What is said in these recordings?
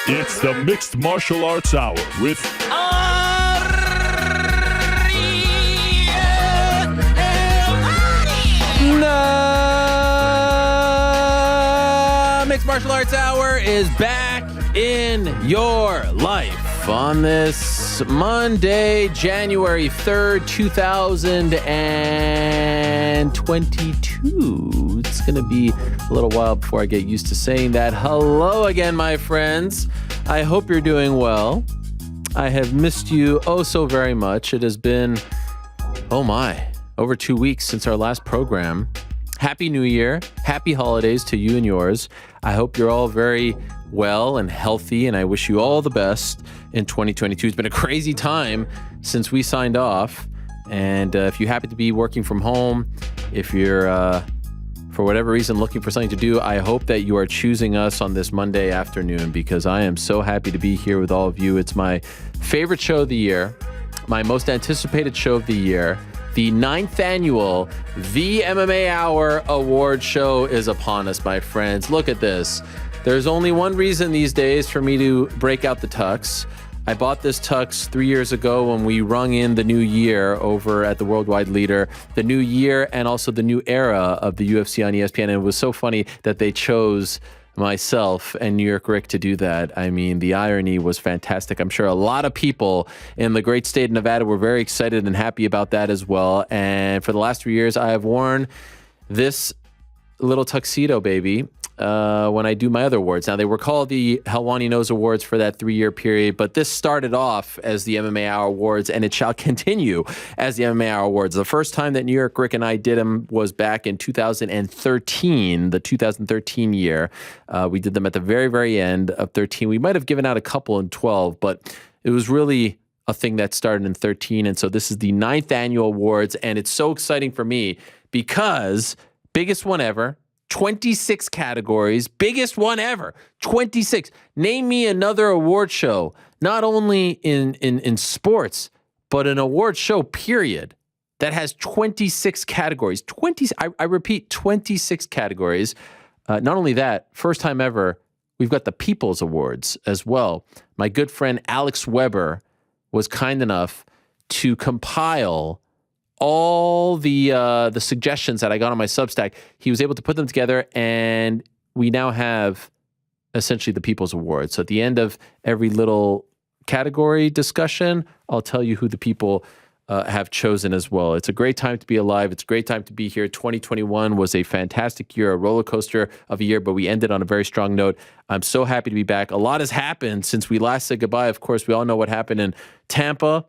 It's the Mixed Martial Arts Hour with The Mixed Martial Arts Hour is back in your life on this Monday, January 3rd, 2022. It's going to be a little while before I get used to saying that. Hello again, my friends. I hope you're doing well. I have missed you oh so very much. It has been, over 2 weeks since our last program. Happy New Year. Happy holidays to you and yours. I hope you're all very well and healthy, and I wish you all the best in 2022. It's been a crazy time since we signed off, and if you happen to be working from home, if you're, for whatever reason, looking for something to do, I hope that you are choosing us on this Monday afternoon, because I am so happy to be here with all of you. It's my favorite show of the year, my most anticipated show of the year. The 9th annual The MMA Hour Awards show is upon us, my friends. Look at this. There's only one reason these days for me to break out the tux. I bought this tux 3 years ago when we rung in the new year over at the Worldwide Leader, the new year and also the new era of the UFC on ESPN. And it was so funny that they chose myself and New York Rick to do that. I mean, the irony was fantastic. I'm sure a lot of people in the great state of Nevada were very excited and happy about that as well. And for the last 3 years, I have worn this little tuxedo, baby, when I do my other awards. Now, they were called the Helwani Knows Awards for that 3-year period, but this started off as the MMA Hour Awards, and it shall continue as the MMA Hour Awards. The first time that New York Rick and I did them was back in 2013, the 2013 year. We did them at the very, very end of 13. We might have given out a couple in 12, but it was really a thing that started in 13, and so this is the 9th annual awards, and it's so exciting for me because biggest one ever, 26 categories, biggest one ever, 26. Name me another award show, not only in sports, but an award show, period, that has 26 categories. I repeat, 26 categories. Not only that, first time ever, we've got the People's Awards as well. My good friend Alex Weber was kind enough to compile all the suggestions that I got on my Substack. He was able to put them together, and we now have essentially the People's Awards. So at the end of every little category discussion, I'll tell you who the people have chosen as well. It's a great time to be alive. It's a great time to be here. 2021 was a fantastic year, a roller coaster of a year, but we ended on a very strong note. I'm so happy to be back. A lot has happened since we last said goodbye. Of course, we all know what happened in Tampa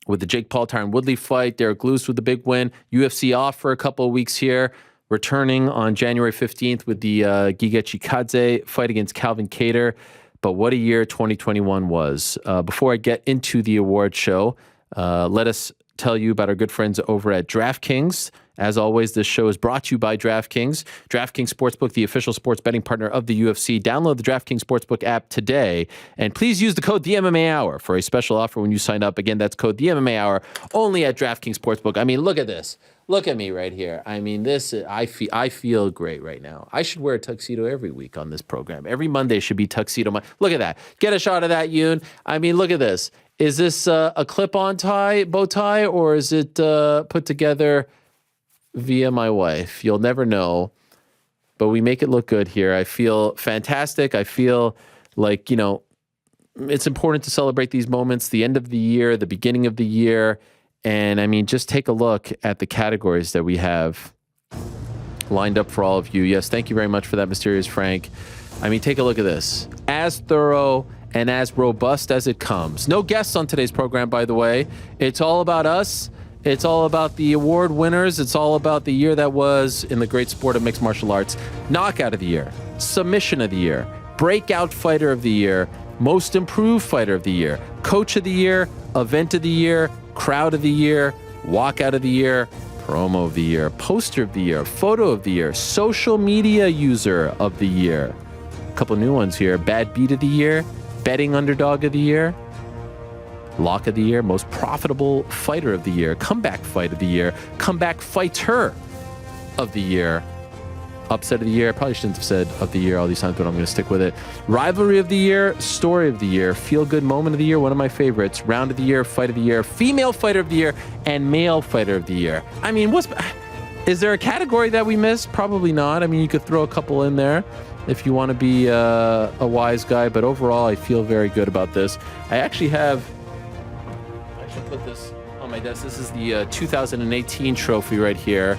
with the Jake Paul, Tyron Woodley fight. Derek Lewis with the big win. UFC off for a couple of weeks here. Returning on January 15th with the Giga Chikadze fight against Calvin Kattar. But what a year 2021 was. Before I get into the award show, let us tell you about our good friends over at DraftKings. As always, this show is brought to you by DraftKings. DraftKings Sportsbook, the official sports betting partner of the UFC. Download the DraftKings Sportsbook app today, and please use the code TheMMAHour for a special offer when you sign up. Again, that's code TheMMAHour only at DraftKings Sportsbook. I mean, look at this. Look at me right here. I mean, this. I feel great right now. I should wear a tuxedo every week on this program. Every Monday should be tuxedo Monday. Look at that. Get a shot of that, Yoon. I mean, look at this. Is this a clip-on bow tie, or is it put together via my wife? You'll never know, but we make it look good here. I feel fantastic. I feel like, it's important to celebrate these moments, the end of the year, the beginning of the year. And I mean, just take a look at the categories that we have lined up for all of you. Yes, thank you very much for that, Mysterious Frank. I mean, take a look at this. As thorough and as robust as it comes. No guests on today's program, by the way. It's all about us. It's all about the award winners. It's all about the year that was in the great sport of mixed martial arts. Knockout of the year, submission of the year, breakout fighter of the year, most improved fighter of the year, coach of the year, event of the year, crowd of the year, walkout of the year, promo of the year, poster of the year, photo of the year, social media user of the year. A couple new ones here. Bad beat of the year, betting underdog of the year, lock of the year, most profitable fighter of the year, comeback fight of the year, comeback fighter of the year. Upset of the year. I probably shouldn't have said of the year all these times, but I'm going to stick with it. Rivalry of the year, story of the year, feel-good moment of the year, one of my favorites, round of the year, fight of the year, female fighter of the year, and male fighter of the year. I mean, is there a category that we missed? Probably not. I mean, you could throw a couple in there if you want to be a wise guy, but overall, I feel very good about this. I should put this on my desk. This is the 2018 trophy right here.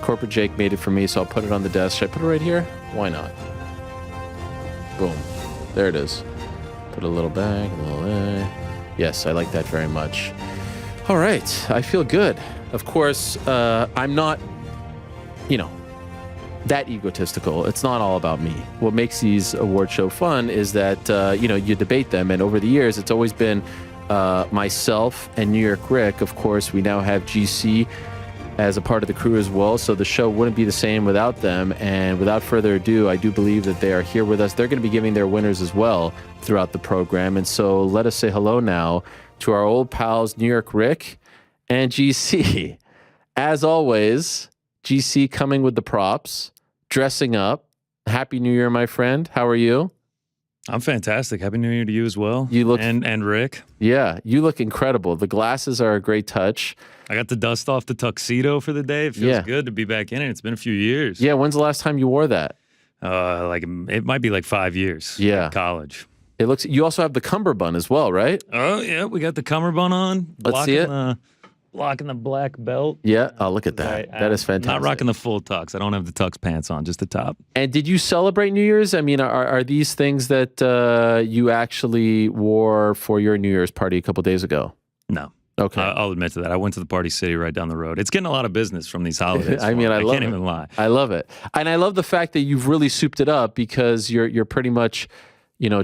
Corporate Jake made it for me, so I'll put it on the desk. Should I put it right here? Why not? Boom. There it is. Put a little bag, a little there. Yes, I like that very much. All right. I feel good. Of course, I'm not, that egotistical. It's not all about me. What makes these award show fun is that, you debate them. And over the years, it's always been myself and New York Rick. Of course, we now have GC as a part of the crew as well, so the show wouldn't be the same without them. And without further ado, I do believe that they are here with us. They're going to be giving their winners as well throughout the program. And so let us say hello now to our old pals, New York Rick and GC. As always, GC coming with the props, dressing up. Happy New Year, my friend. How are you? I'm fantastic. Happy New Year to you as well. You look and Rick. Yeah, you look incredible. The glasses are a great touch. I got the dust off the tuxedo for the day. It feels good to be back in it. It's been a few years. Yeah, when's the last time you wore that? It might be like 5 years. Yeah, like college. It looks. You also have the cummerbund as well, right? Oh yeah, we got the cummerbund on. Let's see it. Blocking the black belt. Yeah. Oh, look at that. That is fantastic. Not rocking the full tux. I don't have the tux pants on, just the top. And did you celebrate New Year's? I mean, are these things that you actually wore for your New Year's party a couple days ago? No. Okay. I'll admit to that. I went to the Party City right down the road. It's getting a lot of business from these holidays. I mean, I can't even lie. I love it. And I love the fact that you've really souped it up because you're pretty much,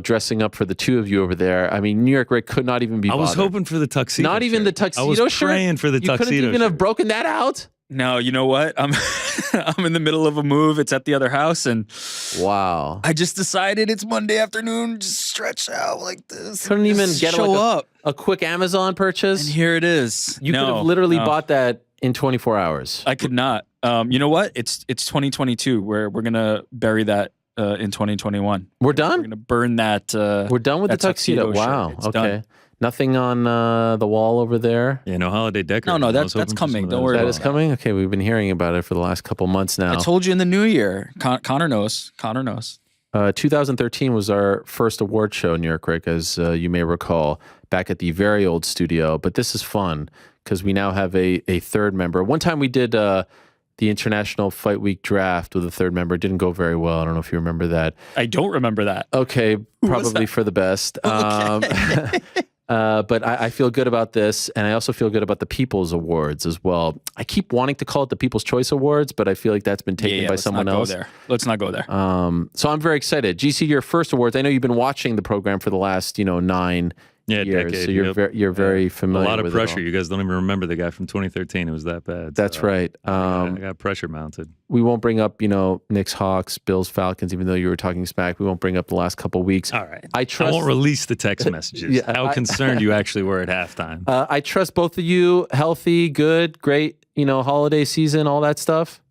dressing up for the two of you over there. I mean, New York Rick could not even be bothered. I was hoping for the tuxedo. Not even the tuxedo shirt? I was praying for the tuxedo You couldn't even have broken that out? No, you know what? I'm in the middle of a move. It's at the other house, and wow, I just decided it's Monday afternoon. Just stretch out like this. Couldn't even get a quick Amazon purchase. And here it is. You could have literally bought that in 24 hours. I could not. You know what? It's 2022. We're gonna bury that in 2021. We're done. We're gonna burn that. We're done with the tuxedo. Wow. Okay. Done. Nothing on the wall over there. Yeah, no holiday decorating. No, that's coming. Don't worry. That is coming. Okay, we've been hearing about it for the last couple months now. I told you in the new year. Connor knows. 2013 was our first award show in New York, Rick, as you may recall, back at the very old studio. But this is fun because we now have a third member. One time we did the International Fight Week draft with a third member. It didn't go very well. I don't know if you remember that. I don't remember that. Okay, probably for the best. Okay. But I feel good about this, and I also feel good about the People's Awards as well. I keep wanting to call it the People's Choice Awards, but I feel like that's been taken by someone else. Let's not go there. So I'm very excited. GC, your first awards. I know you've been watching the program for the last 9 years, decade, so you're very familiar. A lot of with pressure. You guys don't even remember the guy from 2013. It was that bad. That's right. I got pressure mounted. We won't bring up Knicks, Hawks, Bills, Falcons, even though you were talking smack. We won't bring up the last couple of weeks. All right. I won't release the text messages. How concerned you actually were at halftime. I trust both of you. Healthy, good, great. Holiday season, all that stuff.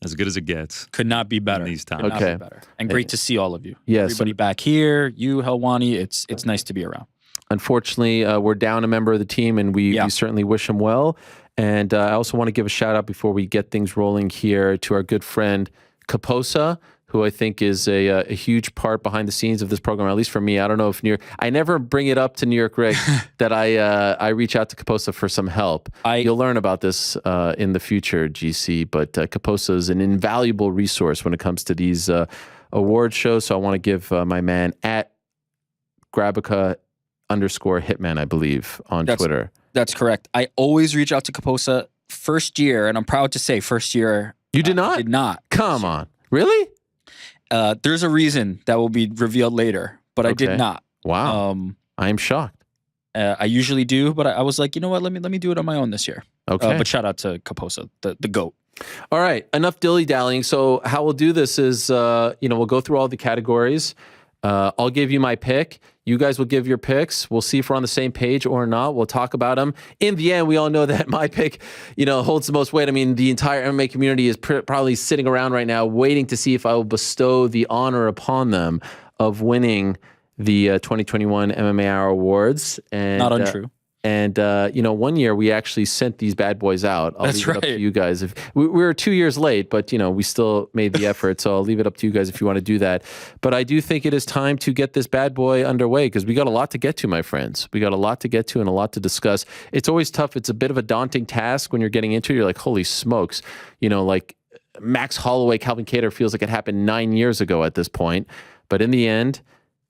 As good as it gets. Could not be better. These times. Okay. And great to see all of you. Yes. Everybody back here. You, Helwani. It's nice to be around. Unfortunately, we're down a member of the team, and we certainly wish him well. And I also want to give a shout out before we get things rolling here to our good friend Kaposa, who I think is a huge part behind the scenes of this program, at least for me. I don't know if I never bring it up to New York Rick that I reach out to Kaposa for some help. You'll learn about this in the future, GC, but Kaposa is an invaluable resource when it comes to these award shows. So I want to give my man at Grabica_Hitman, I believe, on Twitter. That's correct. I always reach out to Kaposa first year, and I'm proud to say first year. You did not? Did not. Come on. Really? There's a reason that will be revealed later, but I did not. Wow. I'm shocked. I usually do, but I was like, you know what? Let me do it on my own this year. Okay. But shout out to Kaposa, the GOAT. All right. Enough dilly-dallying. So how we'll do this is, we'll go through all the categories. I'll give you my pick. You guys will give your picks. We'll see if we're on the same page or not. We'll talk about them. In the end, we all know that my pick, holds the most weight. I mean, the entire MMA community is probably sitting around right now waiting to see if I will bestow the honor upon them of winning the 2021 MMA Hour Awards. And, not untrue. And, 1 year we actually sent these bad boys out. I'll leave it up to you guys. If we were 2 years late, but, we still made the effort. So I'll leave it up to you guys if you want to do that. But I do think it is time to get this bad boy underway because we got a lot to get to, my friends. We got a lot to get to and a lot to discuss. It's always tough. It's a bit of a daunting task when you're getting into it. You're like, holy smokes. Like Max Holloway, Calvin Kattar feels like it happened 9 years ago at this point. But in the end,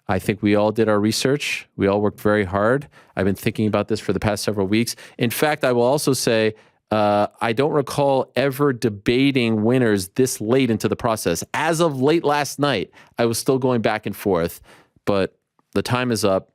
I think we all did our research. We all worked very hard. I've been thinking about this for the past several weeks. In fact, I will also say, I don't recall ever debating winners this late into the process. As of late last night, I was still going back and forth, but the time is up.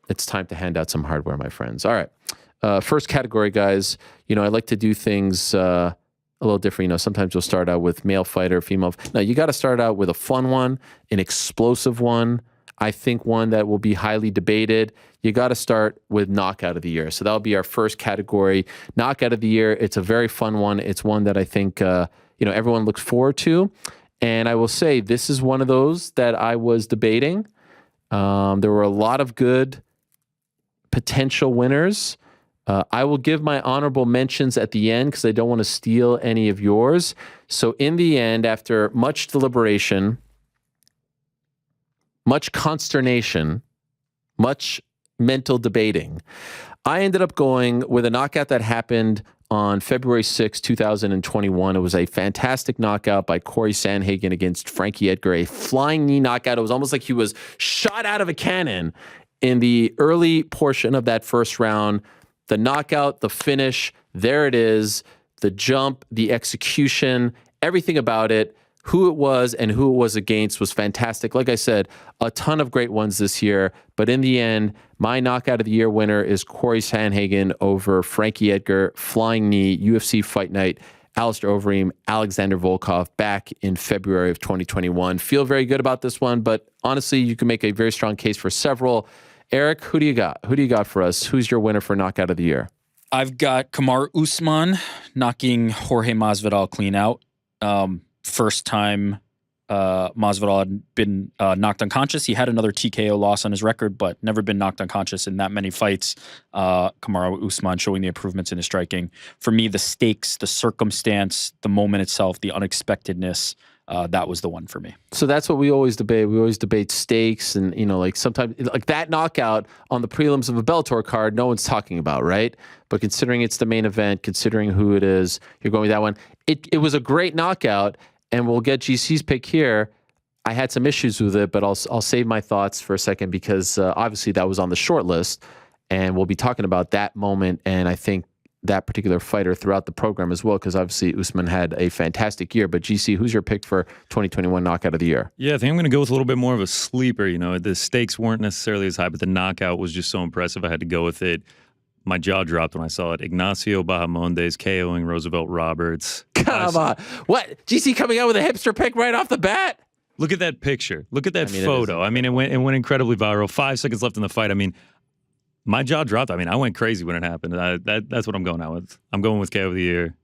It's time to hand out some hardware, my friends. All right. First category, guys. I like to do things a little different. Sometimes you'll start out with male fighter, female. No, you got to start out with a fun one, an explosive one. I think one that will be highly debated. You got to start with knockout of the year. So that'll be our first category. Knockout of the year. It's a very fun one. It's one that I think, everyone looks forward to. And I will say this is one of those that I was debating. There were a lot of good potential winners. I will give my honorable mentions at the end because I don't want to steal any of yours. So in the end, after much deliberation, much consternation, much mental debating, I ended up going with a knockout that happened on February 6, 2021. It was a fantastic knockout by Corey Sanhagen against Frankie Edgar, a flying knee knockout. It was almost like he was shot out of a cannon in the early portion of that first round. The knockout, the finish, there it is, the jump, the execution, everything about it. Who it was and who it was against was fantastic. Like I said, a ton of great ones this year. But in the end, my knockout of the year winner is Corey Sanhagen over Frankie Edgar, flying knee, UFC Fight Night, Alistair Overeem, Alexander Volkov back in February of 2021. Feel very good about this one, but honestly, you can make a very strong case for several. Eric, who do you got? Who do you got for us? Who's your winner for knockout of the year? I've got Kamaru Usman knocking Jorge Masvidal clean out. First time Masvidal had been knocked unconscious. He had another TKO loss on his record, but never been knocked unconscious in that many fights. Kamaru Usman showing the improvements in his striking. For me, the stakes, the circumstance, the moment itself, the unexpectedness, that was the one for me. So that's what we always debate. We always debate stakes and, sometimes like that knockout on the prelims of a Bellator card, no one's talking about, right? But considering it's the main event, considering who it is, you're going with that one. It was a great knockout. And we'll get GC's pick here. I had some issues with it, but I'll save my thoughts for a second because obviously that was on the short list, and we'll be talking about that moment and I think that particular fighter throughout the program as well because obviously Usman had a fantastic year. But GC, who's your pick for 2021 knockout of the year? Yeah, I think I'm going to go with a little bit more of a sleeper. The stakes weren't necessarily as high, but the knockout was just so impressive. I had to go with it. My jaw dropped when I saw it. Ignacio Bahamondes KOing Roosevelt Roberts. Come on. What? GC coming out with a hipster pick right off the bat? Look at that picture. Look at that photo. It went incredibly viral. 5 seconds left in the fight. My jaw dropped. I went crazy when it happened. That's what I'm going out with. I'm going with KO of the year.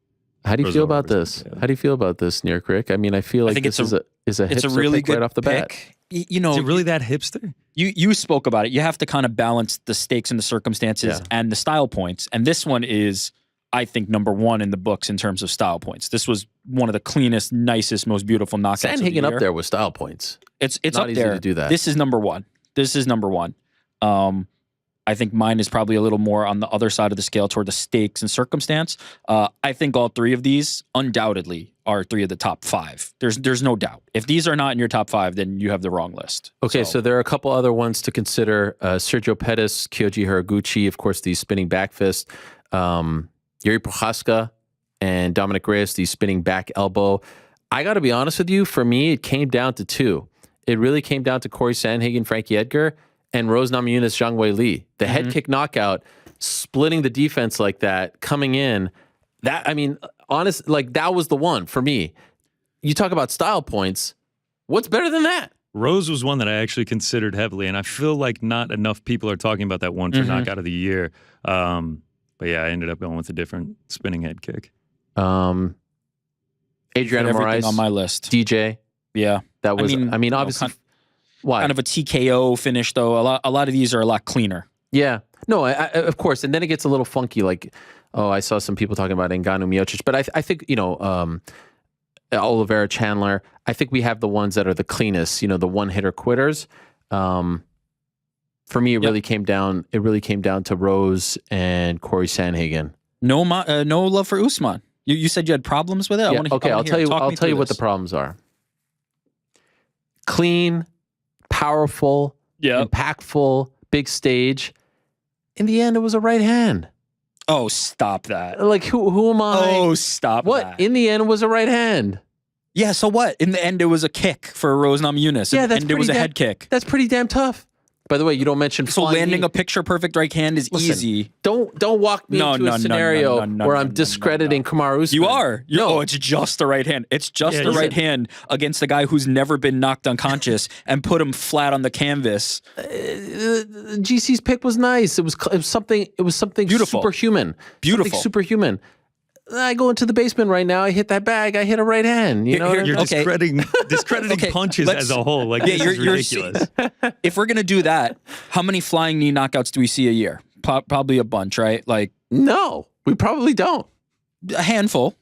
How do you feel about this? Yeah. How do you feel about this, Near Crick? I feel like this is a hipster really pick right off the bat. Is it really that hipster? You spoke about it. You have to kind of balance the stakes and the circumstances and the style points. And this one is, I think, number one in the books in terms of style points. This was one of the cleanest, nicest, most beautiful knockouts of the year. Sanhagen up there with style points. It's not up easy there. To do that. This is number one. I think mine is probably a little more on the other side of the scale toward the stakes and circumstance. I think all three of these undoubtedly are three of the top five. There's no doubt. If these are not in your top five, then you have the wrong list. Okay, so there are a couple other ones to consider. Sergio Pettis, Kyoji Haraguchi, of course, the spinning back fist. Yuri Prochaska and Dominic Reyes, the spinning back elbow. I got to be honest with you. For me, it came down to two. It really came down to Corey Sanhagen, Frankie Edgar, and Rose Namajunas, Zhang Wei Li. The head kick knockout, splitting the defense like that, coming in. That that was the one for me. You talk about style points. What's better than that? Rose was one that I actually considered heavily, and I feel like not enough people are talking about that one for knockout of the year. But yeah, I ended up going with a different spinning head kick. Adriana Moraes on my list. DJ. Yeah, that was. I mean, obviously, why kind of a TKO finish though. A lot of these are a lot cleaner. Yeah, no, of course, and then it gets a little funky. Like, I saw some people talking about Ngannou Miocic, but I think Oliveira Chandler. I think we have the ones that are the cleanest. The one hitter quitters. For me, it really came down. It really came down to Rose and Corey Sanhagen. No love for Usman. You said you had problems with it. Yeah, I'll tell you. I'll tell you what the problems are. Clean, powerful, impactful, big stage. In the end, it was a right hand. Oh, stop that! Like who am I? Oh, stop that! In the end, it was a right hand. Yeah. So what? In the end, it was a kick for Rose Namajunas. Yeah, and it was a head kick. That's pretty damn tough. By the way, you don't mention so landing a picture perfect right hand is easy. Don't walk me into a scenario where I'm discrediting Kamaru Usman. You are. No, it's just the right hand. It's just the right hand against a guy who's never been knocked unconscious and put him flat on the canvas. GC's pick was nice. It was something. It was something beautiful, superhuman. Beautiful, something superhuman. I go into the basement right now. I hit that bag. I hit a right hand. You're discrediting punches as a whole. Like, this is ridiculous. If we're gonna do that, how many flying knee knockouts do we see a year? Probably a bunch, right? Like, no, we probably don't. A handful.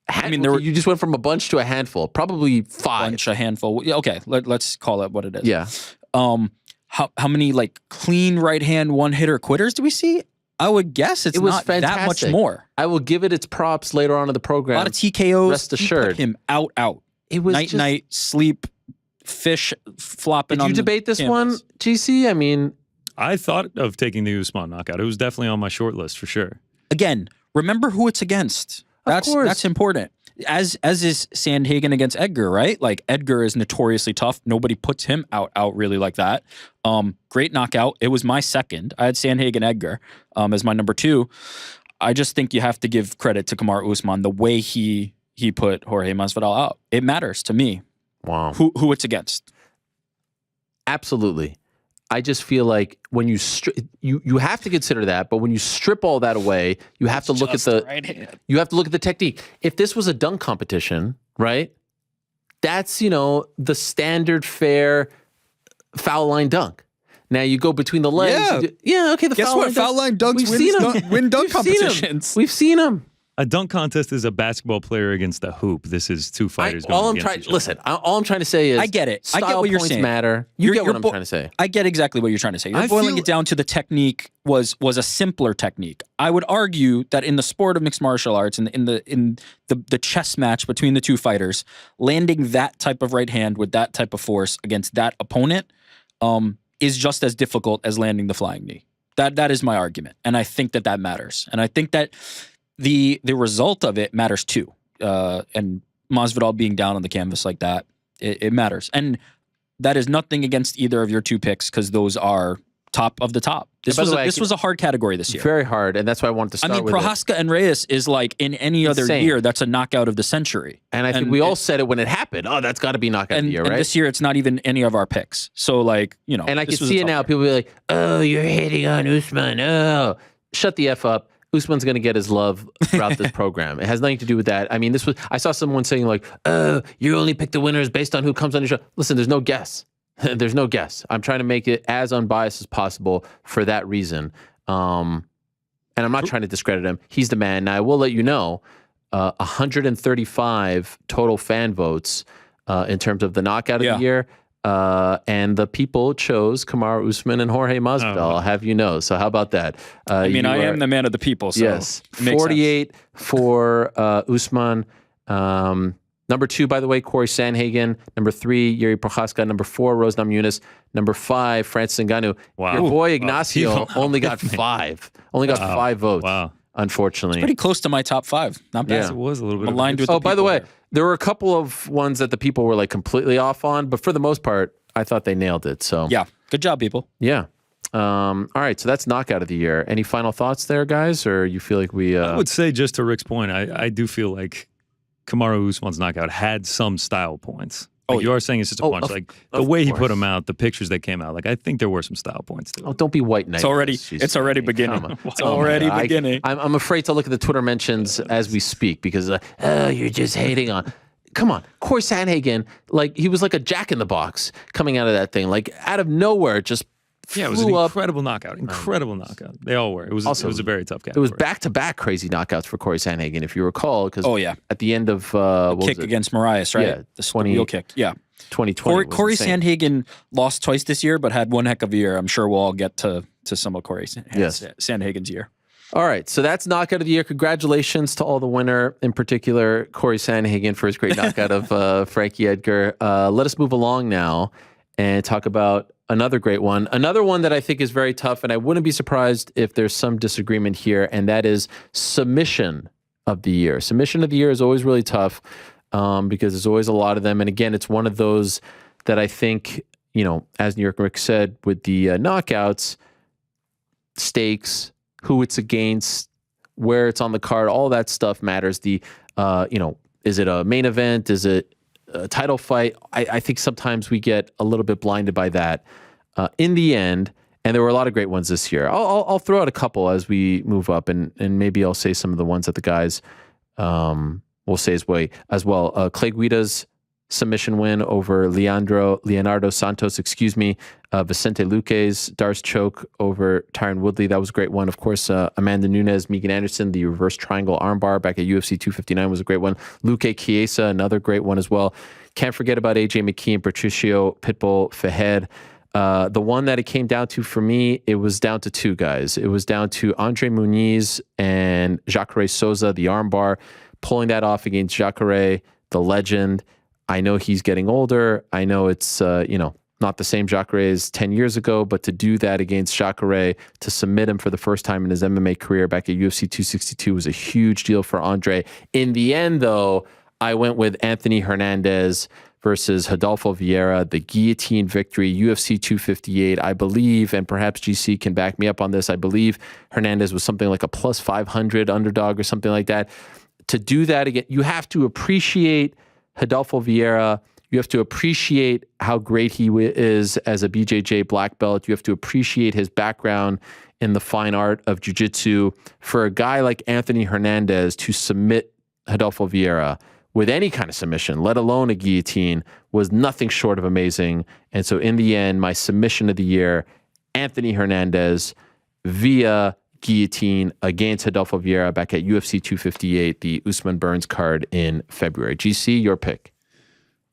I mean, you just went from a bunch to a handful. Probably 5. A handful. Okay, let's call it what it is. Yeah. How many like clean right hand one hitter quitters do we see? I would guess it was not fantastic. That much more. I will give it its props later on in the program. A lot of TKOs. Rest assured. Put him out. It was night, sleep, fish flopping on the Did you debate this canvas. one, GC? I mean... I thought of taking the Usman knockout. It was definitely on my short list for sure. Again, remember who it's against. That's important. As is Sanhagen against Edgar, right? Like, Edgar is notoriously tough. Nobody puts him out really like that. Great knockout. It was my second. I had Sanhagen Edgar as my number 2. I just think you have to give credit to Kamaru Usman, the way he put Jorge Masvidal out. It matters to me. Wow. Who it's against. Absolutely. I just feel like when you have to consider that, but when you strip all that away, you have to look at you have to look at the technique. If this was a dunk competition, right? That's, the standard fair foul line dunk. Now you go between the legs. Yeah, okay, Guess what? Foul line dunks win dunk competitions. We've seen them. A dunk contest is a basketball player against a hoop. This is two fighters going against each other. All I'm trying to say is... I get it. I get what you're saying. Matter. You get what I'm trying to say. I get exactly what you're trying to say. You're boiling it down to the technique was a simpler technique. I would argue that in the sport of mixed martial arts, in the chess match between the two fighters, landing that type of right hand with that type of force against that opponent is just as difficult as landing the flying knee. That is my argument. And I think that matters. And I think that the result of it matters too. And Masvidal being down on the canvas like that, it matters. And that is nothing against either of your two picks because those are top of the top. This was a hard category this year. Very hard, and that's why I wanted to start with Prohaska and Reyes is like in any other year, that's a knockout of the century. And I think we all said it when it happened. Oh, that's got to be knockout of the year, right? And this year, it's not even any of our picks. So And I can see it now. People be like, oh, you're hating on Usman. Oh, shut the F up. Usman's going to get his love throughout this program. It has nothing to do with that. I mean, I saw someone saying like, oh, you only pick the winners based on who comes on your show. Listen, there's no guess. There's no guess. I'm trying to make it as unbiased as possible for that reason. And I'm not trying to discredit him. He's the man. Now, I will let you know, 135 total fan votes in terms of the knockout of the year. And the people chose Kamaru Usman and Jorge Masvidal. I'll have you know. So how about that? I am the man of the people. So yes, 48 for Usman. Number 2, by the way, Corey Sanhagen. Number 3, Yuri Prochaska. Number 4, Rose Namajunas. Number 5, Francis Ngannou. Wow. Your boy Ignacio only got 5. Only got 5 votes. Wow. Unfortunately. It's pretty close to my top 5. Not bad. It was a little bit aligned with. By the way, there were a couple of ones that the people were like completely off on, but for the most part, I thought they nailed it. So yeah, good job, people. Yeah. All right, so that's knockout of the year. Any final thoughts there, guys, or you feel like we? I would say just to Rick's point, I do feel like Kamaru Usman's knockout had some style points. Like you are saying it's just a punch. Like the way he course. put him out, the pictures that came out, like I think there were some style points to it. Oh, don't be white knight. It's already beginning. It's already beginning. I'm afraid to look at the Twitter mentions as we speak because you're just hating on. Come on, Corey Sanhagen, like he was like a jack in the box coming out of that thing, like out of nowhere, just it was an incredible knockout. Incredible knockout. They all were. It was a very tough category. It was back-to-back crazy knockouts for Corey Sanhagen, if you recall. Because at the end of kick against Marias, right? Yeah, the wheel kick. Yeah, 2020. Corey Sanhagen lost twice this year, but had one heck of a year. I'm sure we'll all get to some of Corey Sanhagen's year. All right, so that's knockout of the year. Congratulations to all the winner, in particular Corey Sanhagen for his great knockout of Frankie Edgar. Let us move along now and talk about another great one. Another one that I think is very tough, and I wouldn't be surprised if there's some disagreement here, and that is submission of the year. Submission of the year is always really tough because there's always a lot of them. And again, it's one of those that I think, as New York Rick said, with the knockouts, stakes, who it's against, where it's on the card, all that stuff matters. The, is it a main event? Is it a title fight? I think sometimes we get a little bit blinded by that. In the end, and there were a lot of great ones this year. I'll throw out a couple as we move up, and maybe I'll say some of the ones that the guys will say as well. Clay Guida's submission win over Leonardo Santos, Vicente Luque's Darce choke over Tyron Woodley. That was a great one. Of course, Amanda Nunes, Megan Anderson, the reverse triangle armbar back at UFC 259 was a great one. Luque Chiesa, another great one as well. Can't forget about AJ McKee and Patricio Pitbull Fahed. The one that it came down to for me, it was down to two guys. It was down to Andre Muniz and Jacare Souza, the armbar, pulling that off against Jacare, the legend. I know he's getting older. I know it's, not the same Jacare as 10 years ago, but to do that against Jacare, to submit him for the first time in his MMA career back at UFC 262 was a huge deal for Andre. In the end, though, I went with Anthony Hernandez versus Rodolfo Vieira, the guillotine victory, UFC 258. I believe, and perhaps GC can back me up on this, I believe Hernandez was something like a plus 500 underdog or something like that. To do that again, you have to appreciate Rodolfo Vieira. You have to appreciate how great he is as a BJJ black belt. You have to appreciate his background in the fine art of jiu-jitsu. For a guy like Anthony Hernandez to submit Rodolfo Vieira with any kind of submission, let alone a guillotine, was nothing short of amazing. And so in the end, my submission of the year, Anthony Hernandez via guillotine against Rodolfo Vieira back at UFC 258, the Usman Burns card in February. GC, your pick.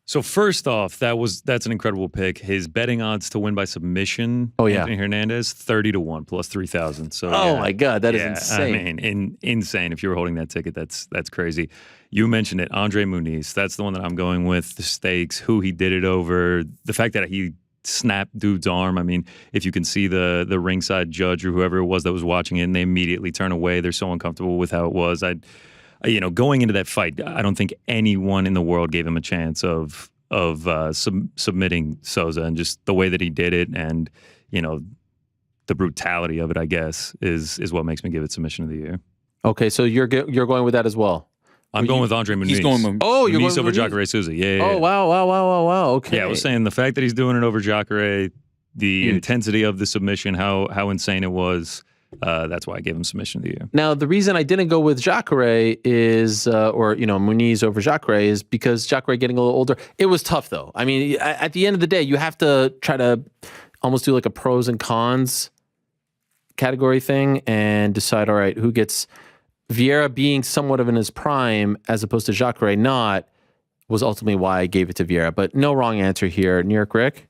So first off, that's an incredible pick. His betting odds to win by submission, Anthony Hernandez, 30-1 plus 3,000. So my God, that is insane. I mean, insane. If you were holding that ticket, that's crazy. You mentioned it, Andre Muniz. That's the one that I'm going with. The stakes, who he did it over, the fact that he snapped dude's arm. I mean, if you can see the ringside judge or whoever it was that was watching it, and they immediately turn away. They're so uncomfortable with how it was. Going into that fight, I don't think anyone in the world gave him a chance of submitting Souza, and just the way that he did it, and the brutality of it, I guess, is what makes me give it submission of the year. Okay, so you're going with that as well. I'm going with Andre Muniz. He's going with you're Muniz going with over Muniz? Jacare Souza. Yeah. Oh wow. Okay. Yeah, I was saying the fact that he's doing it over Jacare, the intensity of the submission, how insane it was. That's why I gave him submission of the year. Now, the reason I didn't go with Jacare is, Muniz over Jacare is because Jacare getting a little older. It was tough, though. I mean, at the end of the day, you have to try to almost do like a pros and cons category thing and decide, all right, who gets Vieira being somewhat of in his prime as opposed to Jacare not, was ultimately why I gave it to Vieira. But no wrong answer here. New York Rick?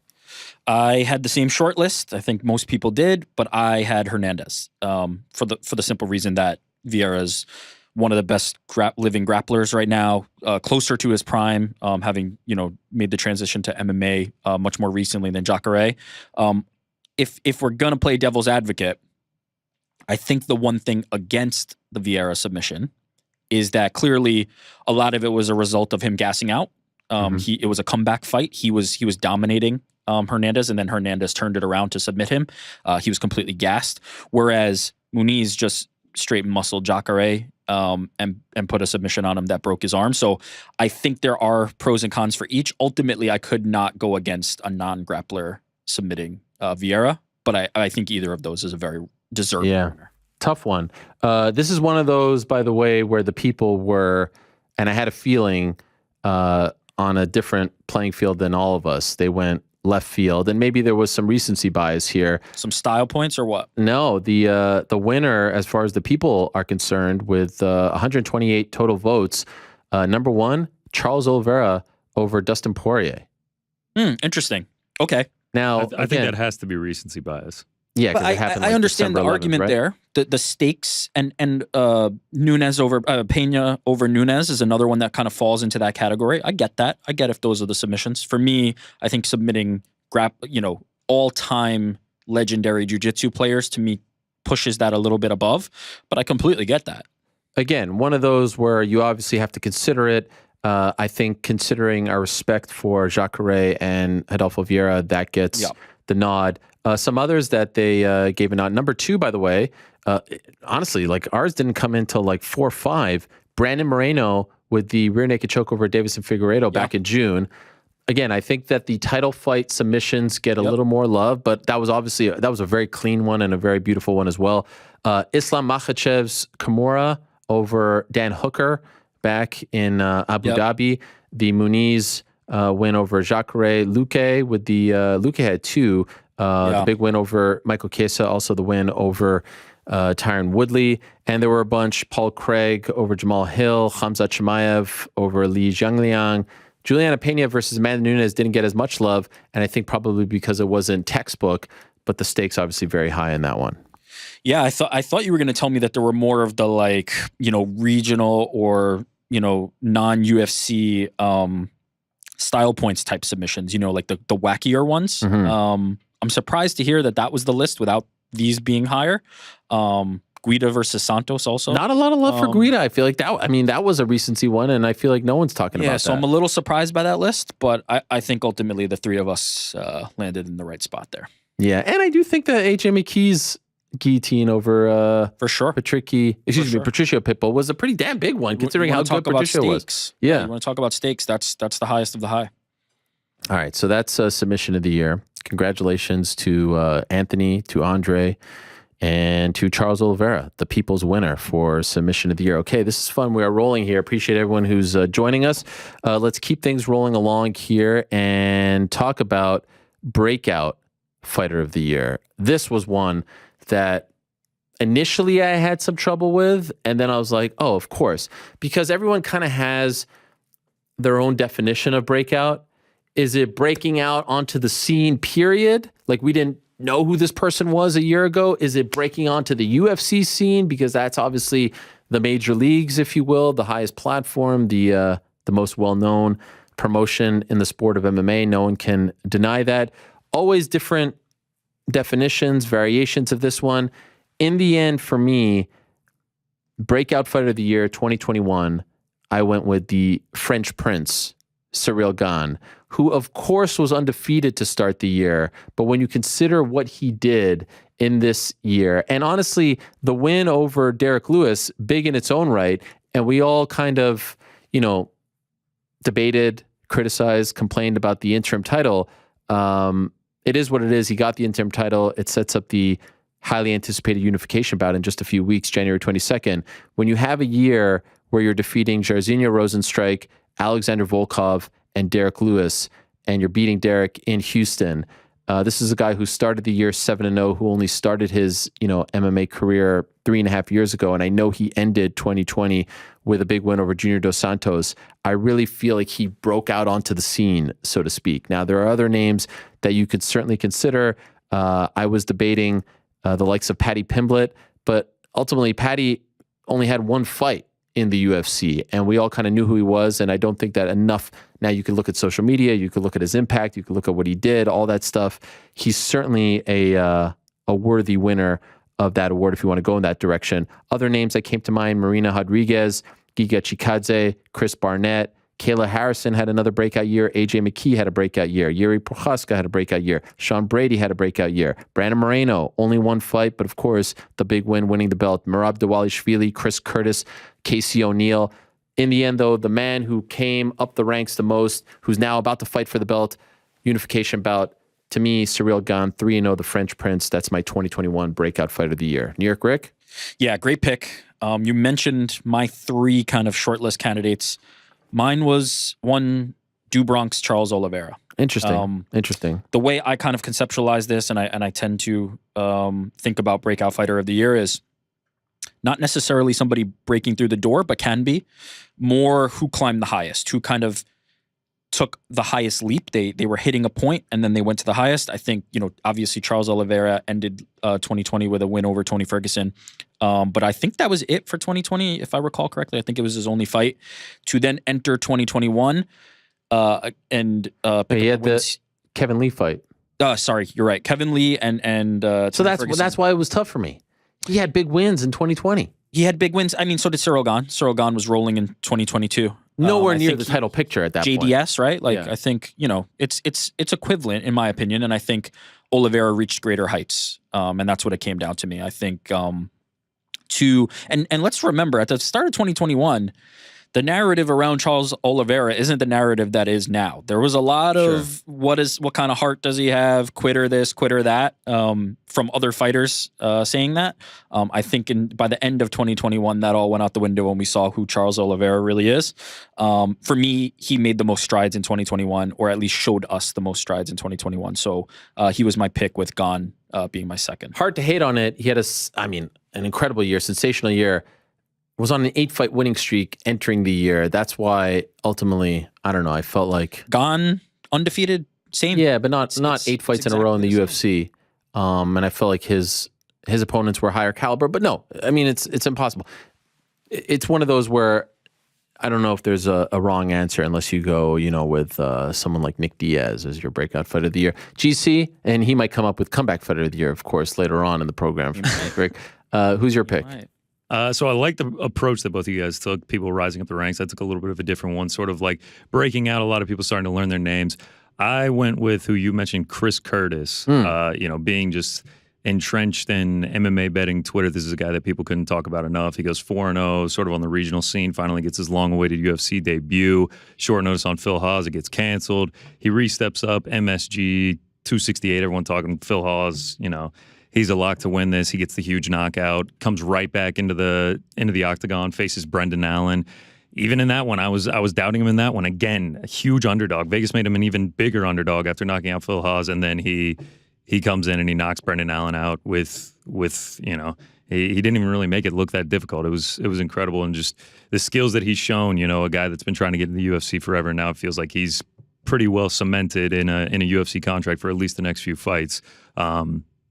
I had the same short list. I think most people did, but I had Hernandez for the simple reason that Vieira is one of the best living grapplers right now, closer to his prime, having made the transition to MMA much more recently than Jacare. If we're gonna play devil's advocate, I think the one thing against the Vieira submission is that clearly a lot of it was a result of him gassing out. It was a comeback fight. He was dominating Hernandez, and then Hernandez turned it around to submit him. He was completely gassed, whereas Muniz just straight muscled Jacare and put a submission on him that broke his arm. So I think there are pros and cons for each. Ultimately, I could not go against a non-grappler submitting Vieira, but I think either of those is a very deserving winner. Tough one. This is one of those, by the way, where the people were, and I had a feeling on a different playing field than all of us. They went left field, and maybe there was some recency bias here. Some style points or what? No, the winner, as far as the people are concerned, with 128 total votes, number one, Charles Oliveira over Dustin Poirier. Interesting. Okay. Now, I think that has to be recency bias. Yeah, but it happened I like understand December the 11th, argument right? there. The stakes and Nunes over Pena over Nunes is another one that kind of falls into that category. I get that. I get if those are the submissions. For me, I think submitting all-time legendary jiu-jitsu players to me pushes that a little bit above, but I completely get that. Again, one of those where you obviously have to consider it. I think considering our respect for Jacare and Adolfo Vieira, that gets the nod. Some others that they gave a nod. Number two, by the way, honestly, like ours didn't come in till like 4 or 5. Brandon Moreno with the rear naked choke over Davison Figueiredo back in June. Again, I think that the title fight submissions get a little more love, but that was obviously that was a very clean one and a very beautiful one as well. Islam Makhachev's Kimura over Dan Hooker back in Abu Dhabi. The Muniz win over Jacare. Luque with the Luque had 2. The big win over Michael Chiesa, also the win over Tyron Woodley. And there were a bunch, Paul Craig over Jamal Hill, Khamzat Chimaev over Li Jiangliang. Juliana Pena versus Amanda Nunes didn't get as much love, and I think probably because it wasn't textbook, but the stakes obviously very high in that one. Yeah, I thought you were going to tell me that there were more of the regional or non-UFC style points type submissions, like the wackier ones. I'm surprised to hear that was the list without these being higher. Guida versus Santos also. Not a lot of love for Guida. I feel like that was a recency one, and I feel like no one's talking about that. So I'm a little surprised by that list, but I think ultimately the three of us landed in the right spot there. Yeah, and I do think that AJ McKee's guillotine over for sure Patricio Pitbull was a pretty damn big one, considering how good Patricio was. Yeah, you want to talk about stakes? That's the highest of the high. All right, so that's submission of the year. Congratulations to Anthony, to Andre, and to Charles Oliveira, the people's winner for submission of the year. Okay, this is fun. We are rolling here. Appreciate everyone who's joining us. Let's keep things rolling along here and talk about Breakout Fighter of the Year. This was one that initially I had some trouble with, and then I was like, oh, of course, because everyone kind of has their own definition of breakout. Is it breaking out onto the scene, period? Like we didn't know who this person was a year ago? Is it breaking onto the UFC scene? Because that's obviously the major leagues, if you will, the highest platform, the most well-known promotion in the sport of MMA. No one can deny that. Always different definitions, variations of this one. In the end, for me, Breakout Fighter of the Year 2021, I went with the French Prince, Cyril Gane, who of course was undefeated to start the year. But when you consider what he did in this year, and honestly, the win over Derek Lewis, big in its own right, and we all kind of, debated, criticized, complained about the interim title. It is what it is. He got the interim title. It sets up the highly anticipated unification bout in just a few weeks, January 22nd. When you have a year where you're defeating Jairzinho Rozenstruik, Alexander Volkov, and Derek Lewis, and you're beating Derek in Houston. This is a guy who started the year 7-0, who only started his MMA career 3.5 years ago, and I know he ended 2020 with a big win over Junior Dos Santos. I really feel like he broke out onto the scene, so to speak. Now, there are other names that you could certainly consider. I was debating the likes of Paddy Pimblett, but ultimately Paddy only had one fight in the UFC, and we all kind of knew who he was, and I don't think that enough. Now you could look at social media, you could look at his impact, you could look at what he did, all that stuff. He's certainly a worthy winner of that award if you want to go in that direction. Other names that came to mind, Marina Rodriguez, Giga Chikadze, Chris Barnett, Kayla Harrison had another breakout year. AJ McKee had a breakout year. Yuri Prochaska had a breakout year. Sean Brady had a breakout year. Brandon Moreno, only one fight, but of course, the big win, winning the belt. Merab Dvalishvili, Chris Curtis, Casey O'Neill. In the end, though, the man who came up the ranks the most, who's now about to fight for the belt, unification bout, to me, Ciryl Gane, 3-0, the French Prince. That's my 2021 Breakout Fighter of the Year. New York Rick? Yeah, great pick. You mentioned my 3 kind of shortlist candidates. Mine was one, Do Bronx, Charles Oliveira. Interesting. The way I kind of conceptualize this, and I tend to think about Breakout Fighter of the Year, is not necessarily somebody breaking through the door, but can be more who climbed the highest, who kind of took the highest leap. They were hitting a point and then they went to the highest. I think, obviously Charles Oliveira ended 2020 with a win over Tony Ferguson. But I think that was it for 2020, if I recall correctly. I think it was his only fight to then enter 2021 and he had the Kevin Lee fight. Sorry, you're right. Kevin Lee and so that's why it was tough for me. He had big wins in 2020. He had big wins. I mean, so did Ciryl Gane. Ciryl Gane was rolling in 2022. Nowhere near the title picture at that point. JDS, right? Like, Yeah. I think, it's equivalent in my opinion. And I think Oliveira reached greater heights. And that's what it came down to me. I think, and let's remember at the start of 2021, the narrative around Charles Oliveira isn't the narrative that is now. There was a lot of what kind of heart does he have? Quitter this, quitter that, from other fighters saying that. I think by the end of 2021, that all went out the window when we saw who Charles Oliveira really is. For me, he made the most strides in 2021, or at least showed us the most strides in 2021. So he was my pick, with Gane being my second. Hard to hate on it. He had an incredible year, sensational year. Was on an 8-fight winning streak entering the year. That's why ultimately, I don't know, I felt like Gane undefeated, same. Yeah, but not 8 fights in a row in the UFC. And I felt like his opponents were higher caliber. But no, I mean, it's impossible. It's one of those where I don't know if there's a wrong answer unless you go, with someone like Nick Diaz as your Breakout Fighter of the Year. GC, and he might come up with Comeback Fighter of the Year, of course, later on in the program. Who's your pick? So I like the approach that both of you guys took, people rising up the ranks. I took a little bit of a different one, sort of like breaking out, a lot of people starting to learn their names. I went with who you mentioned, Chris Curtis, being just entrenched in MMA betting Twitter. This is a guy that people couldn't talk about enough. He goes 4-0, sort of on the regional scene, finally gets his long-awaited UFC debut. Short notice on Phil Hawes, it gets canceled. He re-steps up, MSG, 268, everyone talking Phil Hawes, he's a lock to win this. He gets the huge knockout, comes right back into the octagon, faces Brendan Allen. Even in that one, I was doubting him in that one. Again, a huge underdog. Vegas made him an even bigger underdog after knocking out Phil Hawes, and then he comes in and he knocks Brendan Allen out with he didn't even really make it look that difficult. It was incredible, and just the skills that he's shown. A guy that's been trying to get in the UFC forever. Now it feels like he's pretty well cemented in a UFC contract for at least the next few fights.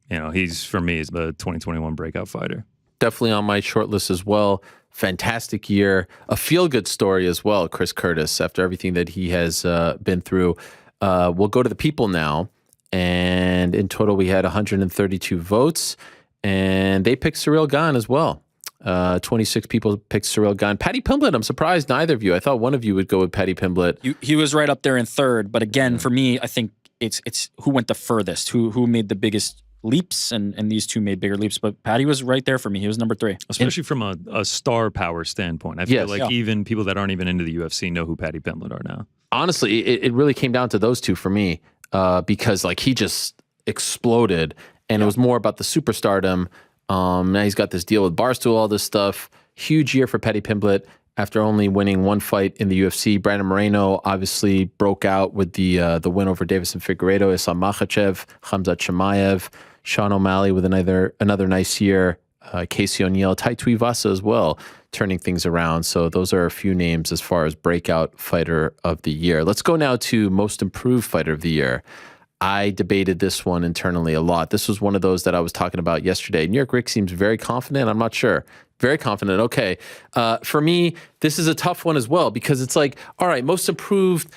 He's, for me, is the 2021 Breakout Fighter. Definitely on my short list as well. Fantastic year. A feel-good story as well, Chris Curtis, after everything that he has been through. We'll go to the people now. And in total, we had 132 votes. And they picked Ciryl Gane as well. 26 people picked Ciryl Gane. Paddy Pimblett, I'm surprised neither of you. I thought one of you would go with Paddy Pimblett. He was right up there in third. But again, for me, I think it's who went the furthest, who made the biggest leaps, and these two made bigger leaps, but Paddy was right there for me. He was number 3. Especially from a star power standpoint. I feel like even people that aren't even into the UFC know who Paddy Pimblett are now. Honestly, it really came down to those two for me, because he just exploded, and it was more about the superstardom. Now he's got this deal with Barstool, all this stuff. Huge year for Paddy Pimblett after only winning one fight in the UFC. Brandon Moreno obviously broke out with the win over Davison Figueiredo, Islam Makhachev, Khamzat Chimaev, Sean O'Malley with another nice year, Casey O'Neill, Tai Tuivasa as well, turning things around. So those are a few names as far as Breakout Fighter of the Year. Let's go now to Most Improved Fighter of the Year. I debated this one internally a lot. This was one of those that I was talking about yesterday. New York Rick seems very confident. I'm not sure. Very confident. Okay. For me, this is a tough one as well, because it's like, all right, most improved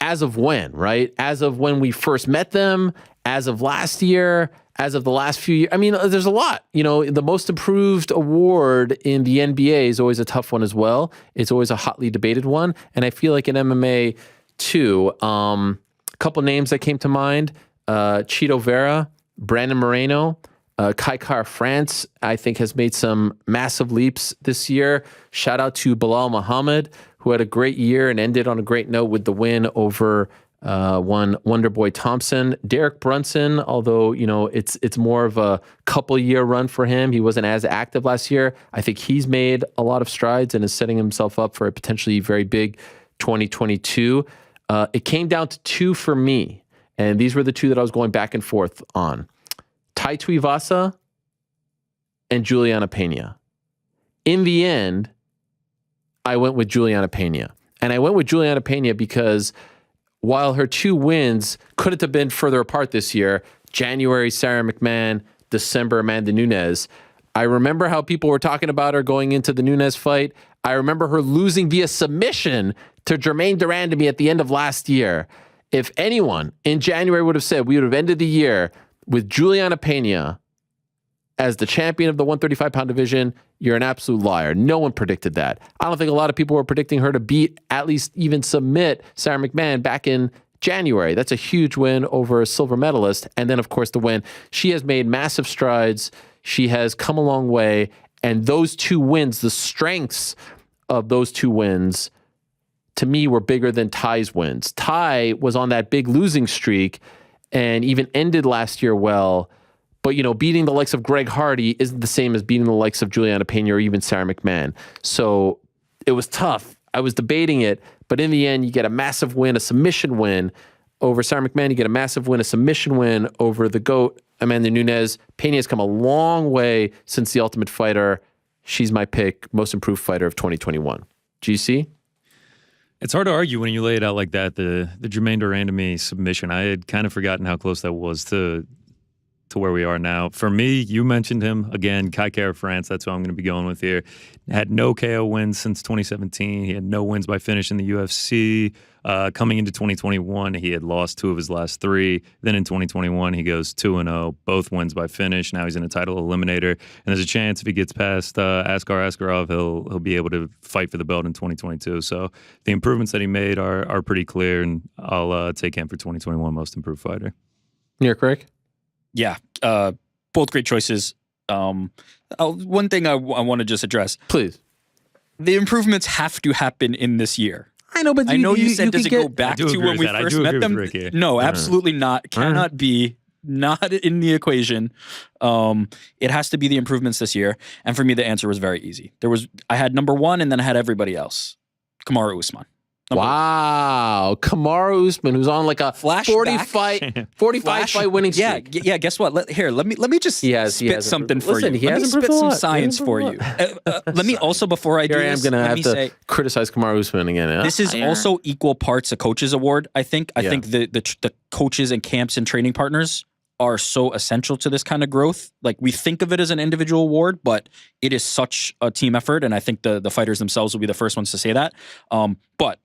as of when, right? As of when we first met them, as of last year, as of the last few years, I mean, there's a lot. You know, the most improved award in the NBA is always a tough one as well. It's always a hotly debated one. And I feel like in MMA too, a couple names that came to mind, Chito Vera, Brandon Moreno, Kai Kara-France, I think has made some massive leaps this year. Shout out to Bilal Muhammad, who had a great year and ended on a great note with the win over one Wonderboy Thompson. Derek Brunson, although, you know, it's more of a couple year run for him. He wasn't as active last year. I think he's made a lot of strides and is setting himself up for a potentially very big 2022. It came down to two for me, and these were the two that I was going back and forth on. Tai Twivasa and Juliana Pena. In the end, I went with Juliana Pena. And I went with Juliana Pena because while her two wins couldn't have been further apart this year, January, Sarah McMahon, December, Amanda Nunes, I remember how people were talking about her going into the Nunes fight. I remember her losing via submission to Jermaine Durandamy at the end of last year. If anyone in January would have said we would have ended the year with Juliana Pena as the champion of the 135-pound division, you're an absolute liar. No one predicted that. I don't think a lot of people were predicting her to beat, at least even submit, Sarah McMahon back in January. That's a huge win over a silver medalist. And then, of course, the win. She has made massive strides. She has come a long way. And those two wins, the strengths of those two wins, to me, were bigger than Ty's wins. Ty was on that big losing streak and even ended last year well. But, you know, beating the likes of Greg Hardy isn't the same as beating the likes of Juliana Pena or even Sarah McMahon. So it was tough. I was debating it. But in the end, you get a massive win, a submission win over Sarah McMahon. You get a massive win, a submission win over the GOAT, Amanda Nunes. Pena has come a long way since The Ultimate Fighter. She's my pick, most improved fighter of 2021. GC? It's hard to argue when you lay it out like that. The Jermaine Durandamy submission, I had kind of forgotten how close that was to where we are now. For me, you mentioned him again, Kai Kara-France. That's who I'm going to be going with here. Had no KO wins since 2017. He had no wins by finish in the UFC. Coming into 2021, he had lost 2 of his last 3. Then in 2021, he goes 2-0, both wins by finish. Now he's in a title eliminator, and there's a chance if he gets past Askar Askarov, he'll be able to fight for the belt in 2022. So the improvements that he made are pretty clear, and I'll take him for 2021 most improved fighter. You're correct. Yeah, both great choices. One thing I want to just address. Please. The improvements have to happen in this year. I know, but I know you said does it go back to when we first met them? No, absolutely not. Cannot be. Not in the equation. It has to be the improvements this year. And for me, the answer was very easy. I had number 1, and then I had everybody else. Kamaru Usman. Wow, Kamaru Usman, who's on like a 45 fight winning streak. Yeah. Guess what? Let me just spit something for you. Let me spit some science for you. Let me also, before I do this, I'm gonna have to criticize Kamaru Usman again. This is also equal parts a coach's award. I think. I think the coaches and camps and training partners are so essential to this kind of growth. Like, we think of it as an individual award, but it is such a team effort, and I think the fighters themselves will be the first ones to say that. But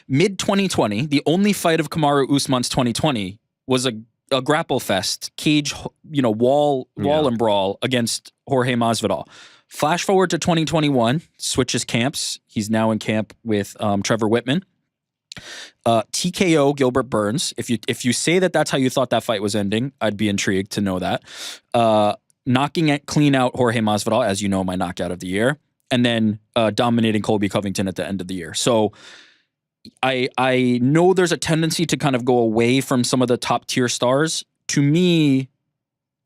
mid-2020, the only fight of Kamaru Usman's 2020 was a grapple fest, cage, wall and brawl against Jorge Masvidal. Flash forward to 2021, switches camps. He's now in camp with Trevor Whitman. TKO Gilbert Burns. If you say that that's how you thought that fight was ending, I'd be intrigued to know that. Knocking clean out Jorge Masvidal, as you know, my knockout of the year, and then dominating Colby Covington at the end of the year. So I know there's a tendency to kind of go away from some of the top tier stars. To me,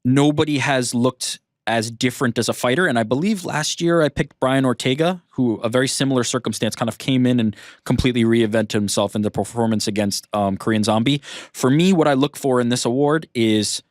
nobody has looked as different as a fighter. And I believe last year I picked Brian Ortega, who a very similar circumstance kind of came in and completely reinvented himself in the performance against Korean Zombie. For me, what I look for in this award is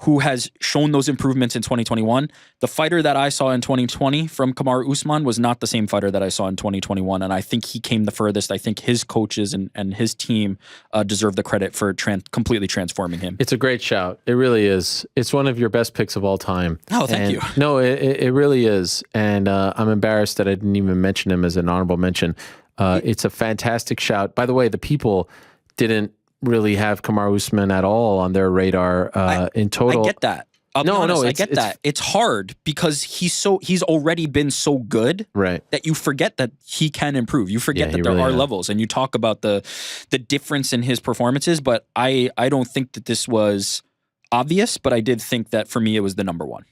who has shown those improvements in 2021. The fighter that I saw in 2020 from Kamaru Usman was not the same fighter that I saw in 2021, and I think he came the furthest. I think his coaches and his team deserve the credit for completely transforming him. It's a great shout. It really is. It's one of your best picks of all time. Oh, thank you. No, it really is, and I'm embarrassed that I didn't even mention him as an honorable mention. It's a fantastic shout. By the way, the people didn't really have Kamaru Usman at all on their radar in total. I get that. I'll be honest, I get that. It's hard because he's already been so good that you forget that he can improve. You forget that there really are levels, and you talk about the difference in his performances. But I don't think that this was obvious, but I did think that for me it was the number one.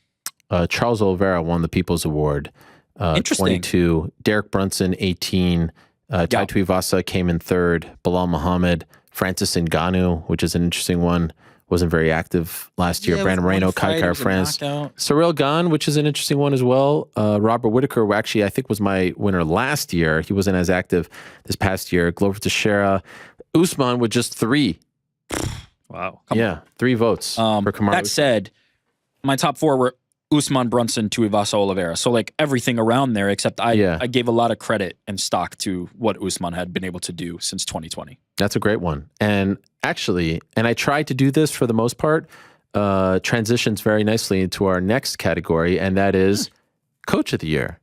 Charles Oliveira won the People's Award. Interesting. 22. Derek Brunson, 18. Twivasa came in third. Bilal Muhammad. Francis Ngannou, which is an interesting one. Wasn't very active last year. Brandon Moreno, Kai Kara France. Cyril Gane, which is an interesting one as well. Robert Whittaker, actually, I think was my winner last year. He wasn't as active this past year. Glover Teixeira. Usman with just 3. Wow. 3 votes for Kamaru. That said, my top 4 were Usman, Brunson, Tuivasa, Oliveira. So like everything around there, except I gave a lot of credit and stock to what Usman had been able to do since 2020. That's a great one. And actually, I tried to do this for the most part, transitions very nicely into our next category, and that is Coach of the Year.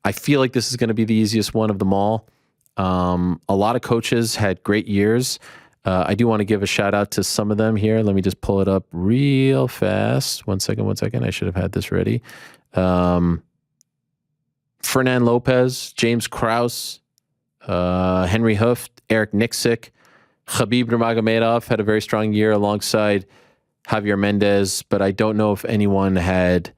I feel like this is going to be the easiest one of them all. A lot of coaches had great years. I do want to give a shout out to some of them here. Let me just pull it up real fast. One second. I should have had this ready. Fernand Lopez, James Krause, Henry Hooft, Eric Nixick, Khabib Nurmagomedov had a very strong year alongside Javier Mendez, but I don't know if anyone had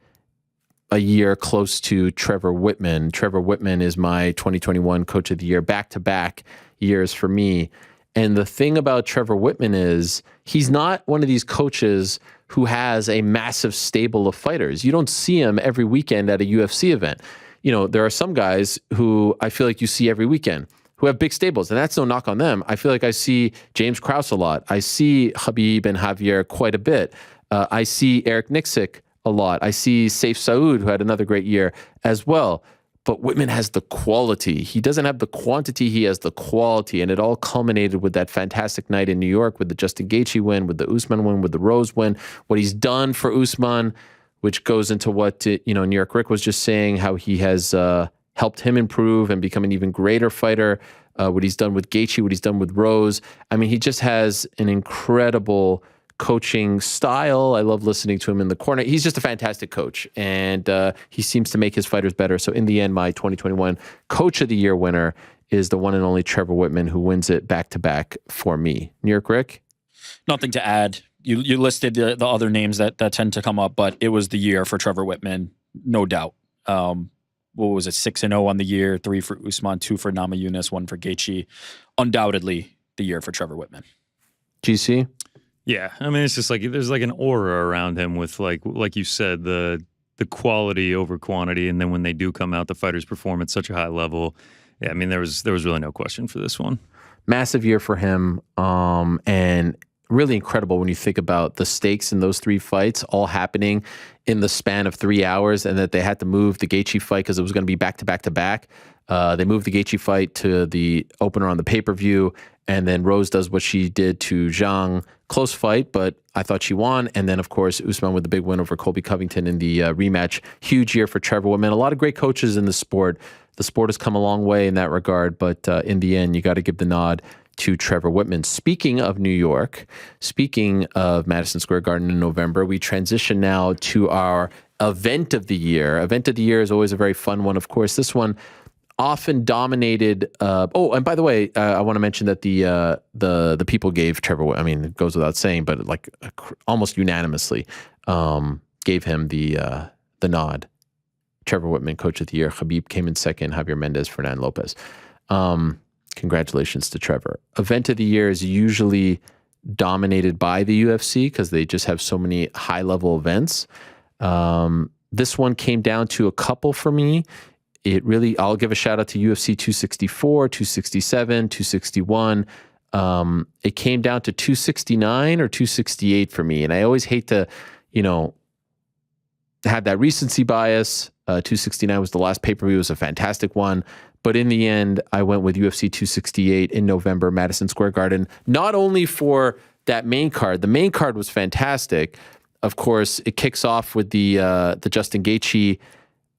a year close to Trevor Whitman. Trevor Whitman is my 2021 Coach of the Year, back-to-back years for me. And the thing about Trevor Whitman is he's not one of these coaches who has a massive stable of fighters. You don't see him every weekend at a UFC event. You know, there are some guys who I feel like you see every weekend who have big stables, and that's no knock on them. I feel like I see James Krause a lot. I see Khabib and Javier quite a bit. I see Eric Nixick a lot. I see Saif Saud, who had another great year as well. But Whitman has the quality. He doesn't have the quantity, he has the quality. And it all culminated with that fantastic night in New York with the Justin Gaethje win, with the Usman win, with the Rose win. What he's done for Usman, which goes into what, New York Rick was just saying, how he has helped him improve and become an even greater fighter. What he's done with Gaethje, what he's done with Rose. I mean, he just has an incredible coaching style. I love listening to him in the corner. He's just a fantastic coach, and he seems to make his fighters better. So in the end, my 2021 Coach of the Year winner is the one and only Trevor Whitman, who wins it back-to-back for me. New York Rick? Nothing to add. You listed the other names that tend to come up, but it was the year for Trevor Whitman, no doubt. What was it, 6-0 on the year, 3 for Usman, 2 for Namajunas, 1 for Gaethje. Undoubtedly the year for Trevor Whitman. GC? Yeah, I mean, it's just like there's like an aura around him with like you said, the quality over quantity, and then when they do come out, the fighters perform at such a high level. Yeah, I mean, there was really no question for this one. Massive year for him, and really incredible when you think about the stakes in those 3 fights all happening in the span of 3 hours, and that they had to move the Gaethje fight because it was going to be back-to-back-to-back. They moved the Gaethje fight to the opener on the pay-per-view, and then Rose does what she did to Zhang. Close fight, but I thought she won. And then, of course, Usman with the big win over Colby Covington in the rematch. Huge year for Trevor Whitman. A lot of great coaches in the sport. The sport has come a long way in that regard, but in the end, you got to give the nod to Trevor Whitman. Speaking of New York, speaking of Madison Square Garden in November, we transition now to our event of the year. Event of the year is always a very fun one, of course. This one often dominated. And by the way, I want to mention that the people gave Trevor. I mean, it goes without saying, but like almost unanimously gave him the nod. Trevor Whitman, Coach of the Year. Khabib came in second. Javier Mendez, Fernand Lopez. Congratulations to Trevor. Event of the Year is usually dominated by the UFC because they just have so many high level events. This one came down to a couple for me. I'll give a shout out to UFC 264, 267, 261. It came down to 269 or 268 for me. And I always hate to, have that recency bias. 269 was the last pay-per-view. It was a fantastic one. But in the end, I went with UFC 268 in November, Madison Square Garden, not only for that main card. The main card was fantastic. Of course, it kicks off with the Justin Gaethje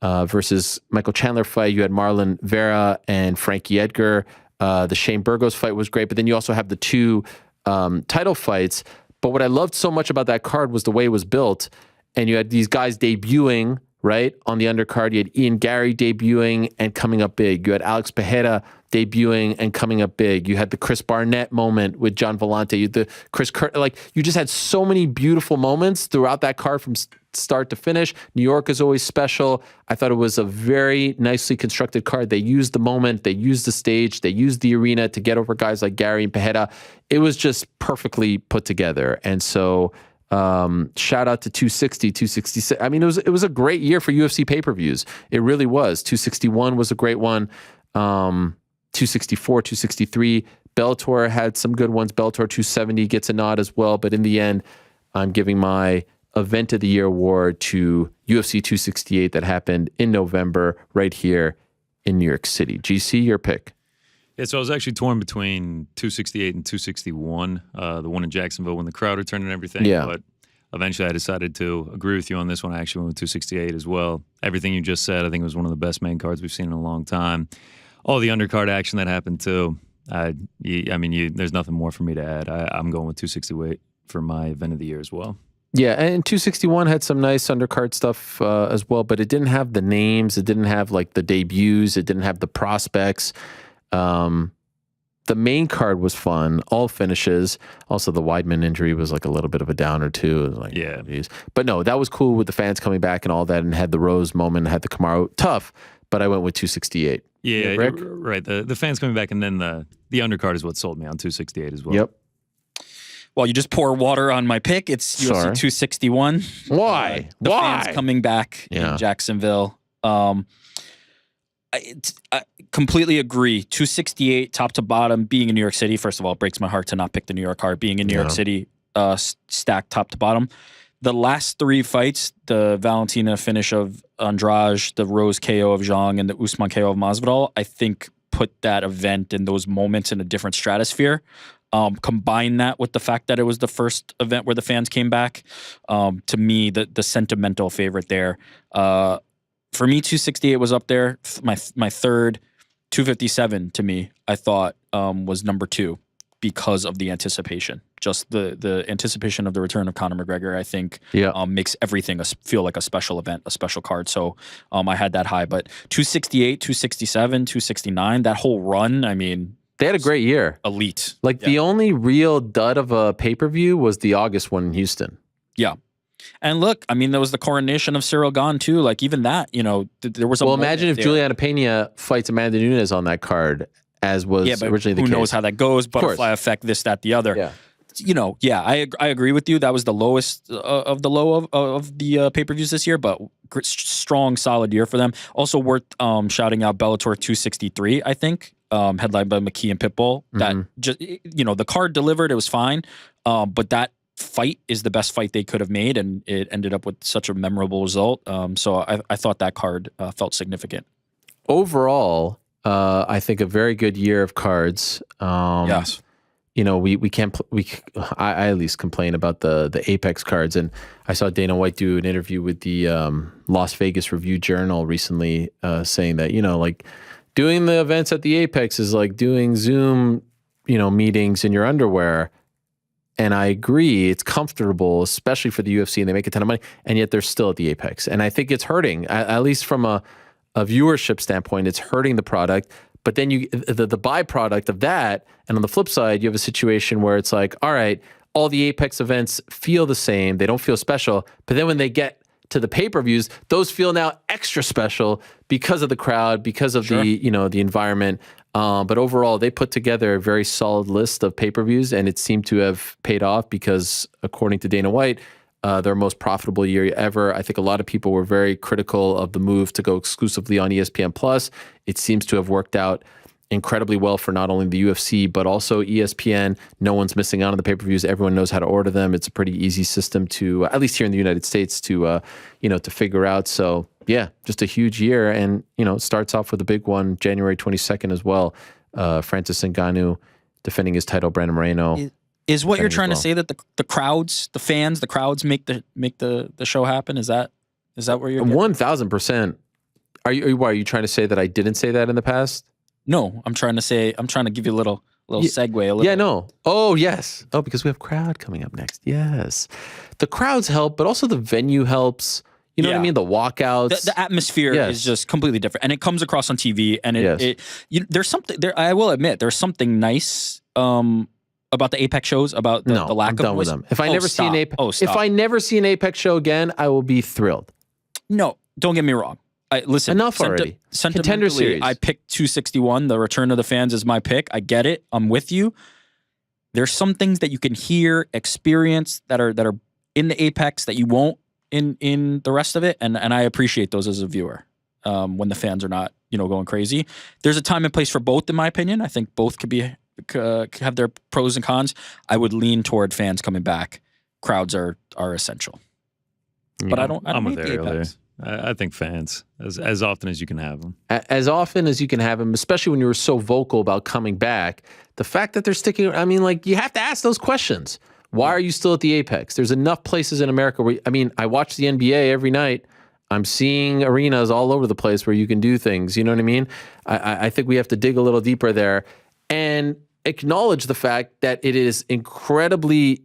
versus Michael Chandler fight. You had Marlon Vera and Frankie Edgar. The Shane Burgos fight was great, but then you also have the 2 title fights. But what I loved so much about that card was the way it was built. And you had these guys debuting, right, on the undercard. You had Ian Gary debuting and coming up big. You had Alex Pereira debuting and coming up big. You had the Chris Barnett moment with John Vellante. You had the Chris like, you just had so many beautiful moments throughout that card from start to finish. New York is always special. I thought it was a very nicely constructed card. They used the moment, they used the stage, they used the arena to get over guys like Gary and Pereira. It was just perfectly put together. And so shout out to 260, 266. I mean, it was a great year for UFC pay-per-views. It really was. 261 was a great one. 264, 263. Bellator had some good ones. Bellator 270 gets a nod as well. But in the end, I'm giving my Event of the Year award to UFC 268 that happened in November right here in New York City. GC, your pick. Yeah, so I was actually torn between 268 and 261, the one in Jacksonville when the crowd returned and everything. Yeah. But eventually I decided to agree with you on this one. I actually went with 268 as well. Everything you just said, I think it was one of the best main cards we've seen in a long time. All the undercard action that happened too. There's nothing more for me to add. I'm going with 268 for my Event of the Year as well. Yeah, and 261 had some nice undercard stuff as well, but it didn't have the names. It didn't have like the debuts. It didn't have the prospects. The main card was fun, all finishes. Also, the Whitman injury was like a little bit of a downer too. It was like, yeah. Geez. But no, that was cool with the fans coming back and all that, and had the Rose moment, had the Kamaru. Tough, but I went with 268. Yeah, Rick? right. The fans coming back, and then the undercard is what sold me on 268 as well. Yep. Well, you just pour water on my pick. It's UFC 261. Why? The Why? fans coming back in Jacksonville. I completely agree. 268, top to bottom, being in New York City. First of all, it breaks my heart to not pick the New York card. Being in New York City, stacked top to bottom. The last three fights, the Valentina finish of Andrade, the Rose KO of Zhang, and the Usman KO of Masvidal, I think put that event and those moments in a different stratosphere. Combine that with the fact that it was the first event where the fans came back. To me, the sentimental favorite there. For me, 268 was up there. My third, 257 to me, I thought was number two because of the anticipation. Just the anticipation of the return of Conor McGregor, I think, makes everything feel like a special event, a special card. So I had that high. But 268, 267, 269, that whole run, I mean... They had a great year. Elite. Like the only real dud of a pay-per-view was the August one in Houston. Yeah. And look, I mean, there was the coronation of Cyril Gane too. Like even that, there was a Well, imagine if there. Juliana Pena fights Amanda Nunes on that card, as was originally the case. Who knows how that goes? Butterfly effect, this, that, the other. Yeah. I agree with you. That was the lowest of the low of the pay-per-views this year, but strong, solid year for them. Also worth shouting out Bellator 263, I think. Headlined by McKee and Pitbull. That just the card delivered, it was fine. But that fight is the best fight they could have made, and it ended up with such a memorable result. So I thought that card felt significant. Overall, I think a very good year of cards. Yes. I at least complain about the Apex cards, and I saw Dana White do an interview with the Las Vegas Review Journal recently, saying that doing the events at the Apex is like doing Zoom, meetings in your underwear. And I agree, it's comfortable, especially for the UFC, and they make a ton of money, and yet they're still at the Apex. And I think it's hurting, at least from a viewership standpoint, it's hurting the product. But then the byproduct of that, and on the flip side, you have a situation where it's like, all right, all the Apex events feel the same, they don't feel special, but then when they get to the pay-per-views, those feel now extra special because of the crowd, because of the environment. But overall, they put together a very solid list of pay-per-views, and it seemed to have paid off because, according to Dana White, their most profitable year ever. I think a lot of people were very critical of the move to go exclusively on ESPN+. It seems to have worked out incredibly well for not only the UFC, but also ESPN. No one's missing out on the pay-per-views. Everyone knows how to order them. It's a pretty easy system to, at least here in the United States, to figure out. So yeah, just a huge year. And, it starts off with a big one, January 22nd as well. Francis Ngannou defending his title, Brandon Moreno. Is what you're trying to say that the crowds, the fans, the crowds make the show happen? Is that where you're 1,000%. Are you trying to say that I didn't say that in the past? No, I'm trying to give you a little little segue. A little. Yeah, no. Oh, yes. Oh, because we have crowd coming up next. Yes. The crowds help, but also the venue helps. You know what I mean? The walkouts. The atmosphere is just completely different. And it comes across on TV. And there's something there. I will admit, there's something nice about the Apex shows, about the lack I'm of done with them. If I never see an Apex, stop. if I never see an Apex show again, I will be thrilled. No, don't get me wrong. Listen, enough already. Contender series. I picked 261. The Return of the Fans is my pick. I get it. I'm with you. There's some things that you can hear, experience that are in the Apex that you won't in the rest of it, and I appreciate those as a viewer. When the fans are not going crazy. There's a time and place for both, in my opinion. I think both could have their pros and cons. I would lean toward fans coming back. Crowds are essential. But I don't hate the Apex. I think fans, as often as you can have them. As often as you can have them, especially when you were so vocal about coming back. The fact that they're sticking, I mean, like, you have to ask those questions. Why are you still at the Apex? There's enough places in America where, I watch the NBA every night. I'm seeing arenas all over the place where you can do things. You know what I mean? I think we have to dig a little deeper there and acknowledge the fact that it is incredibly,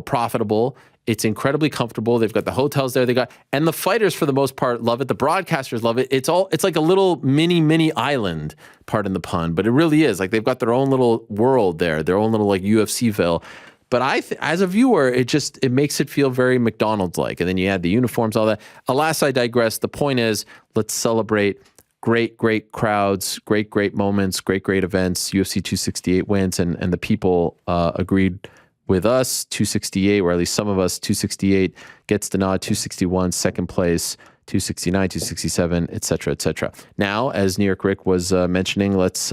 profitable. It's incredibly comfortable. They've got the hotels there. And the fighters, for the most part, love it. The broadcasters love it. It's like a little mini island, pardon the pun, but it really is. Like, they've got their own little world there, their own little, like, UFCville. But as a viewer, it makes it feel very McDonald's-like. And then you add the uniforms, all that. Alas, I digress. The point is, let's celebrate great crowds, great moments, great events. UFC 268 wins, and the people agreed with us. 268, or at least some of us, 268 gets the nod. 261, second place. 269, 267, et cetera. Now, as New York Rick was mentioning, let's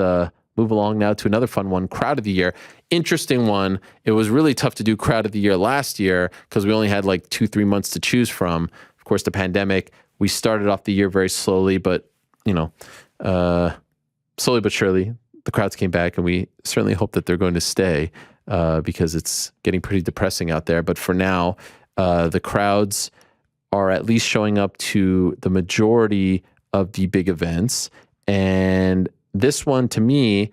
move along now to another fun one, Crowd of the Year. Interesting one. It was really tough to do Crowd of the Year last year because we only had like 2-3 months to choose from. Of course, the pandemic. We started off the year very slowly, but slowly but surely, the crowds came back, and we certainly hope that they're going to stay because it's getting pretty depressing out there. But for now, the crowds are at least showing up to the majority of the big events. And this one, to me,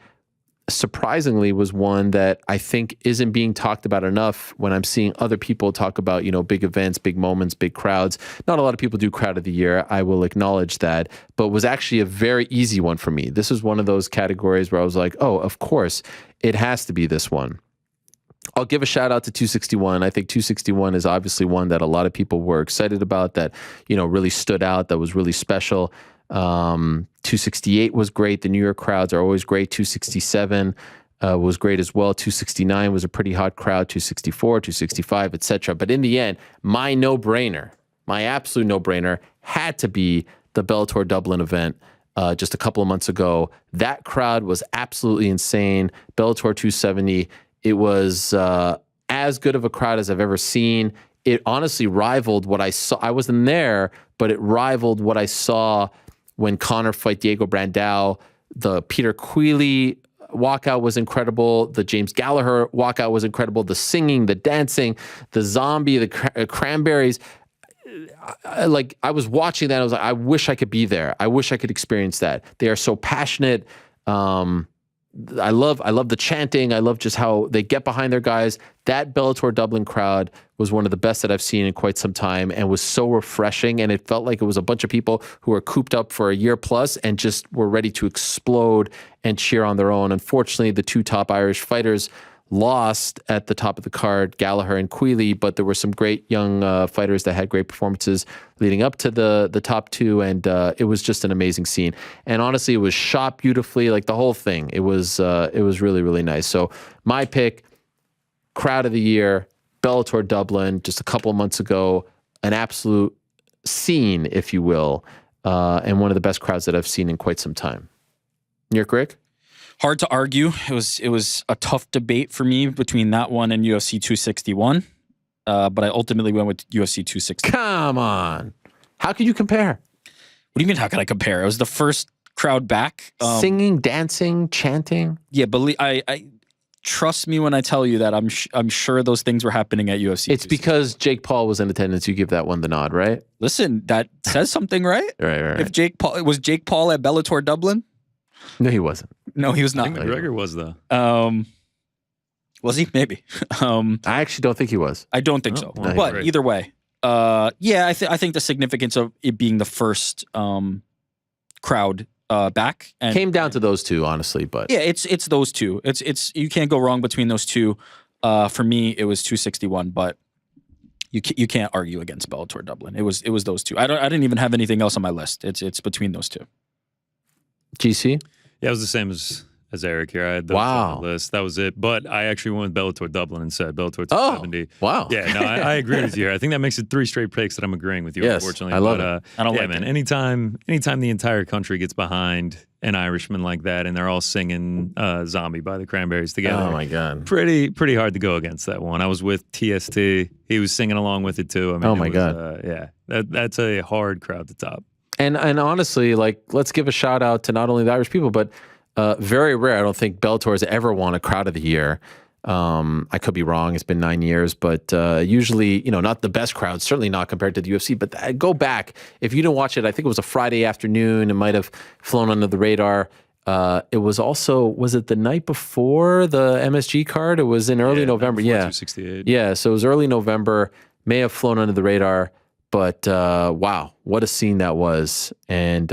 surprisingly, was one that I think isn't being talked about enough when I'm seeing other people talk about, big events, big moments, big crowds. Not a lot of people do Crowd of the Year. I will acknowledge that, but was actually a very easy one for me. This is one of those categories where I was like, oh, of course, it has to be this one. I'll give a shout out to 261. I think 261 is obviously one that a lot of people were excited about, that, really stood out, that was really special. 268 was great. The New York crowds are always great. 267 was great as well. 269 was a pretty hot crowd. 264, 265, etc. But in the end, my absolute no-brainer had to be the Bellator Dublin event just a couple of months ago. That crowd was absolutely insane. Bellator 270, it was as good of a crowd as I've ever seen. It honestly rivaled what I saw. I wasn't there, but it rivaled what I saw when Conor fight Diego Brandao. The Peter Queally walkout was incredible. The James Gallagher walkout was incredible. The singing, the dancing, the zombie, the cranberries. I was watching that. I was like, I wish I could be there. I wish I could experience that. They are so passionate. I love the chanting. I love just how they get behind their guys. That Bellator Dublin crowd was one of the best that I've seen in quite some time, and was so refreshing. And it felt like it was a bunch of people who were cooped up for a year plus and just were ready to explode and cheer on their own. Unfortunately, the two top Irish fighters lost at the top of the card, Gallagher and Queally, but there were some great young fighters that had great performances leading up to the top two, and it was just an amazing scene. And honestly, it was shot beautifully, like the whole thing. It was really, really nice. So my pick, Crowd of the Year, Bellator Dublin, just a couple of months ago, an absolute scene, if you will, and one of the best crowds that I've seen in quite some time. New York Rick? Hard to argue. It was a tough debate for me between that one and UFC 261, but I ultimately went with UFC 260. Come on. How could you compare? What do you mean, how could I compare? It was the first crowd back. Singing, dancing, chanting. Yeah, I trust me when I tell you that I'm sure those things were happening at UFC. It's because Jake Paul was in attendance. You give that one the nod, right? Listen, that says something, right? Right. If Jake Paul at Bellator Dublin? No, he wasn't. No, he was I not. think McGregor was though. Was he? Maybe. I actually don't think he was. I don't think Oh, so. well, But great. either way, yeah, I think the significance of it being the first crowd back and Came down to those two, honestly, but yeah, it's those two. It's you can't go wrong between those two. For me, it was 261, but you can't argue against Bellator Dublin. It was those two. I didn't even have anything else on my list. It's between those two. GC? Yeah, it was the same as Eric here. I had those Wow. on the list. That was it. But I actually went with Bellator Dublin instead. Bellator Oh, 270. wow. Yeah, no, I agree with you here. I think that makes it 3 straight picks that I'm agreeing with you, Yes, unfortunately. I love but, it. I don't yeah, like man. it. Anytime the entire country gets behind an Irishman like that and they're all singing Zombie by the Cranberries together. Oh, my God. Pretty hard to go against that one. I was with TST. He was singing along with it too. I mean, Oh, my it was, God. yeah, that's a hard crowd to top. And honestly, like, let's give a shout out to not only the Irish people, but very rare. I don't think Bellator has ever won a crowd of the year. I could be wrong. It's been 9 years, but usually, not the best crowd, certainly not compared to the UFC. But go back. If you didn't watch it, I think it was a Friday afternoon. It might have flown under the radar. It was it the night before the MSG card? It was in early November. Yeah. 268. Yeah. So it was early November, may have flown under the radar, but wow, what a scene that was. And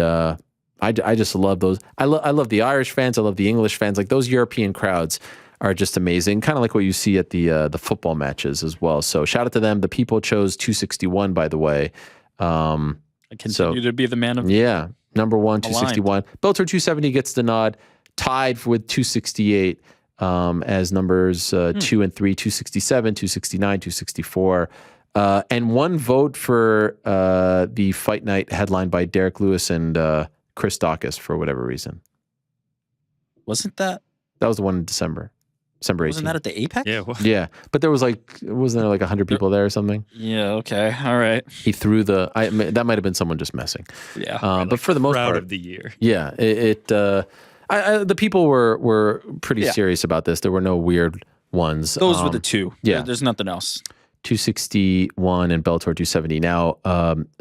I just love those. I love the Irish fans. I love the English fans. Like, those European crowds are just amazing. Kind of like what you see at the football matches as well. So shout out to them. The people chose 261, by the way. I continue to be the man of Yeah, number one, 261. Bellator 270 gets the nod, tied with 268 as numbers 2 and 3, 267, 269, 264. And one vote for the fight night headlined by Derek Lewis and Chris Dawkins for whatever reason. Wasn't that? That was the one in December 18th. Wasn't that at the Apex? Yeah. Well, Yeah, but there was wasn't there like 100 people there or something? Yeah. Okay. All right. He threw that might have been someone just messing. Yeah. But for the most crowd part, of the year. yeah, the people were pretty serious about this. There were no weird ones. Those were the two. yeah. There's nothing else. 261 and Bellator 270. Now,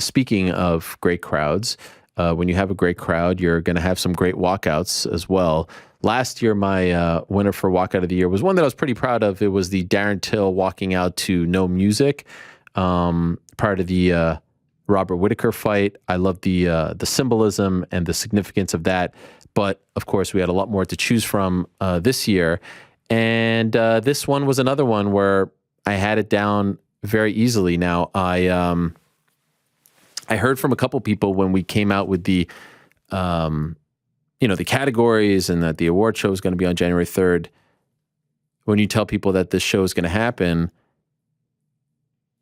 speaking of great crowds, when you have a great crowd, you're going to have some great walkouts as well. Last year, my winner for walkout of the year was one that I was pretty proud of. It was the Darren Till walking out to no music prior to the Robert Whittaker fight. I love the symbolism and the significance of that. But of course, we had a lot more to choose from this year. And this one was another one where I had it down very easily. Now, I heard from a couple people when we came out with the the categories and that the award show is going to be on January 3rd. When you tell people that this show is going to happen,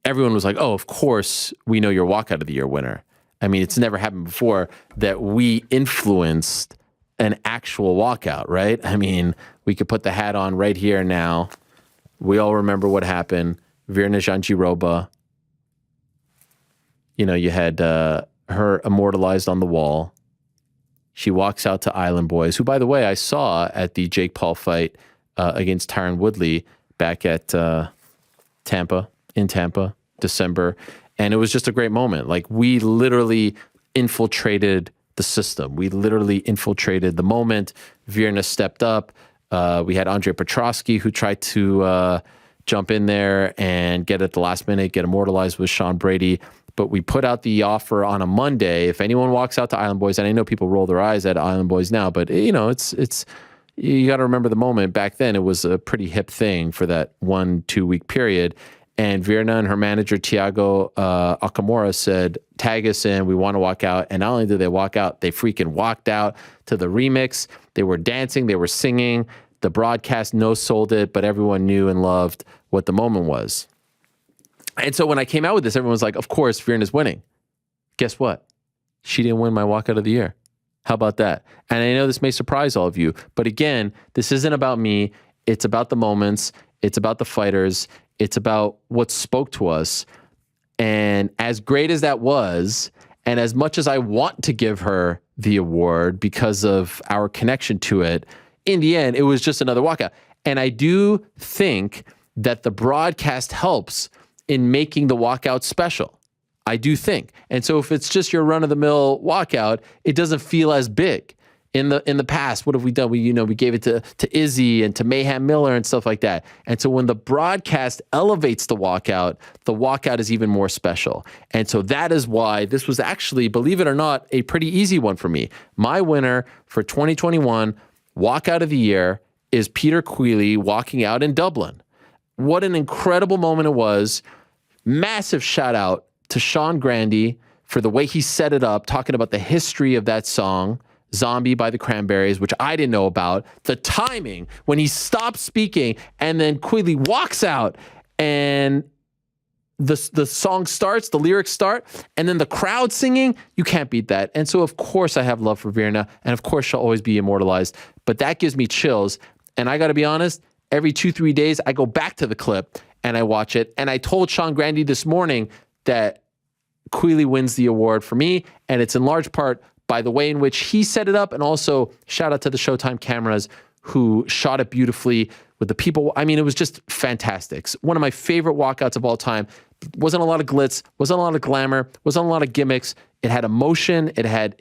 everyone was like, oh, of course, we know your walkout of the year winner. I mean, it's never happened before that we influenced an actual walkout, right? I mean, we could put the hat on right here now. We all remember what happened. Virna Jandiroba. You had her immortalized on the wall. She walks out to Island Boys, who, by the way, I saw at the Jake Paul fight against Tyron Woodley back at Tampa, December. And it was just a great moment. Like, we literally infiltrated the system. We literally infiltrated the moment. Virna stepped up. We had Andre Petrosky, who tried to jump in there and get at the last minute, get immortalized with Sean Brady. But we put out the offer on a Monday. If anyone walks out to Island Boys, and I know people roll their eyes at Island Boys now, but it's you got to remember the moment. Back then, it was a pretty hip thing for that 1-2 week period. And Virna and her manager, Tiago Akamura, said, tag us in, we want to walk out. And not only did they walk out, they freaking walked out to the remix. They were dancing, they were singing. The broadcast no-sold it, but everyone knew and loved what the moment was. And so when I came out with this, everyone was like, of course, Virna's winning. Guess what? She didn't win my walkout of the year. How about that? And I know this may surprise all of you, but again, this isn't about me. It's about the moments. It's about the fighters. It's about what spoke to us. And as great as that was, and as much as I want to give her the award because of our connection to it, in the end, it was just another walkout. And I do think that the broadcast helps in making the walkout special. I do think. And so if it's just your run-of-the-mill walkout, it doesn't feel as big. In the past, what have we done? We gave it to Izzy and to Mayhem Miller and stuff like that. And so when the broadcast elevates the walkout is even more special. And so that is why this was actually, believe it or not, a pretty easy one for me. My winner for 2021 walkout of the year is Peter Queally walking out in Dublin. What an incredible moment it was. Massive shout out to Sean Grandy for the way he set it up, talking about the history of that song, Zombie by the Cranberries, which I didn't know about. The timing, when he stopped speaking and then Queally walks out and the song starts, the lyrics start, and then the crowd singing, you can't beat that. And so, of course, I have love for Virna, and of course, she'll always be immortalized. But that gives me chills. And I got to be honest, every 2-3 days, I go back to the clip and I watch it. And I told Sean Grandy this morning that Queally wins the award for me, and it's in large part by the way in which he set it up, and also shout out to the Showtime cameras who shot it beautifully with the people. I mean, it was just fantastic. One of my favorite walkouts of all time. Wasn't a lot of glitz, wasn't a lot of glamour, wasn't a lot of gimmicks. It had emotion, it had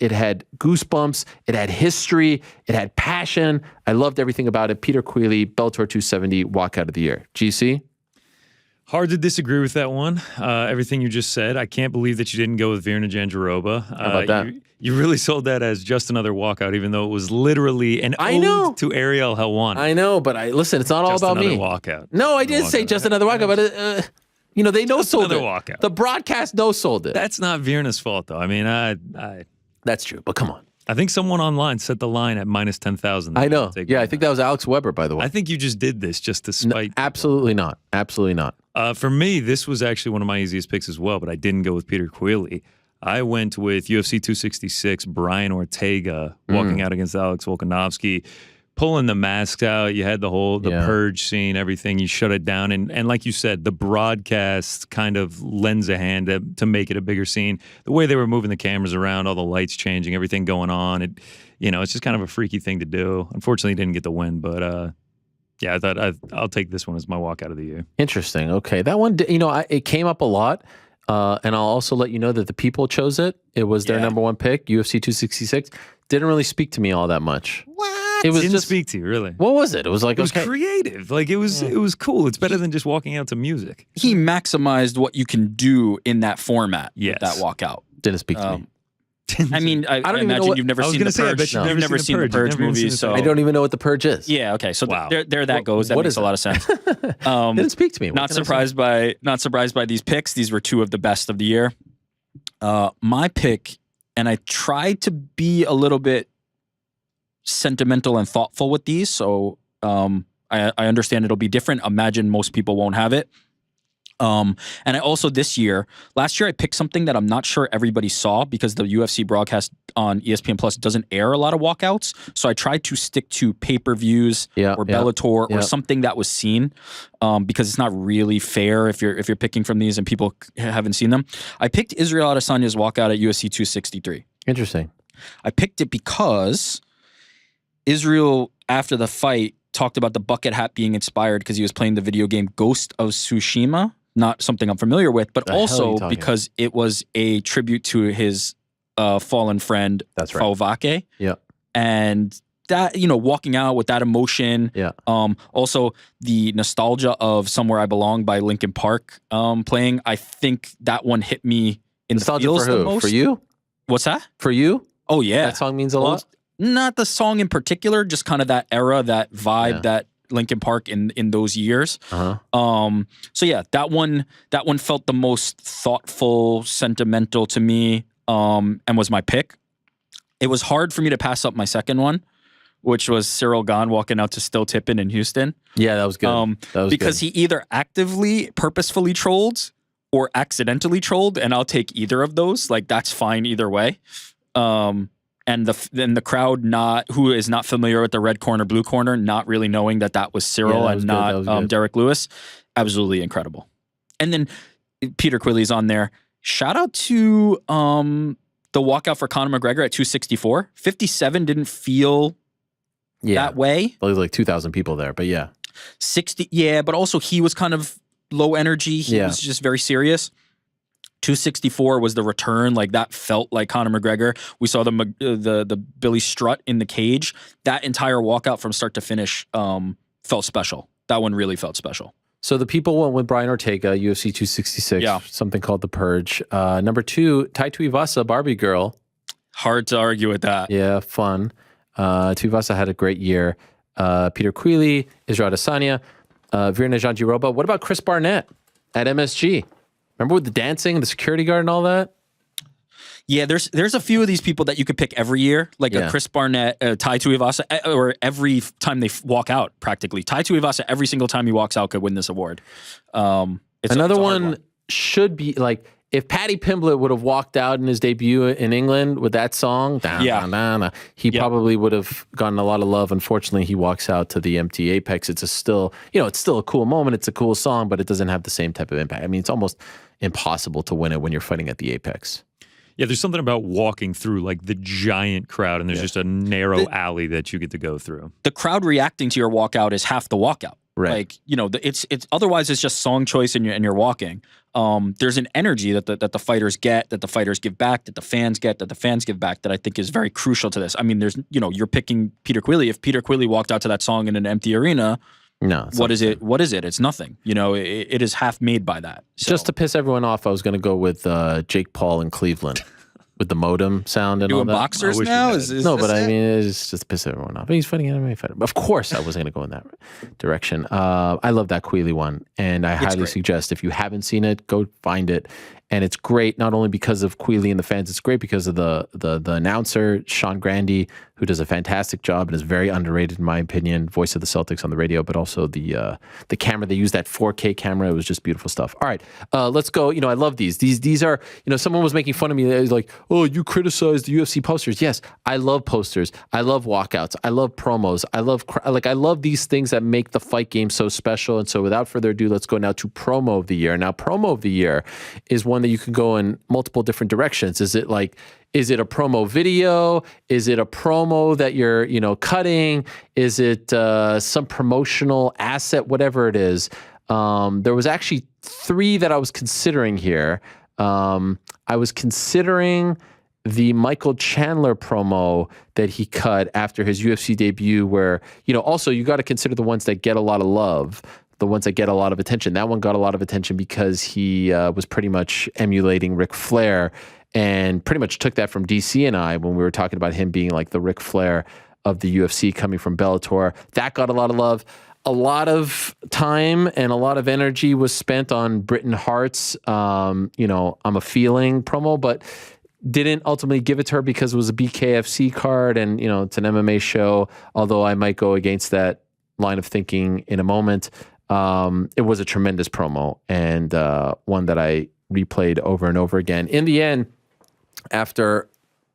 goosebumps, it had history, it had passion. I loved everything about it. Peter Queally, Bellator 270 walkout of the year. GC? Hard to disagree with that one. Everything you just said. I can't believe that you didn't go with Virna Jandiroba. How about that? You really sold that as just another walkout, even though it was literally an ode to Ariel Helwani. I know, but listen, it's not all about me. Just another walkout. No, I did say just another walkout, but they no-sold it. Walkout. The broadcast no-sold it. That's not Virna's fault, though. I mean, That's true, but come on. I think someone online set the line at minus 10,000. I know. Yeah, I think that was Alex Weber, by the way. I think you just did this just to spite. No, absolutely not. Absolutely not. For me, this was actually one of my easiest picks as well, but I didn't go with Peter Queally. I went with UFC 266, Brian Ortega walking out against Alex Volkanovski, pulling the masks out. You had the purge scene, everything. You shut it down. And like you said, the broadcast kind of lends a hand to make it a bigger scene. The way they were moving the cameras around, all the lights changing, everything going on. It's just kind of a freaky thing to do. Unfortunately, didn't get the win, but yeah, I thought I'll take this one as my walkout of the year. Interesting. Okay. That one, it came up a lot. And I'll also let you know that the people chose it. It was their number one pick, UFC 266. Didn't really speak to me all that much. What? It was Didn't just speak to you, really? What was it? It was like, it was creative. Like it was cool. It's better than just walking out to music. He maximized what you can do in that format with that walkout. Didn't speak to me. I mean, I imagine you've never seen The Purge. You've never seen The Purge movies, so I don't even know what The Purge is. Yeah, okay. So there that goes. That makes a lot of sense. Didn't speak to me. Not surprised by these picks. These were two of the best of the year. My pick, and I tried to be a little bit sentimental and thoughtful with these, so I understand it'll be different. Imagine most people won't have it. And I also last year I picked something that I'm not sure everybody saw because the UFC broadcast on ESPN Plus doesn't air a lot of walkouts. So I tried to stick to pay-per-views or Bellator or something that was seen because it's not really fair if you're picking from these and people haven't seen them. I picked Israel Adesanya's walkout at UFC 263. Interesting. I picked it because Israel, after the fight, talked about the bucket hat being inspired because he was playing the video game Ghost of Tsushima. Not something I'm familiar with, but also because it was a tribute to his fallen friend, Fauvake. Yeah. And that, walking out with that emotion. Yeah. Also, the nostalgia of Somewhere I Belong by Linkin Park playing. I think that one hit me in nostalgia the feels for who? the most. For you? What's that? For you? Oh, yeah. That song means a lot? Not the song in particular, just kind of that era, that vibe, that Linkin Park in those years. So yeah, that one felt the most thoughtful, sentimental to me, and was my pick. It was hard for me to pass up my second one, which was Cyril Gahn walking out to Still Tippin' in Houston. Yeah, that was good. Because he either actively, purposefully trolled or accidentally trolled, and I'll take either of those. Like that's fine either way. And the crowd who is not familiar with the red corner, blue corner, not really knowing that was Cyril and not Derek Lewis, absolutely incredible. And then Peter Quilly's on there. Shout out to the walkout for Conor McGregor at 264. 57 didn't feel that way. Well, there was like 2,000 people there, but yeah. 60, but also he was kind of low energy. He was just very serious. 264 was the return. Like, that felt like Conor McGregor. We saw the Billy Strut in the cage. That entire walkout from start to finish felt special. That one really felt special. So the people went with Brian Ortega, UFC 266, something called The Purge. Number 2, Tai Tuivasa, Barbie Girl. Hard to argue with that. Yeah, fun. Twivasa had a great year. Peter Queally, Israel Adesanya, Virna Jandiroba. What about Chris Barnett at MSG? Remember with the dancing, the security guard and all that? Yeah, there's a few of these people that you could pick every year, like a Chris Barnett, Tai Tuivasa, or every time they walk out, practically. Tai Tuivasa, every single time he walks out, could win this award. Another one should be, like, if Paddy Pimblett would have walked out in his debut in England with that song, he probably would have gotten a lot of love. Unfortunately, he walks out to the empty Apex. It's still a cool moment. It's a cool song, but it doesn't have the same type of impact. I mean, it's almost impossible to win it when you're fighting at the Apex. Yeah, there's something about walking through like the giant crowd, and there's just a narrow alley that you get to go through. The crowd reacting to your walkout is half the walkout. Right. Like, it's otherwise it's just song choice and you're walking. There's an energy that the fighters get, that the fighters give back, that the fans get, that the fans give back, that I think is very crucial to this. I mean, you're picking Peter Queally. If Peter Queally walked out to that song in an empty arena, what is it? What is it? It's nothing. It is half made by that. So. Just to piss everyone off, I was going to go with Jake Paul in Cleveland. With the modem sound and doing all that. Boxers now? No, but I mean, it's just to piss everyone off. He's fighting an MMA fighter. Of course, I wasn't going to go in that direction. I love that Queally one, and I highly suggest if you haven't seen it, go find it. And it's great not only because of Queally and the fans, it's great because of the announcer, Sean Grandy, who does a fantastic job and is very underrated in my opinion, voice of the Celtics on the radio, but also the camera. They use that 4K camera. It was just beautiful stuff. All right, let's go. I love these. These are, someone was making fun of me. They was like, oh, you criticized the UFC posters. Yes, I love posters. I love walkouts. I love promos. I love these things that make the fight game so special. And so without further ado, let's go now to promo of the year. Now, promo of the year is one that you can go in multiple different directions. Is it a promo video? Is it a promo that you're, cutting? Is it some promotional asset? Whatever it is. There was actually 3 that I was considering here. I was considering the Michael Chandler promo that he cut after his UFC debut where, also you got to consider the ones that get a lot of love. The ones that get a lot of attention. That one got a lot of attention because he was pretty much emulating Ric Flair and pretty much took that from DC and I when we were talking about him being like the Ric Flair of the UFC coming from Bellator. That got a lot of love. A lot of time and a lot of energy was spent on Britton Hart's, I'm a feeling promo, but didn't ultimately give it to her because it was a BKFC card and, it's an MMA show, although I might go against that line of thinking in a moment. It was a tremendous promo and one that I replayed over and over again. In the end, after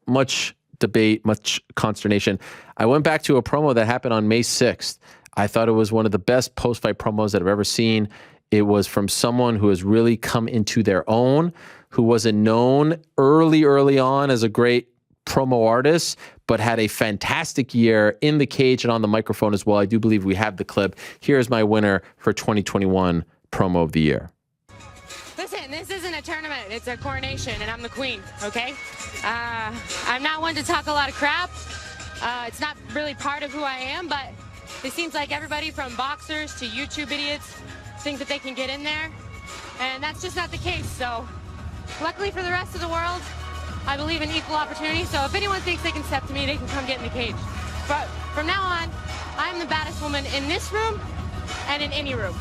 much debate, much consternation, I went back to a promo that happened on May 6th. I thought it was one of the best post-fight promos that I've ever seen. It was from someone who has really come into their own, who wasn't known early on as a great promo artist, but had a fantastic year in the cage and on the microphone as well. I do believe we have the clip. Here's my winner for 2021 promo of the year. Listen, this isn't a tournament. It's a coronation, and I'm the queen, okay? I'm not one to talk a lot of crap. It's not really part of who I am, but it seems like everybody from boxers to YouTube idiots think that they can get in there, and that's just not the case. So luckily for the rest of the world, I believe in equal opportunity, so if anyone thinks they can step to me, they can come get in the cage. But from now on, I am the baddest woman in this room and in any room.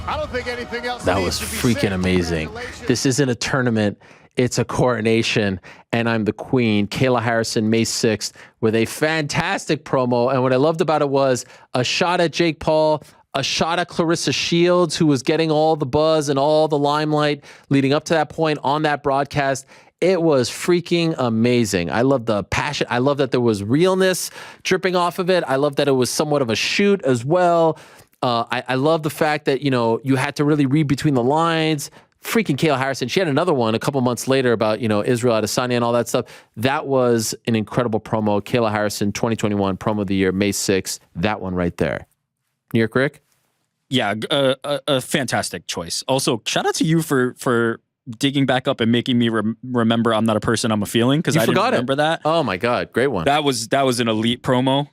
I don't think anything else. That was freaking amazing. This isn't a tournament. It's a coronation, and I'm the queen. Kayla Harrison, May 6th, with a fantastic promo. And what I loved about it was a shot at Jake Paul, a shot at Clarissa Shields, who was getting all the buzz and all the limelight leading up to that point on that broadcast. It was freaking amazing. I love the passion. I love that there was realness dripping off of it. I love that it was somewhat of a shoot as well. I love the fact that, you had to really read between the lines. Freaking Kayla Harrison. She had another one a couple months later about, Israel Adesanya and all that stuff. That was an incredible promo. Kayla Harrison, 2021 promo of the year, May 6th. That one right there. New York Rick? Yeah, a fantastic choice. Also, shout out to you for digging back up and making me remember I'm not a person, I'm a feeling, because I didn't remember that. Oh my God, great one. That was an elite promo.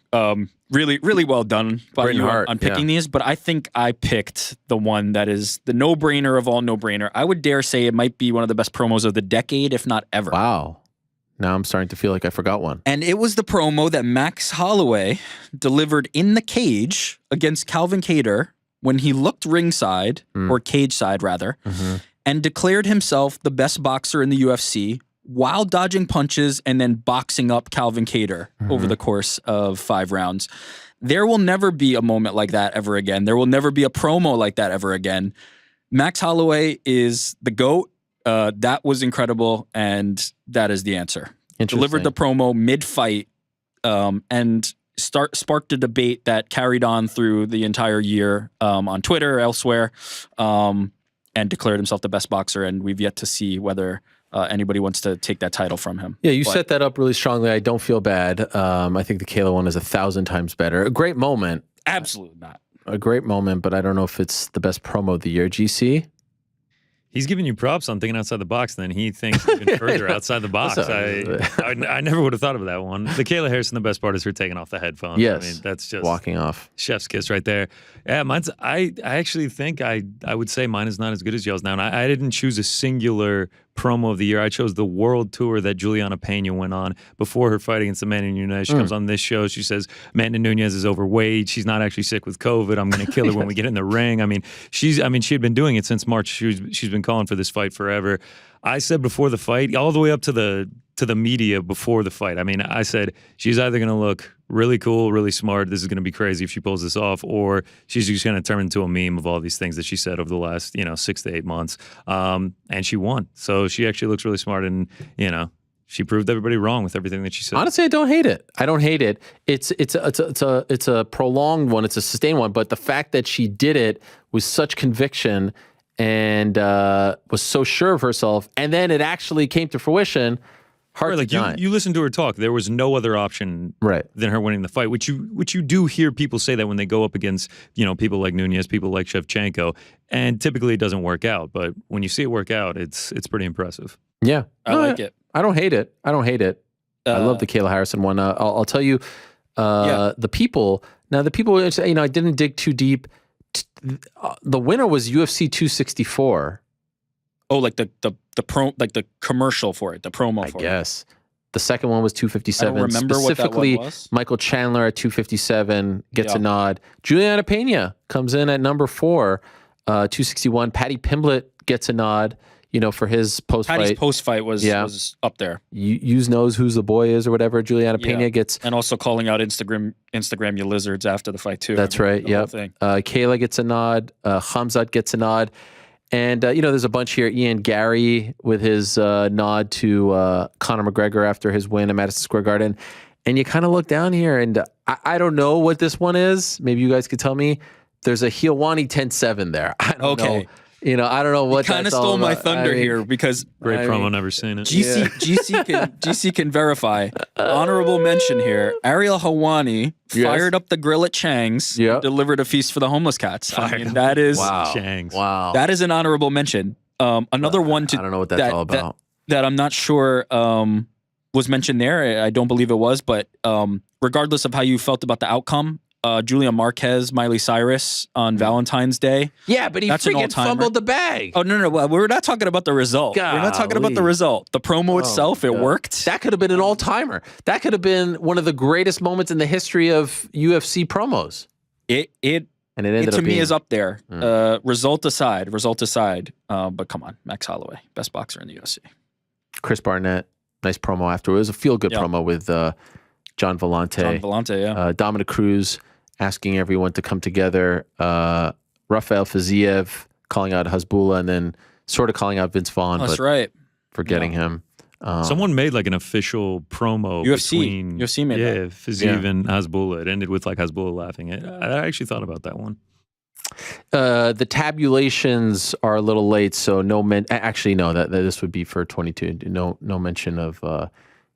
Really, really well done by you on picking these. But I think I picked the one that is the no-brainer of all no-brainer. I would dare say it might be one of the best promos of the decade, if not ever. Wow. Now I'm starting to feel like I forgot one. And it was the promo that Max Holloway delivered in the cage against Calvin Kattar when he looked ringside, or cage side rather, and declared himself the best boxer in the UFC while dodging punches and then boxing up Calvin Kattar over the course of 5 rounds. There will never be a moment like that ever again. There will never be a promo like that ever again. Max Holloway is the GOAT. That was incredible, and that is the answer. Delivered the promo mid-fight, and sparked a debate that carried on through the entire year on Twitter, elsewhere, and declared himself the best boxer, and we've yet to see whether anybody wants to take that title from him. Yeah, you set that up really strongly. I don't feel bad. I think the Kayla one is 1,000 times better. A great moment. Absolutely not. A great moment, but I don't know if it's the best promo of the year. GC? He's giving you props on thinking outside the box, then he thinks even further outside the box. I never would have thought of that one. The Kayla Harrison, the best part is her taking off the headphones. Yes. I mean, that's just walking off. Chef's kiss right there. Yeah, mine's, I actually think I would say mine is not as good as y'all's now. And I didn't choose a singular promo of the year. I chose the world tour that Juliana Pena went on before her fight against Amanda Nunes. She comes on this show. She says, Amanda Nunes is overweight. She's not actually sick with COVID. I'm going to kill her when we get in the ring. I mean, she had been doing it since March. She's been calling for this fight forever. I said before the fight, all the way up to the media before the fight. I mean, I said she's either going to look really cool, really smart. This is going to be crazy if she pulls this off, or she's just going to turn into a meme of all these things that she said over the last 6 to 8 months. And she won, so she actually looks really smart, and she proved everybody wrong with everything that she said. Honestly, I don't hate it. It's a prolonged one. It's a sustained one. But the fact that she did it with such conviction and was so sure of herself, and then it actually came to fruition. Hard to deny. You listen to her talk. There was no other option than her winning the fight, which you do hear people say that when they go up against people like Nunes, people like Shevchenko, and typically it doesn't work out. But when you see it work out, it's pretty impressive. Yeah, I like it. I don't hate it. I love the Kayla Harrison one. I'll tell you, the people. Now the people, I didn't dig too deep. The winner was UFC 264. Oh, like the commercial for it, the promo for it. I guess. The second one was 257. I don't remember Specifically, what that one was. Michael Chandler at 257 gets a nod. Juliana Pena comes in at number 4, 261. Paddy Pimblett gets a nod, for his post-fight. Paddy's post-fight was up there. Yous knows who's the boy is or whatever. Juliana Pena gets... And also calling out Instagram you lizards after the fight, too. That's right, yep. Kayla gets a nod. Khamzat gets a nod. And, there's a bunch here. Ian Gary with his nod to Conor McGregor after his win at Madison Square Garden. And you kind of look down here, and I don't know what this one is. Maybe you guys could tell me. There's a Helwani 10-7 there. I don't know. I don't know what that's all about. Kind of stole my thunder here because... Great promo, never seen it. GC can verify. Honorable mention here. Ariel Helwani fired up the grill at Chang's, delivered a feast for the homeless cats. I mean, that is... Chang's. Wow. That is an honorable mention. Another one to... I don't know what that's all about. That I'm not sure was mentioned there. I don't believe it was, but regardless of how you felt about the outcome, Julia Marquez, Miley Cyrus on Valentine's Day. Yeah, but he freaking fumbled the bag. Oh, no. We're not talking about the result. Golly. We're not talking about the result. The promo itself, it worked. That could have been an all-timer. That could have been one of the greatest moments in the history of UFC promos. It ended up to me being, is up there. Result aside. But come on, Max Holloway, best boxer in the UFC. Chris Barnett, nice promo after. It was a feel-good promo with John Vellante. Dominic Cruz asking everyone to come together. Rafael Fiziev calling out Hasbulla and then sort of calling out Vince Vaughn. That's right. Forgetting him. Someone made like an official promo between UFC made that. Fiziev and Hasbulla. It ended with like Hasbulla laughing. I actually thought about that one. The tabulations are a little late, so actually no. That this would be for 22. No mention of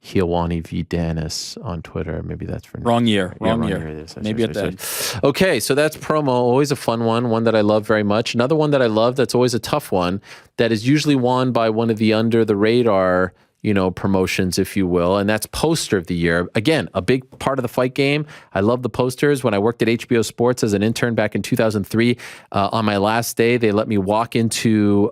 Helwani V. Danis on Twitter. Maybe that's for Wrong year. Yeah, Wrong year. Maybe at the end. Okay, so that's promo. Always a fun one that I love very much. Another one that I love that's always a tough one that is usually won by one of the under the radar, promotions, if you will, and that's poster of the year. Again, a big part of the fight game. I love the posters. When I worked at HBO Sports as an intern back in 2003, on my last day, they let me walk into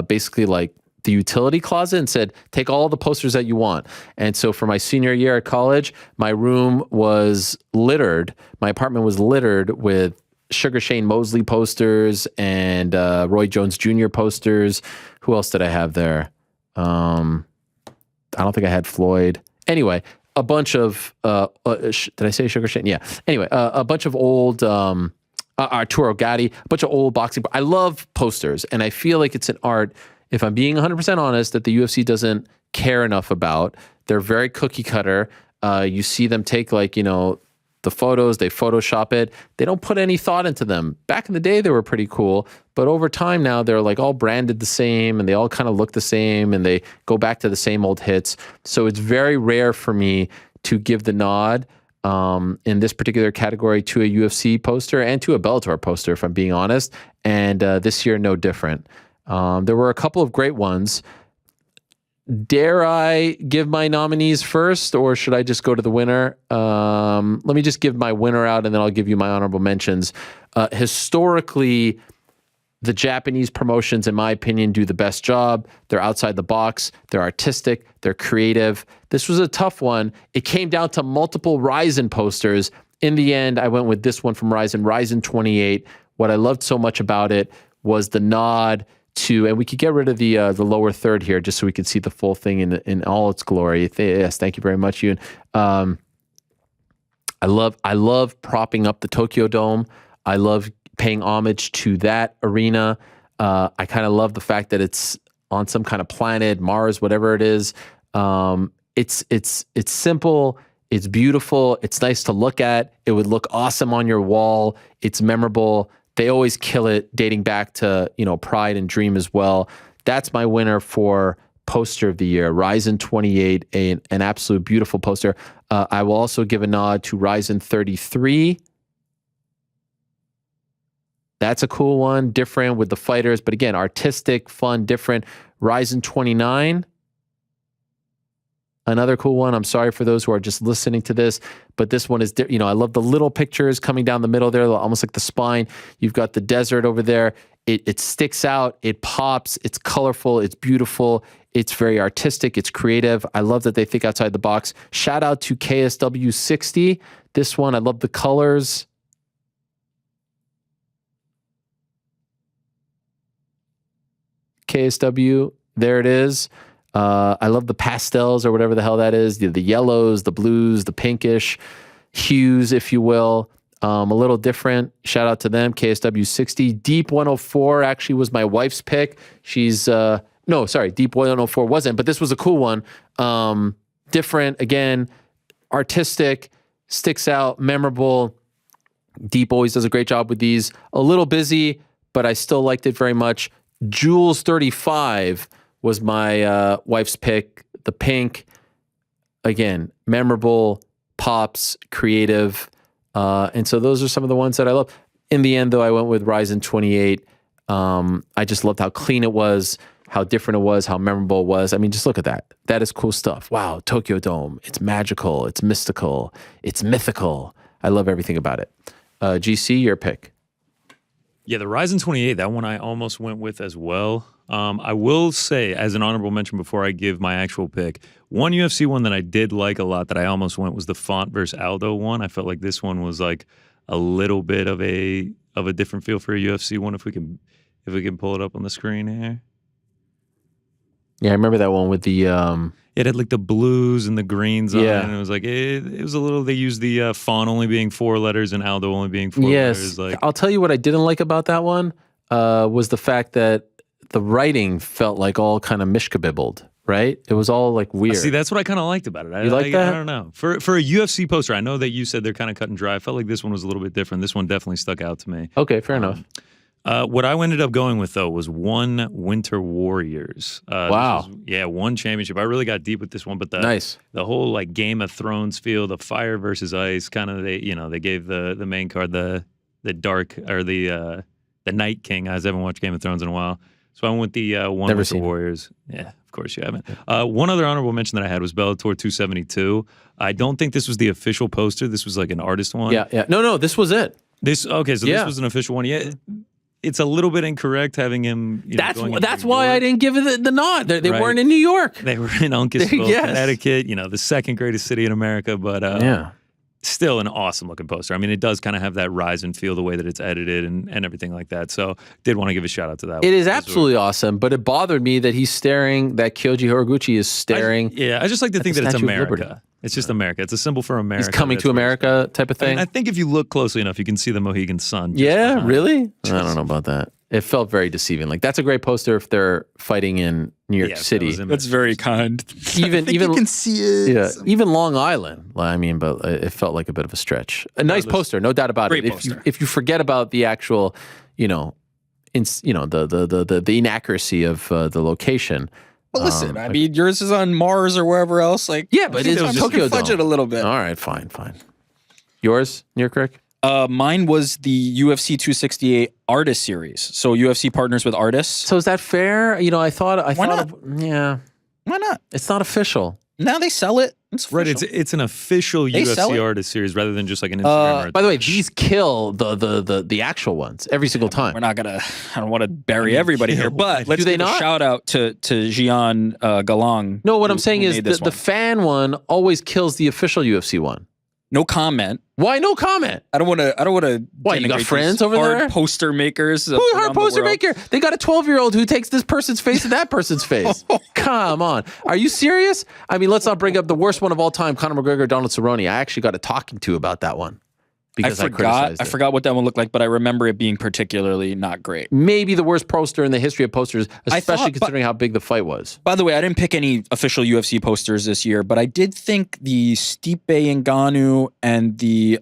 basically like the utility closet and said, take all the posters that you want. And so for my senior year at college, my room was littered. My apartment was littered with Sugar Shane Mosley posters and Roy Jones Jr. posters. Who else did I have there? I don't think I had Floyd. Anyway, a bunch of, did I say Sugar Shane? Yeah. Anyway, a bunch of old, Arturo Gatti, a bunch of old boxing. I love posters, and I feel like it's an art, if I'm being 100% honest, that the UFC doesn't care enough about. They're very cookie cutter. You see them take the photos, they Photoshop it. They don't put any thought into them. Back in the day, they were pretty cool, but over time now they're like all branded the same and they all kind of look the same and they go back to the same old hits. So it's very rare for me to give the nod in this particular category to a UFC poster and to a Bellator poster, if I'm being honest. And this year, no different. There were a couple of great ones. Dare I give my nominees first, or should I just go to the winner? Let me just give my winner out, and then I'll give you my honorable mentions. Historically, the Japanese promotions, in my opinion, do the best job. They're outside the box. They're artistic. They're creative. This was a tough one. It came down to multiple Ryzen posters. In the end, I went with this one from Ryzen 28. What I loved so much about it was the nod to, and we could get rid of the lower third here just so we could see the full thing in all its glory. Yes, thank you very much, Yoon. I love propping up the Tokyo Dome. I love paying homage to that arena. I kind of love the fact that it's on some kind of planet, Mars, whatever it is. It's simple. It's beautiful. It's nice to look at. It would look awesome on your wall. It's memorable. They always kill it, dating back to, Pride and Dream as well. That's my winner for poster of the year, Ryzen 28, an absolute beautiful poster. I will also give a nod to Ryzen 33. That's a cool one, different with the fighters, but again, artistic, fun, different. Ryzen 29. Another cool one. I'm sorry for those who are just listening to this, but this one is, I love the little pictures coming down the middle there, almost like the spine. You've got the desert over there. It sticks out. It pops. It's colorful. It's beautiful. It's very artistic. It's creative. I love that they think outside the box. Shout out to KSW 60. This one, I love the colors. KSW, there it is. I love the pastels or whatever the hell that is. The yellows, the blues, the pinkish hues, if you will. A little different. Shout out to them, KSW 60. Deep 104 actually was my wife's pick. She's, Deep 104 wasn't, but this was a cool one. Different, again, artistic, sticks out, memorable. Deep always does a great job with these. A little busy, but I still liked it very much. Jules 35 was my wife's pick. The pink, again, memorable, pops, creative. And so those are some of the ones that I love. In the end, though, I went with Ryzen 28. I just loved how clean it was, how different it was, how memorable it was. I mean, just look at that. That is cool stuff. Wow, Tokyo Dome. It's magical. It's mystical. It's mythical. I love everything about it. GC, your pick. Yeah, the Ryzen 28, that one I almost went with as well. I will say, as an honorable mention before I give my actual pick, one UFC one that I did like a lot that I almost went was the Font versus Aldo one. I felt like this one was like a little bit of a different feel for a UFC one. If we can pull it up on the screen here. Yeah, I remember that one with the it had like the blues and the greens on it, Yeah. and it was like it was a little. They used the font only being 4 letters and Aldo only being 4 Yes. letters. Like, I'll tell you what I didn't like about that one was the fact that the writing felt like all kind of mishkabibbled, right? It was all like weird. see, that's what I kind of liked about it. You like that? I don't know. For a UFC poster, I know that you said they're kind of cut and dry. I felt like this one was a little bit different. This one definitely stuck out to me. Okay, fair enough. What I ended up going with, though, was One Winter Warriors. Wow. One championship. I really got deep with this one, but the whole like Game of Thrones feel, the fire versus ice, kind of they gave the main card the dark or the Night King. I haven't watched Game of Thrones in a while, so I went with the One Winter Warriors. Yeah, of course you haven't. One other honorable mention that I had was Bellator 272. I don't think this was the official poster. This was like an artist one. Yeah. No, this was it. This was an official one. Yeah. It's a little bit incorrect having him. That's why I didn't give it the nod. They weren't in New York. They were in Uncasville, Connecticut. The second greatest city in America. But still an awesome looking poster. I mean, it does kind of have that Ryzen feel, the way that it's edited and everything like that. So did want to give a shout out to that. It is absolutely awesome, but it bothered me that he's staring. That Kyoji Horiguchi is staring. I just like to think that it's America. It's just America. It's a symbol for America. He's coming to America type of thing. I think if you look closely enough, you can see the Mohegan Sun. Yeah, really? I don't know about that. It felt very deceiving. Like, that's a great poster if they're fighting in New York City. That's very kind. Even you can see it. Yeah, even Long Island. I mean, but it felt like a bit of a stretch. A nice poster, no doubt about it. If you forget about the actual, the inaccuracy of the location. Well, listen, I mean, yours is on Mars or wherever else. Like, yeah, but it's Tokyo Dome. Fudge it a little bit. All right, fine. Yours, Near Crick? Mine was the UFC 268 Artist Series. So UFC partners with artists. So is that fair? I thought. Why not? Why not? It's not official. Now they sell it. It's right. It's an official UFC Artist Series rather than just like an Instagram. By the way, these kill the actual ones every single time. We're not gonna. I don't want to bury everybody here, but let's give a shout out to Gian Galang. No, what I'm saying is the fan one always kills the official UFC one. No comment. Why no comment? I don't want to. Why, you got friends over there? Hard poster makers. Who's hard poster maker? They got a 12-year-old who takes this person's face and that person's face. Come on. Are you serious? I mean, let's not bring up the worst one of all time, Conor McGregor, Donald Cerrone. I actually got a talking to about that one. Because I forgot what that one looked like, but I remember it being particularly not great. Maybe the worst poster in the history of posters, especially considering how big the fight was. By the way, I didn't pick any official UFC posters this year, but I did think the Stipe Ngannou and the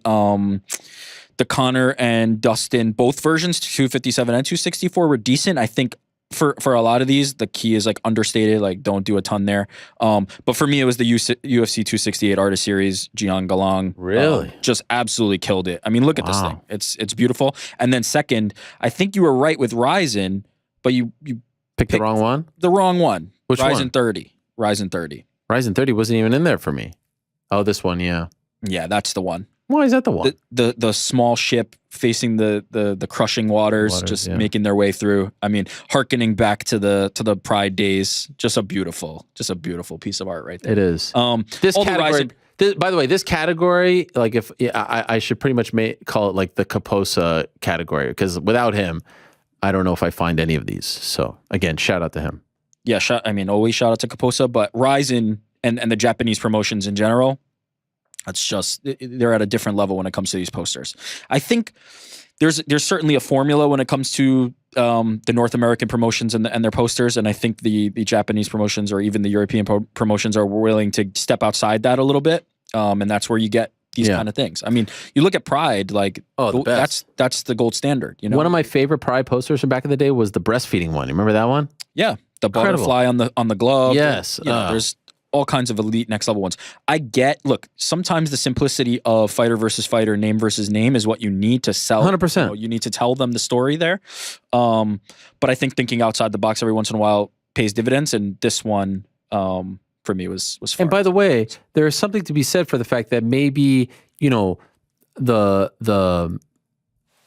Conor and Dustin, both versions, 257 and 264, were decent. I think for a lot of these, the key is like understated, like don't do a ton there. But for me, it was the UFC 268 Artist Series, Gian Galang. Really? Just absolutely killed it. I mean, look at this thing. It's beautiful. And then second, I think you were right with Ryzen, but you picked the wrong one? The wrong one. Which Ryzen one? 30. Ryzen 30. Ryzen 30 wasn't even in there for me. Oh, this one, yeah. Yeah, that's the one. Why is that the one? The small ship facing the crushing waters making their way through. I mean, hearkening back to the Pride days. Just a beautiful piece of art right there. It is. This category. By the way, this category, like I should pretty much call it like the Caposa category, because without him, I don't know if I find any of these. So again, shout out to him. Yeah, always shout out to Caposa, but Ryzen and the Japanese promotions in general. It's just, they're at a different level when it comes to these posters. I think there's certainly a formula when it comes to the North American promotions and their posters, and I think the Japanese promotions or even the European promotions are willing to step outside that a little bit, and that's where you get these kind of things. I mean, you look at Pride, like that's the gold standard. One of my favorite Pride posters from back in the day was the breastfeeding one. You remember that one? Yeah, the butterfly on the glove. Yes, there's all kinds of elite next level ones. Look, sometimes the simplicity of fighter versus fighter, name versus name is what you need to sell. 100%. You need to tell them the story there. But I think thinking outside the box every once in a while pays dividends, and this one for me was fun. And by the way, there is something to be said for the fact that maybe, the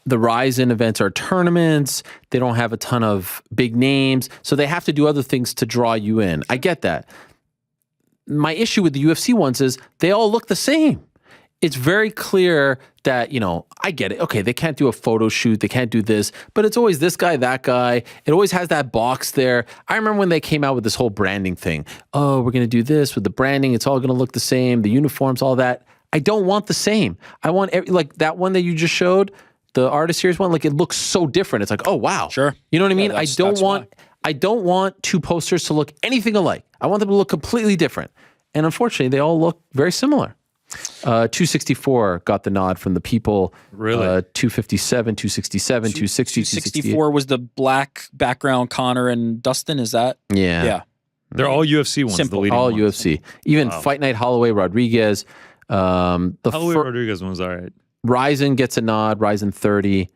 Ryzen events are tournaments. They don't have a ton of big names, so they have to do other things to draw you in. I get that. My issue with the UFC ones is they all look the same. It's very clear that, I get it. Okay, they can't do a photo shoot. They can't do this. But it's always this guy, that guy. It always has that box there. I remember when they came out with this whole branding thing. Oh, we're going to do this with the branding. It's all going to look the same. The uniforms, all that. I don't want the same. I want, like that one that you just showed, the Artist Series one, like it looks so different. It's like, oh, wow. Sure. You know what I mean? I don't want two posters to look anything alike. I want them to look completely different. And unfortunately, they all look very similar. 264 got the nod from the people. Really? 257, 267, 260, 264 was the black background Connor and Dustin. Is that? Yeah. Yeah. They're all UFC ones. Simple. The leading All ones. UFC. Even Fight Night Holloway, Rodriguez. Holloway Rodriguez one was all right. Ryzen gets a nod. Ryzen 30.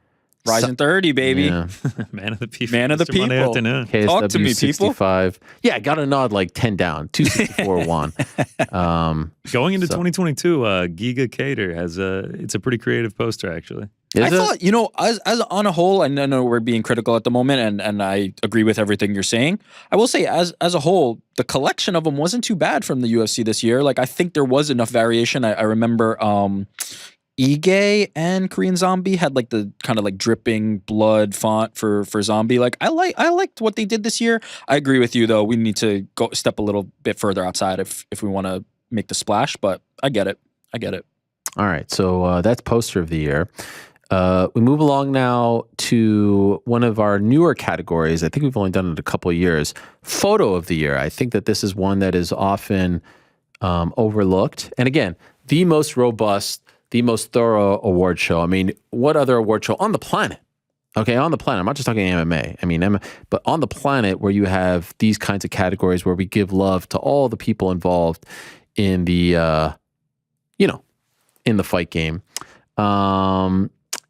Rising 30, baby. Yeah. Man of the people. Man of the It's a Monday people. afternoon. KSW Talk to me, people. 65. Yeah, got a nod like 10 down. 264 won. Going into 2022, Giga Cater has it's a pretty creative poster actually. Is I it? thought, you know, as on a whole, I know we're being critical at the moment, and I agree with everything you're saying. I will say, as a whole, the collection of them wasn't too bad from the UFC this year. Like, I think there was enough variation. I remember Ige and Korean Zombie had like the kind of like dripping blood font for Zombie. Like, I liked what they did this year. I agree with you though. We need to go step a little bit further outside if we want to make the splash. But I get it. All right, so that's poster of the year. We move along now to one of our newer categories. I think we've only done it a couple of years. Photo of the year. I think that this is one that is often overlooked. And again, the most robust, the most thorough award show. I mean, what other award show on the planet? Okay, on the planet. I'm not just talking MMA. I mean, but on the planet where you have these kinds of categories where we give love to all the people involved in the, in the fight game.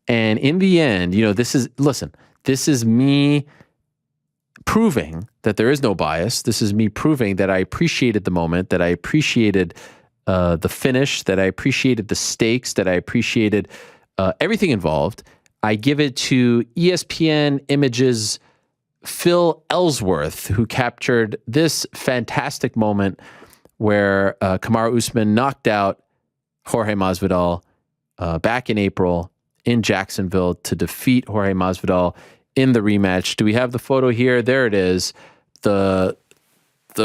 And in the end, this is me proving that there is no bias. This is me proving that I appreciated the moment, that I appreciated the finish, that I appreciated the stakes, that I appreciated everything involved. I give it to ESPN Images' Phil Ellsworth, who captured this fantastic moment where Kamaru Usman knocked out Jorge Masvidal back in April in Jacksonville to defeat Jorge Masvidal in the rematch. Do we have the photo here? There it is. The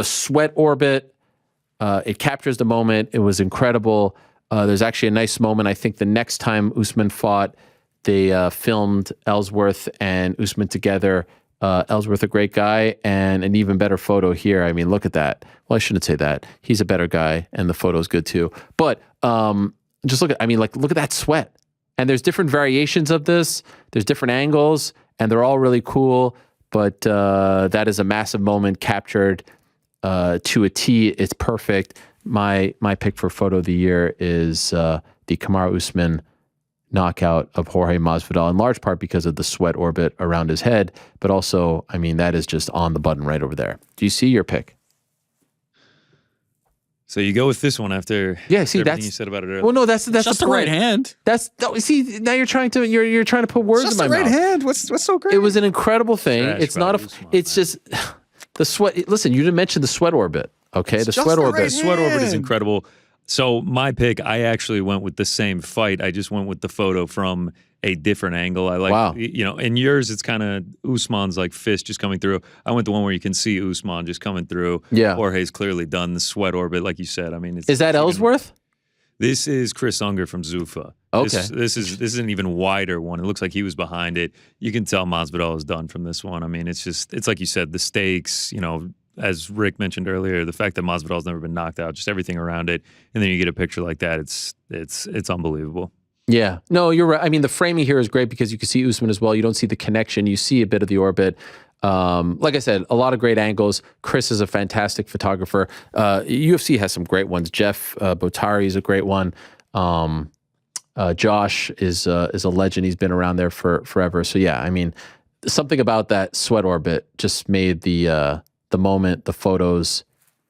sweat orbit. It captures the moment. It was incredible. There's actually a nice moment. I think the next time Usman fought, they filmed Ellsworth and Usman together. Ellsworth, a great guy, and an even better photo here. I mean, look at that. Well, I shouldn't say that. He's a better guy, and the photo's good too. But just look at that sweat. And there's different variations of this. There's different angles, and they're all really cool. But that is a massive moment captured to a T. It's perfect. My pick for photo of the year is the Kamaru Usman knockout of Jorge Masvidal, in large part because of the sweat orbit around his head. But also, I mean, that is just on the button right over there. Do you see your pick? So you go with this one after see, everything that's you said about it earlier. Well, no, that's Just the the right point. hand. See, now you're trying to put words in my mouth. hand. What's so great? It was an incredible thing. Trash It's not Usman, it's just the sweat. Listen, you didn't mention the sweat orbit. Okay, the sweat orbit. The sweat orbit is incredible. So my pick, I actually went with the same fight. I just went with the photo from a different angle. I like, Wow. In yours, it's kind of Usman's like fist just coming through. I went the one where you can see Usman just coming through. Yeah. Jorge's clearly done the sweat orbit, like you said. I mean, Is that Ellsworth? This is Chris Unger from Zuffa. Okay. This is an even wider one. It looks like he was behind it. You can tell Masvidal is done from this one. I mean, it's like you said, the stakes, as Rick mentioned earlier, the fact that Masvidal's never been knocked out, just everything around it, and then you get a picture like that, it's unbelievable. Yeah. No, you're right. I mean, the framing here is great because you can see Usman as well. You don't see the connection. You see a bit of the orbit. Like I said, a lot of great angles. Chris is a fantastic photographer. UFC has some great ones. Jeff Botari is a great one. Josh is a legend. He's been around there for forever. So yeah, I mean, something about that sweat orbit just made the moment, the photos,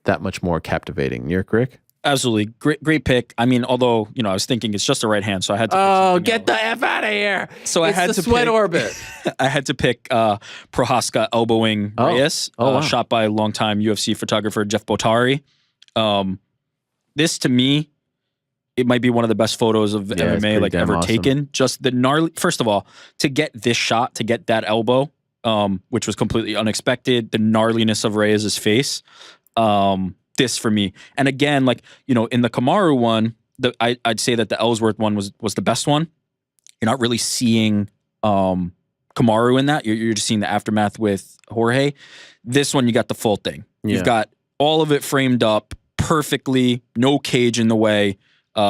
that much more captivating. You're Rick? Absolutely. Great pick. I mean, although, I was thinking it's just a right hand, so I had to pick Oh, something get else. the F out of here. So I had to sweat pick, orbit. I had to pick Prohaska elbowing Reyes, wow. shot by longtime UFC photographer Jeff Botari. This, to me, it might be one of the best photos of it's MMA pretty like damn ever awesome. taken. Just the gnarly. First of all, to get this shot, to get that elbow, which was completely unexpected, the gnarliness of Reyes' face. This for me. And again, like, in the Kamaru one, I'd say that the Ellsworth one was the best one. You're not really seeing Kamaru in that. You're just seeing the aftermath with Jorge. This one, you got the full thing. Yeah. You've got all of it framed up perfectly, no cage in the way.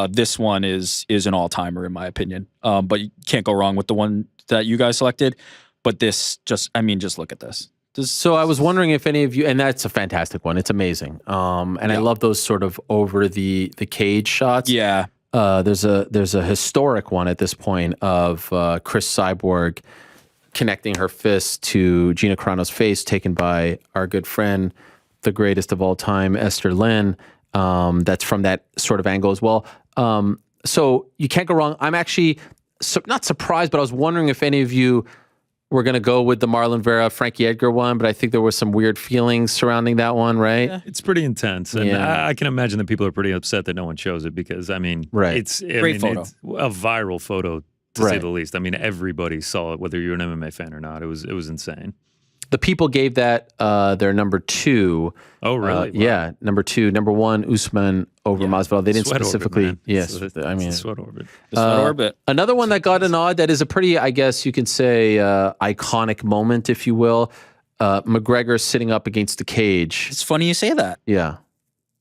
This one is an all-timer in my opinion. But you can't go wrong with the one that you guys selected. But this just look at this. So I was wondering if any of you, and that's a fantastic one. It's amazing. And I love those sort of over the cage shots. Yeah. There's a historic one at this point of Chris Cyborg connecting her fist to Gina Carano's face, taken by our good friend, the greatest of all time, Esther Lynn. That's from that sort of angle as well. So you can't go wrong. I'm actually not surprised, but I was wondering if any of you were going to go with the Marlon Vera, Frankie Edgar one, but I think there were some weird feelings surrounding that one, right? Yeah, it's pretty intense. And I can imagine that people are pretty upset that no one chose it because, it's Great photo. It's a viral photo, to say the least. I mean, everybody saw it, whether you're an MMA fan or not. It was insane. The people gave that their number 2. Oh, really? Wow. Yeah, number 2. Number 1, Usman over Masvidal. They didn't Sweat specifically. Orbit, yes, sweat orbit. The sweat orbit. Another one that got a nod that is a pretty, I guess you can say, iconic moment, if you will. McGregor sitting up against the cage. It's funny you say that. Yeah.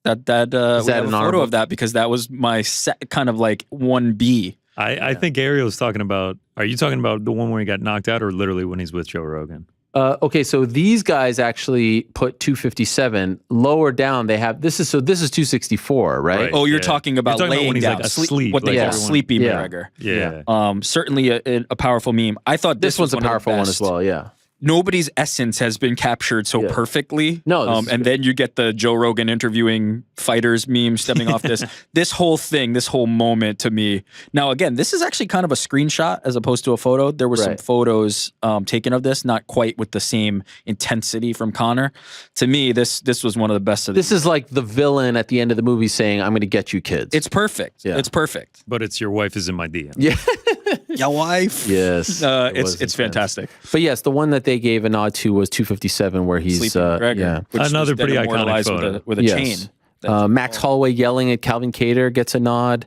We have a photo of that because that was my kind of like 1B. I think Ariel's talking about. Are you talking about the one where he got knocked out, or literally when he's with Joe Rogan? Okay, so these guys actually put 257 lower down. They have this is 264, right? Oh, you're talking about laying when he's down, like asleep, what they like call sleepy McGregor. Yeah. Certainly a powerful meme. I thought This one's a was one of the powerful one best. as well. Yeah. Nobody's essence has been captured so perfectly. No, this is and good. then you get the Joe Rogan interviewing fighters meme stemming off this. This whole thing, this whole moment to me. Now, again, this is actually kind of a screenshot as opposed to a photo. There were some photos taken of this, not quite with the same intensity from Conor. To me, this was one of the best of This is like the villain at the end of the movie saying, "I'm going to get you kids." It's perfect. Yeah. It's perfect. But it's your wife is in my DM. Yeah. Your wife. Yes. It's fantastic. But yes, the one that they gave a nod to was 257, where he's Sleeping McGregor, which Another was then pretty iconic immortalized photo. with a chain. Max Holloway yelling at Calvin Kattar gets a nod.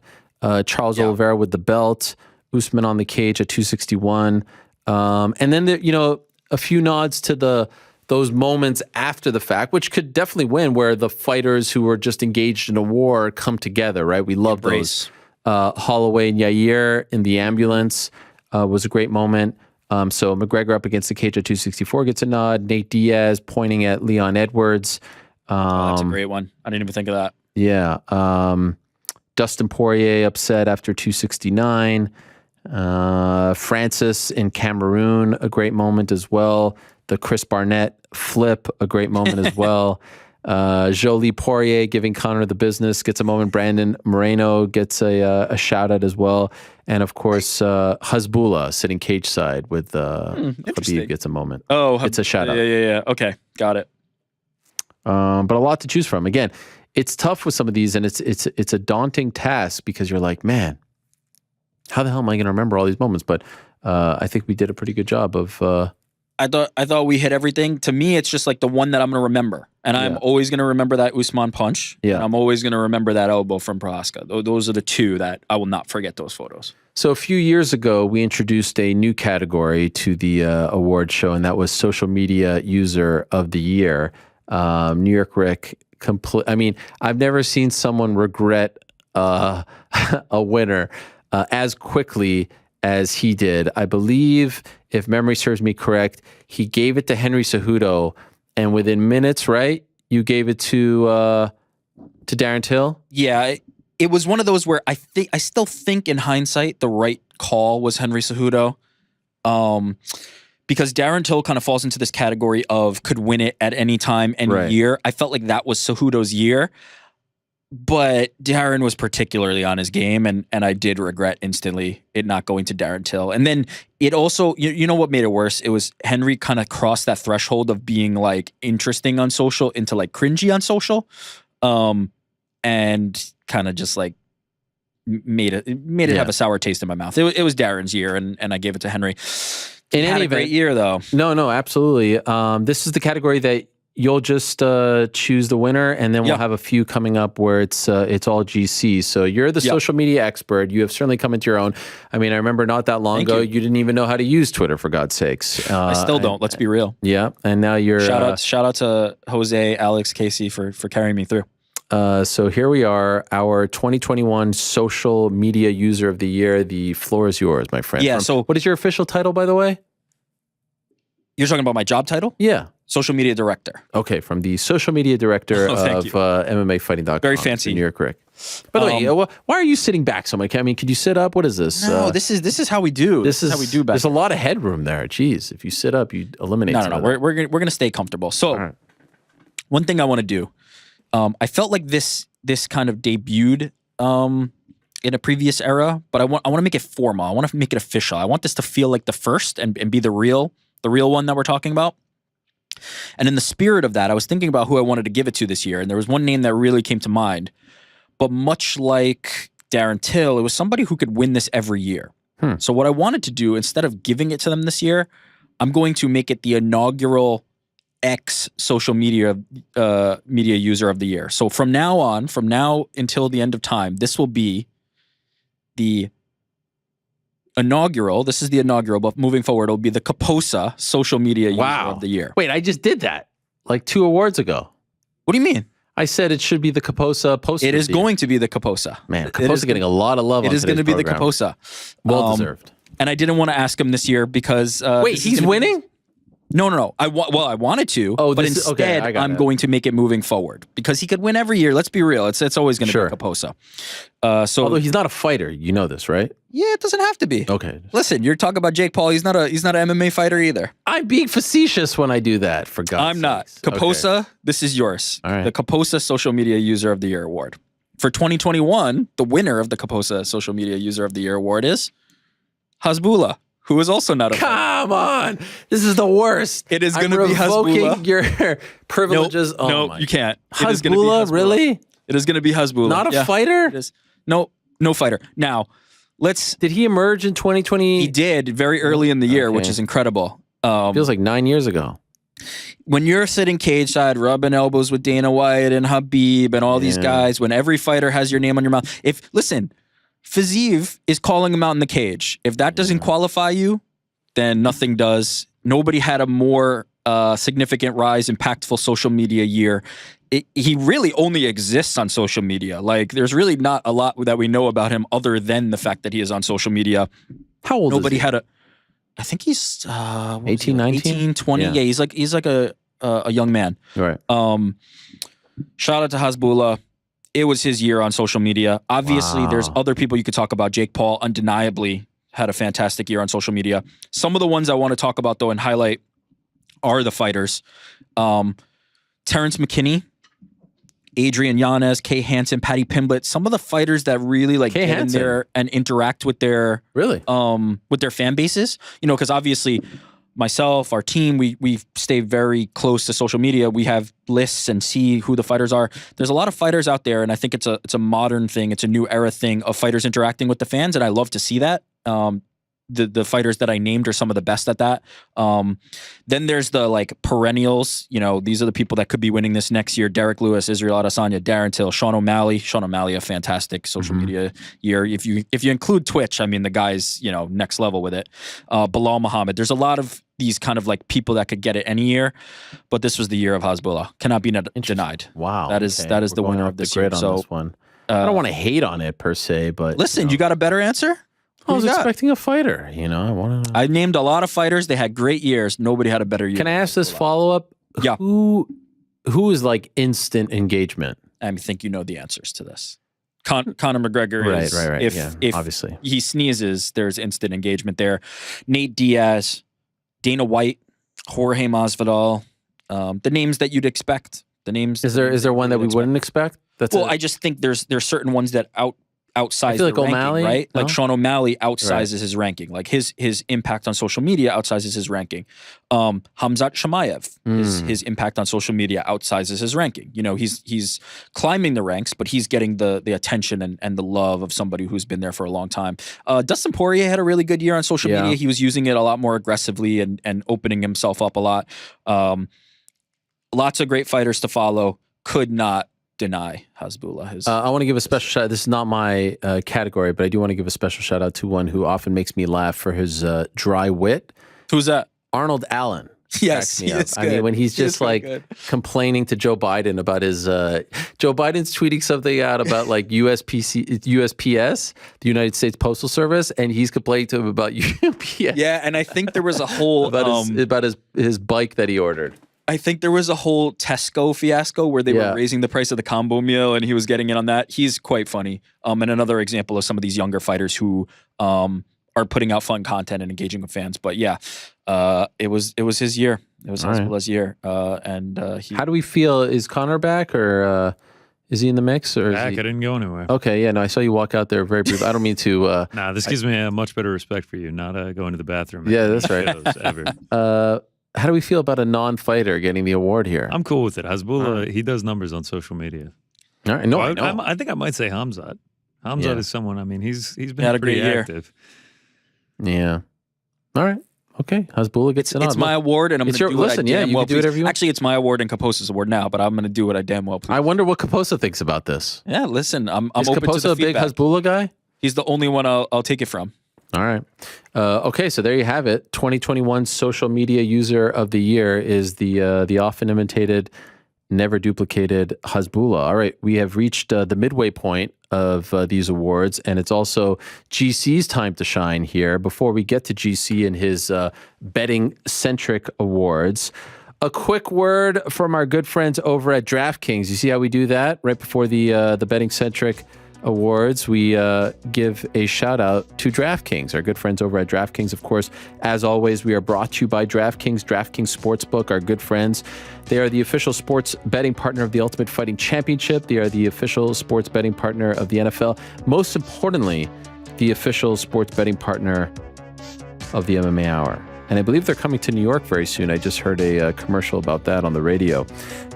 Charles Oliveira with the belt. Usman on the cage at 261. And then a few nods to those moments after the fact, which could definitely win, where the fighters who were just engaged in a war come together. Right? We love those. Holloway and Yair in the ambulance was a great moment. So McGregor up against the cage at 264 gets a nod. Nate Diaz pointing at Leon Edwards. That's a great one. I didn't even think of that. Yeah. Dustin Poirier upset after 269. Francis in Cameroon, a great moment as well. The Chris Barnett flip, a great moment as well. Jolie Poirier giving Conor the business, gets a moment. Brandon Moreno gets a shout out as well. And of course, Hasbullah sitting cage side with Khabib gets a moment. Oh, it's a shout out. Yeah. Okay, got it. But a lot to choose from. Again, it's tough with some of these, and it's a daunting task because you're like, man, how the hell am I going to remember all these moments? But I think we did a pretty good job of. I thought we hit everything. To me, it's just like the one that I'm going to remember. And I'm always going to remember that Usman punch. Yeah. And I'm always going to remember that elbow from Prohaska. Those are the two that I will not forget those photos. So a few years ago, we introduced a new category to the award show, and that was Social Media User of the Year. New York Rick, I've never seen someone regret a winner as quickly as he did. I believe, if memory serves me correct, he gave it to Henry Cejudo, and within minutes, right, you gave it to Darren Till? Yeah, it was one of those where I still think in hindsight the right call was Henry Cejudo. Because Darren Till kind of falls into this category of could win it at any time, any year. I felt like that was Cejudo's year. But Darren was particularly on his game, and I did regret instantly it not going to Darren Till. And then it also, you know what made it worse? It was Henry kind of crossed that threshold of being like interesting on social into like cringy on social, and kind of just like made it have a sour taste in my mouth. It was Darren's year, and I gave it to Henry. In Had any a great event, year though. No, absolutely. This is the category that you'll just choose the winner, and then we'll have a few coming up where it's all GC. So you're the social media expert. You have certainly come into your own. I mean, I remember not that long ago, you didn't even know how to use Twitter, for God's sakes. I still don't. Let's be real. Yeah, and now you're... Shout out to Jose, Alex, Casey for carrying me through. So here we are, our 2021 Social Media User of the Year. The floor is yours, my friend. Yeah, so what is your official title, by the way? You're talking about my job title? Yeah. Social Media Director. Okay, from the Social Media Director of MMA Fighting.com. Very fancy. New York Rick. By the way, why are you sitting back so much? I mean, could you sit up? What is this? No, this is how we do. This is how we do back. There's a lot of headroom there. Jeez, if you sit up, you eliminate. No. We're gonna stay comfortable. So, one thing I want to do, I felt like this kind of debuted in a previous era, but I want to make it formal. I want to make it official. I want this to feel like the first and be the real one that we're talking about. And in the spirit of that, I was thinking about who I wanted to give it to this year, and there was one name that really came to mind. But much like Darren Till, it was somebody who could win this every year. So what I wanted to do, instead of giving it to them this year, I'm going to make it the inaugural X social media user of the year. So from now until the end of time, this will be the inaugural. This is the inaugural, but moving forward, it'll be the Kaposa social media user of the year. Wait, I just did that like 2 awards ago. What do you mean? I said it should be the Kaposa poster. It is going to be the Kaposa. Man, Kaposa getting a lot of love. It is going to be the Kaposa. Well deserved. And I didn't want to ask him this year because wait, he's winning? No. I wanted to, but instead I'm going to make it moving forward because he could win every year. Let's be real. It's always going to be Kaposa. So although he's not a fighter, you know this, right? Yeah, it doesn't have to be. Okay. Listen, you're talking about Jake Paul. He's not an MMA fighter either. I'm being facetious when I do that, for God's I'm not. sakes. Kaposa, this is yours. All right. The Kaposa Social Media User of the Year Award. For 2021, the winner of the Kaposa Social Media User of the Year Award is Hasbulla, who is also not a fighter. Come on. This is the worst. It is going to be revoking Hasbulla. your privileges. No, you can't. Hasbulla, really? It is going to be Hasbulla. Not a fighter? It is. No fighter. Now, Did he emerge in 2020? He did very early in the year, which is incredible. Feels like 9 years ago. When you're sitting cage side, rubbing elbows with Dana White and Habib and all these guys, when every fighter has your name on your mouth. Listen, Fiziev is calling him out in the cage. If that doesn't qualify you, then nothing does. Nobody had a more significant rise, impactful social media year. He really only exists on social media. Like, there's really not a lot that we know about him other than the fact that he is on social media. How old is he? I think he's 18, 19? 18, 20. Yeah, he's like a young man. Right. Shout out to Hasbulla. It was his year on social media. Obviously, there's other people you could talk about. Jake Paul undeniably had a fantastic year on social media. Some of the ones I want to talk about, though, and highlight are the fighters. Terrence McKinney, Adrian Yanez, Kay Hansen, Patty Pimblett, some of the fighters that really get in there and interact with their fan bases. Because obviously myself, our team, we stay very close to social media. We have lists and see who the fighters are. There's a lot of fighters out there, and I think it's a modern thing. It's a new era thing of fighters interacting with the fans, and I love to see that. The fighters that I named are some of the best at that. Then there's the perennials. These are the people that could be winning this next year. Derek Lewis, Israel Adesanya, Darren Till, Sean O'Malley. Sean O'Malley, a fantastic social media year. If you include Twitch, I mean, the guy's next level with it. Bilal Muhammad. There's a lot of these kind of people that could get it any year, but this was the year of Hasbulla. Cannot be denied. Wow. That is the winner of this year. So this one. I don't want to hate on it per se, but listen, you got a better answer? I was expecting a fighter, I named a lot of fighters. They had great years. Nobody had a better year. Can I ask this follow-up? Yeah. Who is instant engagement? I think you know the answers to this. Conor McGregor is. Right. If obviously he sneezes, there's instant engagement there. Nate Diaz, Dana White, Jorge Masvidal, the names that you'd expect. The names. Is there one that we wouldn't expect? I just think there's certain ones that outsize the ranking, O'Malley, right? no? Like Sean O'Malley outsizes his ranking. Like his impact on social media outsizes his ranking. Hamzat Shamaev, his impact on social media outsizes his ranking. He's climbing the ranks, but he's getting the attention and the love of somebody who's been there for a long time. Dustin Poirier had a really good year on social media. He was using it a lot more aggressively and opening himself up a lot. Lots of great fighters to follow. Could not deny Hasbulla. I want to give a special shout out. This is not my category, but I do want to give a special shout out to one who often makes me laugh for his dry wit. Who's that? Arnold Allen. Yes, cracks me he up. is I mean, good. when he's He is just quite like good. complaining to Joe Biden about his Joe Biden's tweeting something out about like USPS, the United States Postal Service, and he's complaining to him about UPS. Yeah, and I think there was a whole about his bike that he ordered. I think there was a whole Tesco fiasco where they were raising the price of the combo meal, and he was getting in on that. He's quite funny. And another example of some of these younger fighters who are putting out fun content and engaging with fans. But yeah, it was his year. It was Hezbollah's year. How do we feel? Is Connor back, or is he in the mix? Or Back, I didn't go anywhere. Okay, yeah, no, I saw you walk out there very brief. I don't mean to. Nah, this gives me a much better respect for you, not going to the bathroom. Yeah, that's right. Ever. How do we feel about a non-fighter getting the award here? I'm cool with it. Hezbollah, he does numbers on social media. All right, no, I know. I think I might say Hamzat. Hamzat is someone. I mean, he's been had a pretty great year. active. Yeah. All right. Okay. Hezbollah gets it on. It's my award, and I'm going to do what I damn you well can do whatever you want. Actually, it's my award and Kaposa's award now, but I'm going to do what I damn well please. I wonder what Kaposa thinks about this. Yeah, listen, I'm Is open to Kaposa the a big feedback. Hezbollah guy? He's the only one I'll take it from. All right. Okay, so there you have it. 2021 Social Media User of the Year is the often imitated, never duplicated Hezbollah. All right, we have reached the midway point of these awards, and it's also GC's time to shine here. Before we get to GC and his betting-centric awards, a quick word from our good friends over at DraftKings. You see how we do that? Right before the betting-centric awards, we give a shout out to DraftKings, our good friends over at DraftKings. Of course, as always, we are brought to you by DraftKings Sportsbook, our good friends. They are the official sports betting partner of the Ultimate Fighting Championship. They are the official sports betting partner of the NFL. Most importantly, the official sports betting partner of the MMA Hour. And I believe they're coming to New York very soon. I just heard a commercial about that on the radio.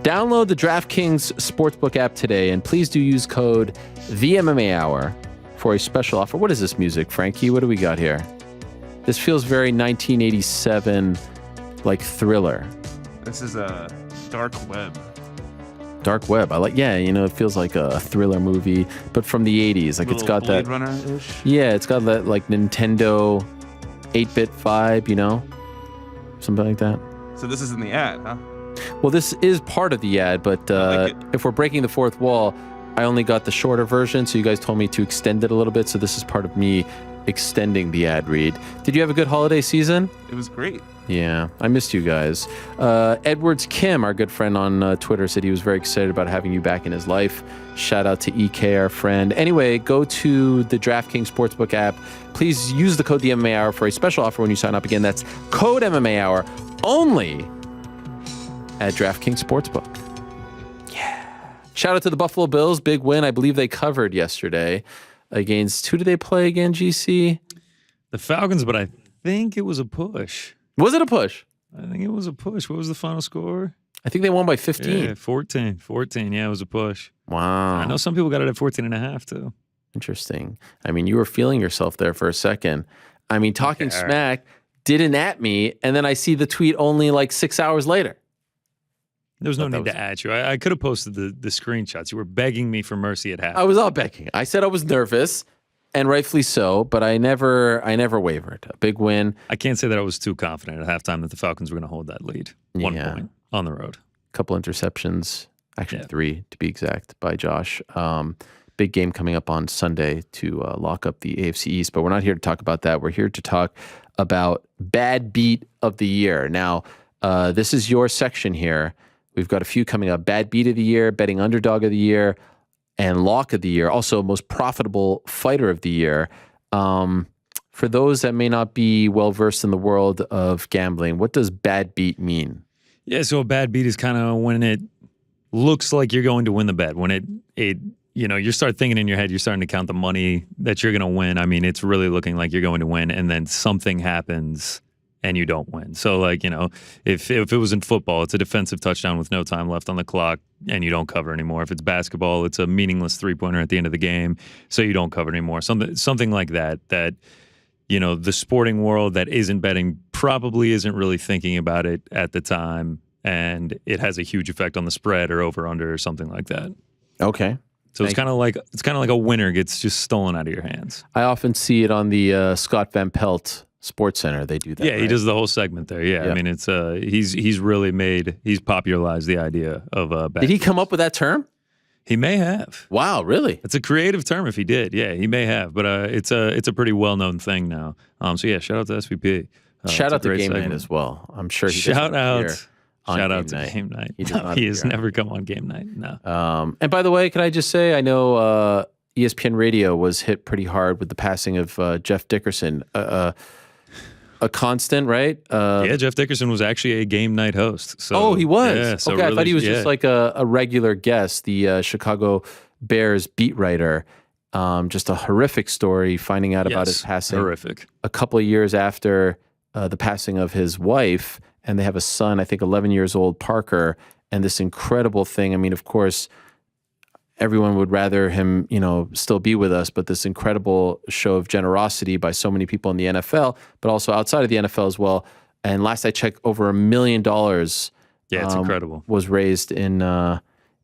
Download the DraftKings Sportsbook app today, and please do use code THEMMAHour for a special offer. What is this music, Frankie? What do we got here? This feels very 1987, like Thriller. This is a Dark Web. Dark Web. I like. Yeah, it feels like a thriller movie, but from the 80s. Like it's got Blade that. Runner-ish. Yeah, it's got that like Nintendo 8-bit vibe, something like that. So this is in the ad, huh? Well, this is part of the ad, but like if we're breaking the fourth wall, I only got the shorter version, so you guys told me to extend it a little bit, so this is part of me extending the ad read. Did you have a good holiday season? It was great. Yeah, I missed you guys. Edwards Kim, our good friend on Twitter, said he was very excited about having you back in his life. Shout out to EK, our friend. Anyway, go to the DraftKings Sportsbook app. Please use the code the MMA Hour for a special offer when you sign up. Again, that's code MMA Hour only at DraftKings Sportsbook. Yeah. Shout out to the Buffalo Bills. Big win. I believe they covered yesterday against, who did they play again, GC? The Falcons, but I think it was a push. Was it a push? I think it was a push. What was the final score? I think they won by 15. Yeah, 14. 14. Yeah, it was a push. Wow. I know some people got it at 14.5 too. Interesting. I mean, you were feeling yourself there for a second. I mean, talking smack didn't at me, and then I see the tweet only like 6 hours later. There was no need to at you. I could have posted the screenshots. You were begging me for mercy at half. I was all begging. I said I was nervous, and rightfully so, but I never wavered. A big win. I can't say that I was too confident at halftime that the Falcons were going to hold that lead. 1 point on the road. Couple interceptions, actually 3 to be exact, by Josh. Big game coming up on Sunday to lock up the AFC East, but we're not here to talk about that. We're here to talk about bad beat of the year. Now, this is your section here. We've got a few coming up. Bad beat of the year, betting underdog of the year, and lock of the year. Also, most profitable fighter of the year. For those that may not be well-versed in the world of gambling, what does bad beat mean? Yeah, so a bad beat is kind of when it looks like you're going to win the bet. When it you start thinking in your head, you're starting to count the money that you're going to win. I mean, it's really looking like you're going to win, and then something happens and you don't win. So, like, if it was in football, it's a defensive touchdown with no time left on the clock and you don't cover anymore. If it's basketball, it's a meaningless three-pointer at the end of the game, so you don't cover anymore. Something like that, the sporting world that isn't betting probably isn't really thinking about it at the time, and it has a huge effect on the spread or over-under or something like that. Okay. So it's kind of like a winner gets just stolen out of your hands. I often see it on the Scott Van Pelt Sports Center. They do that. Yeah, he right? does the whole segment there. Yeah, Yeah. I mean, it's he's popularized the idea of bad Did he beats. come up with that term? He may have. Wow, really? It's a creative term if he did. Yeah, he may have, but it's a pretty well known thing now. So yeah, shout out to SVP. Shout it's a out to great Game Night segment. as well. I'm sure he Shout out. on Shout Game out to Night. Game Night. He does No, not he has appear. never come on Game Night. No. And by the way, can I just say, I know ESPN Radio was hit pretty hard with the passing of Jeff Dickerson. A constant, right? Yeah, Jeff Dickerson was actually a Game Night host. So, He was. Yeah, so okay, I thought really- he was yeah. just like a regular guest, the Chicago Bears beat writer. Just a horrific story, finding out about his Yes, passing horrific. a couple of years after the passing of his wife, and they have a son, I think 11 years old, Parker, and this incredible thing. I mean, of course, everyone would rather him, still be with us, but this incredible show of generosity by so many people in the NFL, but also outside of the NFL as well. And last I checked, over $1 million Yeah, it's incredible. was raised in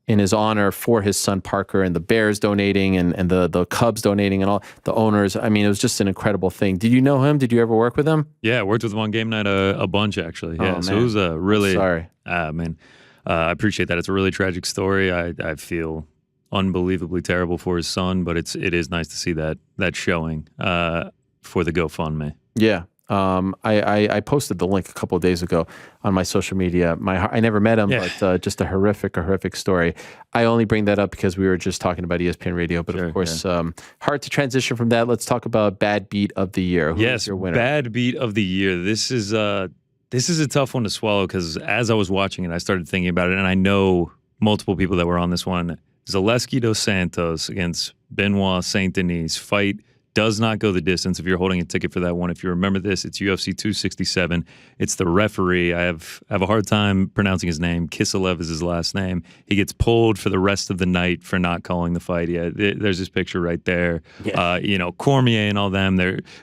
his honor for his son Parker, and the Bears donating and the Cubs donating and all the owners. I mean, it was just an incredible thing. Did you know him? Did you ever work with him? Yeah, I worked with him on Game Night a bunch, actually. Yeah, Oh, so man. it was a really... Sorry. Man, I appreciate that. It's a really tragic story. I feel unbelievably terrible for his son, but it is nice to see that showing for the GoFundMe. Yeah. I posted the link a couple of days ago on my social media. I never met him, Yeah. but just a horrific story. I only bring that up because we were just talking about ESPN Radio, but Sure, of course, hard to transition from that. Let's talk about bad beat of the year. Who is your winner? Bad beat of the year. This is a tough one to swallow because as I was watching it, I started thinking about it, and I know multiple people that were on this one. Zaleski dos Santos against Benoit Saint Denis fight does not go the distance if you're holding a ticket for that one. If you remember this, it's UFC 267. It's the referee. I have a hard time pronouncing his name. Kiselev is his last name. He gets pulled for the rest of the night for not calling the fight. Yeah, there's this picture right there. Yeah. Cormier and all them,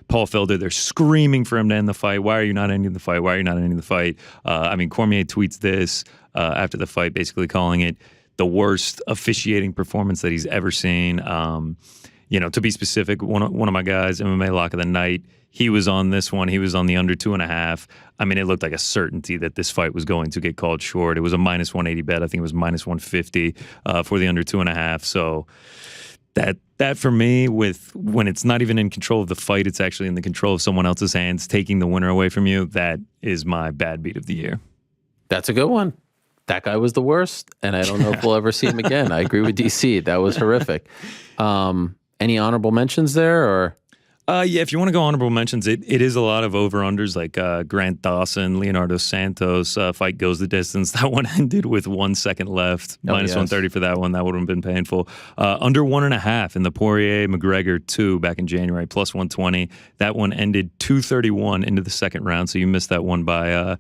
Paul Felder, they're screaming for him to end the fight. Why are you not ending the fight? Why are you not ending the fight? Cormier tweets this after the fight, basically calling it the worst officiating performance that he's ever seen. To be specific, one of my guys, MMA Lock of the Night, he was on this one. He was on the under 2.5. I mean, it looked like a certainty that this fight was going to get called short. It was a minus 180 bet. I think it was minus 150 for the under 2.5. So that for me, when it's not even in control of the fight, it's actually in the control of someone else's hands, taking the winner away from you. That is my bad beat of the year. That's a good one. That guy was the worst, and I don't know if we'll ever see him again. I agree with DC. That was horrific. Any honorable mentions there, or? Yeah, if you want to go honorable mentions, it is a lot of over-unders like Grant Dawson, Leonardo Santos, fight goes the distance. That one ended with 1 second left, minus 130 for that one. That would have been painful. Under 1.5 in the Poirier-McGregor 2 back in January, plus 120. That one ended 231 into the second round, so you missed that one by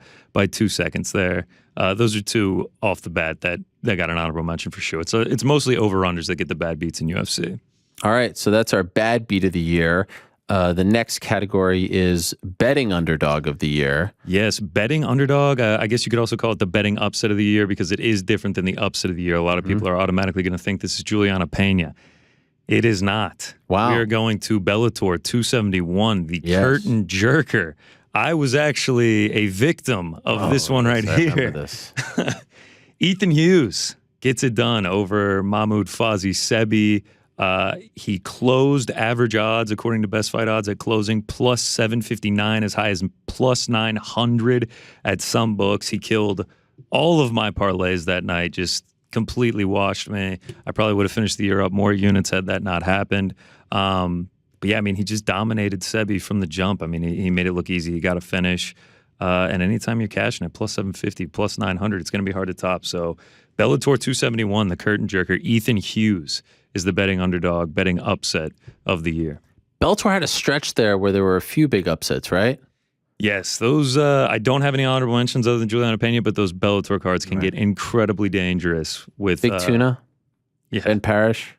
2 seconds there. Those are two off the bat that got an honorable mention for sure. It's mostly over-unders that get the bad beats in UFC. All right, so that's our bad beat of the year. The next category is betting underdog of the year. Yes, betting underdog. I guess you could also call it the betting upset of the year because it is different than the upset of the year. A lot of people are automatically going to think this is Juliana Pena. It is not. Wow. We are going to Bellator 271, the curtain jerker. I was actually a victim of this one right I remember here. this. Ethan Hughes gets it done over Mahmoud Fazi Sebi. He closed average odds, according to Best Fight Odds, at closing plus 759, as high as plus 900 at some books. He killed all of my parlays that night, just completely washed me. I probably would have finished the year up more units had that not happened. But yeah, I mean, he just dominated Sebi from the jump. I mean, he made it look easy. He got a finish. And anytime you're cashing at plus 750, plus 900, it's going to be hard to top. So Bellator 271, the curtain jerker, Ethan Hughes is the betting underdog, betting upset of the year. Bellator had a stretch there where there were a few big upsets, right? Yes, those, I don't have any honorable mentions other than Juliana Pena, but those Bellator cards can get incredibly dangerous with... Big Tuna yeah. and Parrish.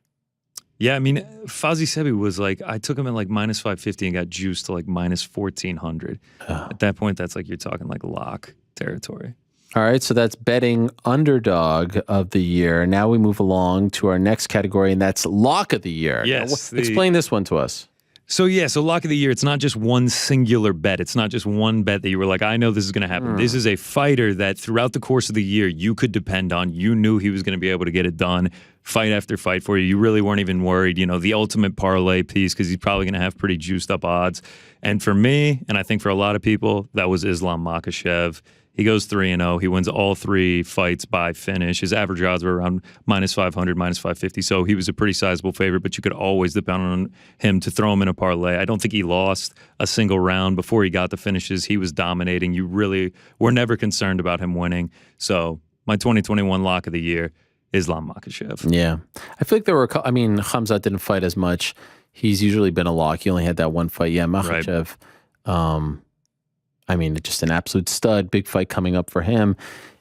Yeah, I mean, Fazi Sebi was like, I took him at like minus 550 and got juiced to like minus 1400. At that point, that's like, you're talking like lock territory. All right, so that's betting underdog of the year. Now we move along to our next category, and that's lock of the year. Yes. Now, explain this one to us. So lock of the year, it's not just one singular bet. It's not just one bet that you were like, I know this is going to happen. This is a fighter that throughout the course of the year, you could depend on. You knew he was going to be able to get it done fight after fight for you. You really weren't even worried, the ultimate parlay piece, because he's probably going to have pretty juiced up odds. And for me, and I think for a lot of people, that was Islam Makhachev. He goes 3-0. He wins all 3 fights by finish. His average odds were around -500, -550. So he was a pretty sizable favorite, but you could always depend on him to throw him in a parlay. I don't think he lost a single round before he got the finishes. He was dominating. You really were never concerned about him winning. So my 2021 lock of the year, Islam Makhachev. Yeah. I feel like there were, Khamzat didn't fight as much. He's usually been a lock. He only had that one fight. Yeah, Makhachev. Right. Just an absolute stud. Big fight coming up for him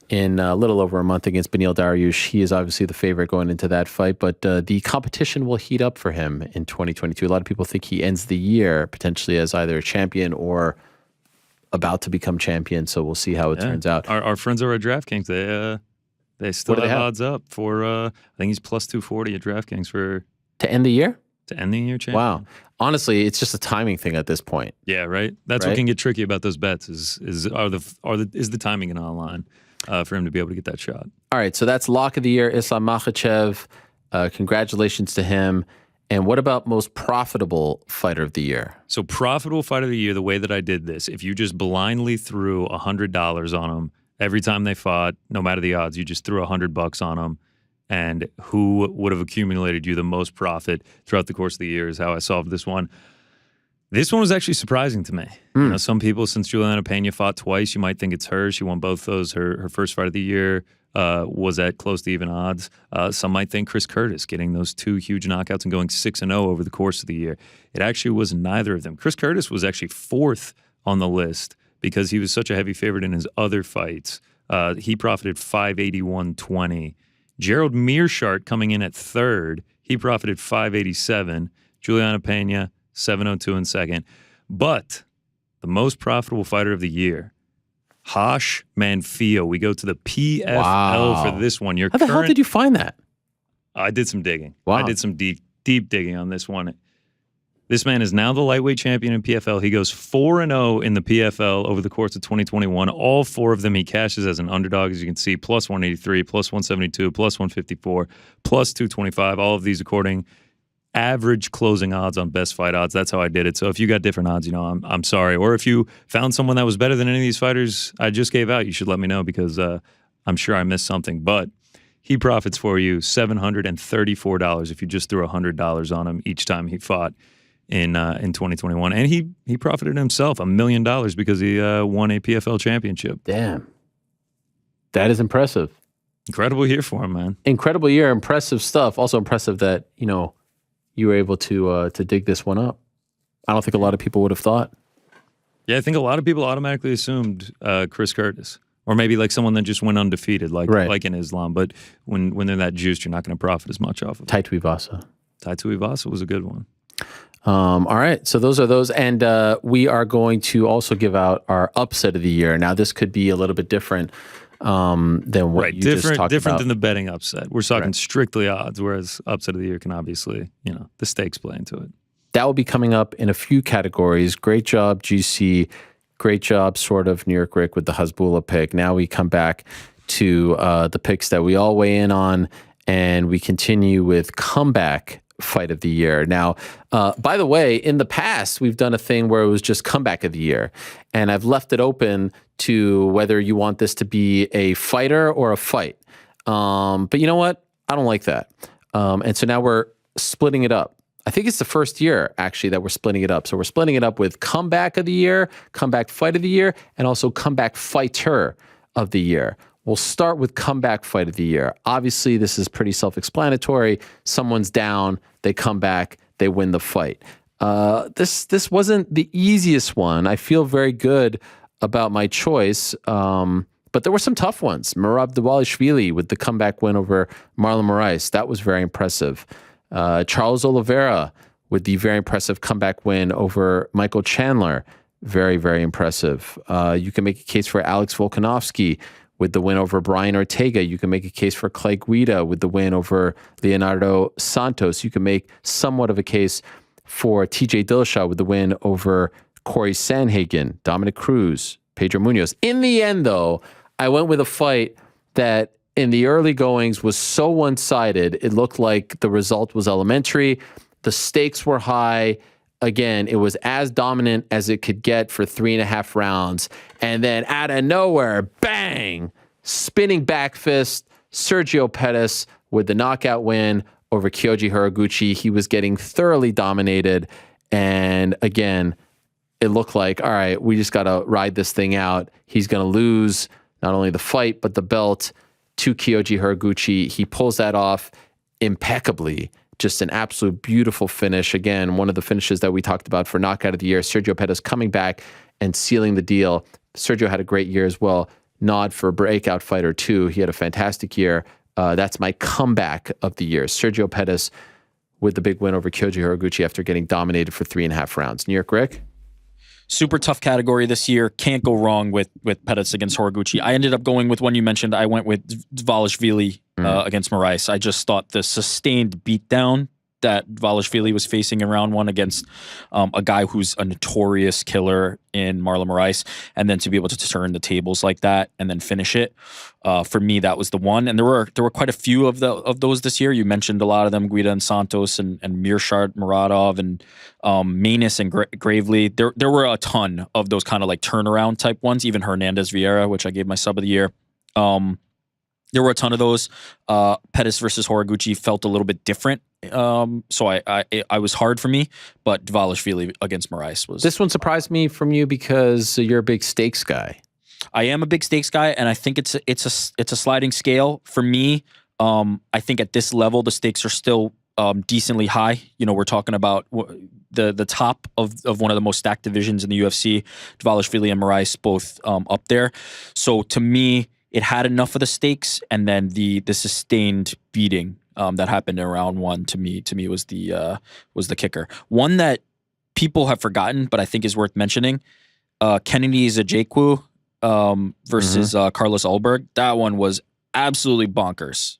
in a little over a month against Beneil Dariush. He is obviously the favorite going into that fight, but the competition will heat up for him in 2022. A lot of people think he ends the year potentially as either a champion or about to become champion, so we'll see how it turns out. Our friends over at DraftKings, they still have odds up for, I think he's plus 240 at DraftKings for... To end the year? To end the year champion. Wow. Honestly, it's just a timing thing at this point. Yeah, right. That's what can get tricky about those bets is the timing in online for him to be able to get that shot. All right, so that's lock of the year, Islam Makhachev. Congratulations to him. And what about most profitable fighter of the year? So profitable fighter of the year, the way that I did this, if you just blindly threw $100 on them every time they fought, no matter the odds, you just threw $100 on them. And who would have accumulated you the most profit throughout the course of the year is how I solved this one. This one was actually surprising to me. Some people, since Juliana Pena fought twice, you might think it's her. She won both those. Her first fight of the year was at close to even odds. Some might think Chris Curtis getting those 2 huge knockouts and going 6-0 over the course of the year. It actually was neither of them. Chris Curtis was actually 4th on the list because he was such a heavy favorite in his other fights. He profited 581.20. Gerald Mearshart coming in at 3rd. He profited 587. Juliana Pena, 702 in 2nd. But the most profitable fighter of the year, Hosh Manfio. We go to the PFL for this one. How the hell did you find that? I did some digging. Wow. I did some deep digging on this one. This man is now the lightweight champion in PFL. He goes 4-0 in the PFL over the course of 2021. All 4 of them he cashes as an underdog, as you can see, plus 183, plus 172, plus 154, plus 225. All of these according average closing odds on best fight odds. That's how I did it. So if you got different odds, I'm sorry. Or if you found someone that was better than any of these fighters I just gave out, you should let me know because I'm sure I missed something. But he profits for you $734 if you just threw $100 on him each time he fought in 2021, and he profited himself $1 million because he won a PFL championship. Damn, that is impressive. Incredible year for him, man. Incredible year, impressive stuff. Also impressive that you were able to dig this one up. I don't think a lot of people would have thought. Yeah, I think a lot of people automatically assumed Chris Curtis, or maybe like someone that just went undefeated, like in Islam. But when they're that juiced, you're not going to profit as much off of it. Tai Tuivasa was a good one. All right, so those are those, and we are going to also give out our upset of the year. Now, this could be a little bit different than what you just talked about. Different than the betting upset. We're talking strictly odds, whereas upset of the year can obviously, the stakes play into it. That will be coming up in a few categories. Great job, GC. Great job, sort of, New York Rick with the Hasbulla pick. Now we come back to the picks that we all weigh in on, and we continue with comeback fight of the year. Now, by the way, in the past, we've done a thing where it was just comeback of the year. And I've left it open to whether you want this to be a fighter or a fight. But you know what? I don't like that. And so now we're splitting it up. I think it's the first year, actually, that we're splitting it up. So we're splitting it up with comeback of the year, comeback fight of the year, and also comeback fighter of the year. We'll start with comeback fight of the year. Obviously, this is pretty self-explanatory. Someone's down, they come back, they win the fight. This wasn't the easiest one. I feel very good about my choice, but there were some tough ones. Merab Dvalishvili with the comeback win over Marlon Moraes. That was very impressive. Charles Oliveira with the very impressive comeback win over Michael Chandler. Very, very impressive. You can make a case for Alex Volkanovski with the win over Brian Ortega. You can make a case for Clay Guida with the win over Leonardo Santos. You can make somewhat of a case for TJ Dillashaw with the win over Corey Sanhagen, Dominic Cruz, Pedro Munoz. In the end, though, I went with a fight that in the early goings was so one-sided, it looked like the result was elementary. The stakes were high. Again, it was as dominant as it could get for 3.5 rounds. And then out of nowhere, bang, spinning back fist, Sergio Pettis with the knockout win over Kyoji Horiguchi. He was getting thoroughly dominated. And again, it looked like, all right, we just got to ride this thing out. He's going to lose not only the fight, but the belt to Kyoji Horiguchi. He pulls that off impeccably. Just an absolute beautiful finish. Again, one of the finishes that we talked about for knockout of the year. Sergio Pettis coming back and sealing the deal. Sergio had a great year as well. Nod for Breakout Fighter too. He had a fantastic year. That's my comeback of the year. Sergio Pettis with the big win over Kyoji Horiguchi after getting dominated for 3.5 rounds. New York Rick? Super tough category this year. Can't go wrong with Pettis against Horiguchi. I ended up going with one you mentioned. I went with Dvalishvili against Moraes. I just thought the sustained beatdown that Dvalishvili was facing in round one against a guy who's a notorious killer in Marlon Moraes, and then to be able to turn the tables like that and then finish it, for me that was the one. And there were quite a few of those this year. You mentioned a lot of them: Guida and Santos and Mearshart Muradov and Manus and Gravely. There were a ton of those kind of like turnaround type ones. Even Hernandez Vieira, which I gave my sub of the year. There were a ton of those. Pettis versus Horiguchi felt a little bit different. So I was hard for me, but Dvalishvili against Moraes was. This one surprised me from you because you're a big stakes guy. I am a big stakes guy, and I think it's a sliding scale for me. I think at this level the stakes are still decently high. You know, we're talking about the top of one of the most stacked divisions in the UFC. Dvalishvili and Moraes both up there. So to me, it had enough of the stakes, and then the sustained beating that happened in round one to me was the kicker. One that people have forgotten, but I think is worth mentioning: Kennedy Zajakwu versus Carlos Ulberg. That one was absolutely bonkers.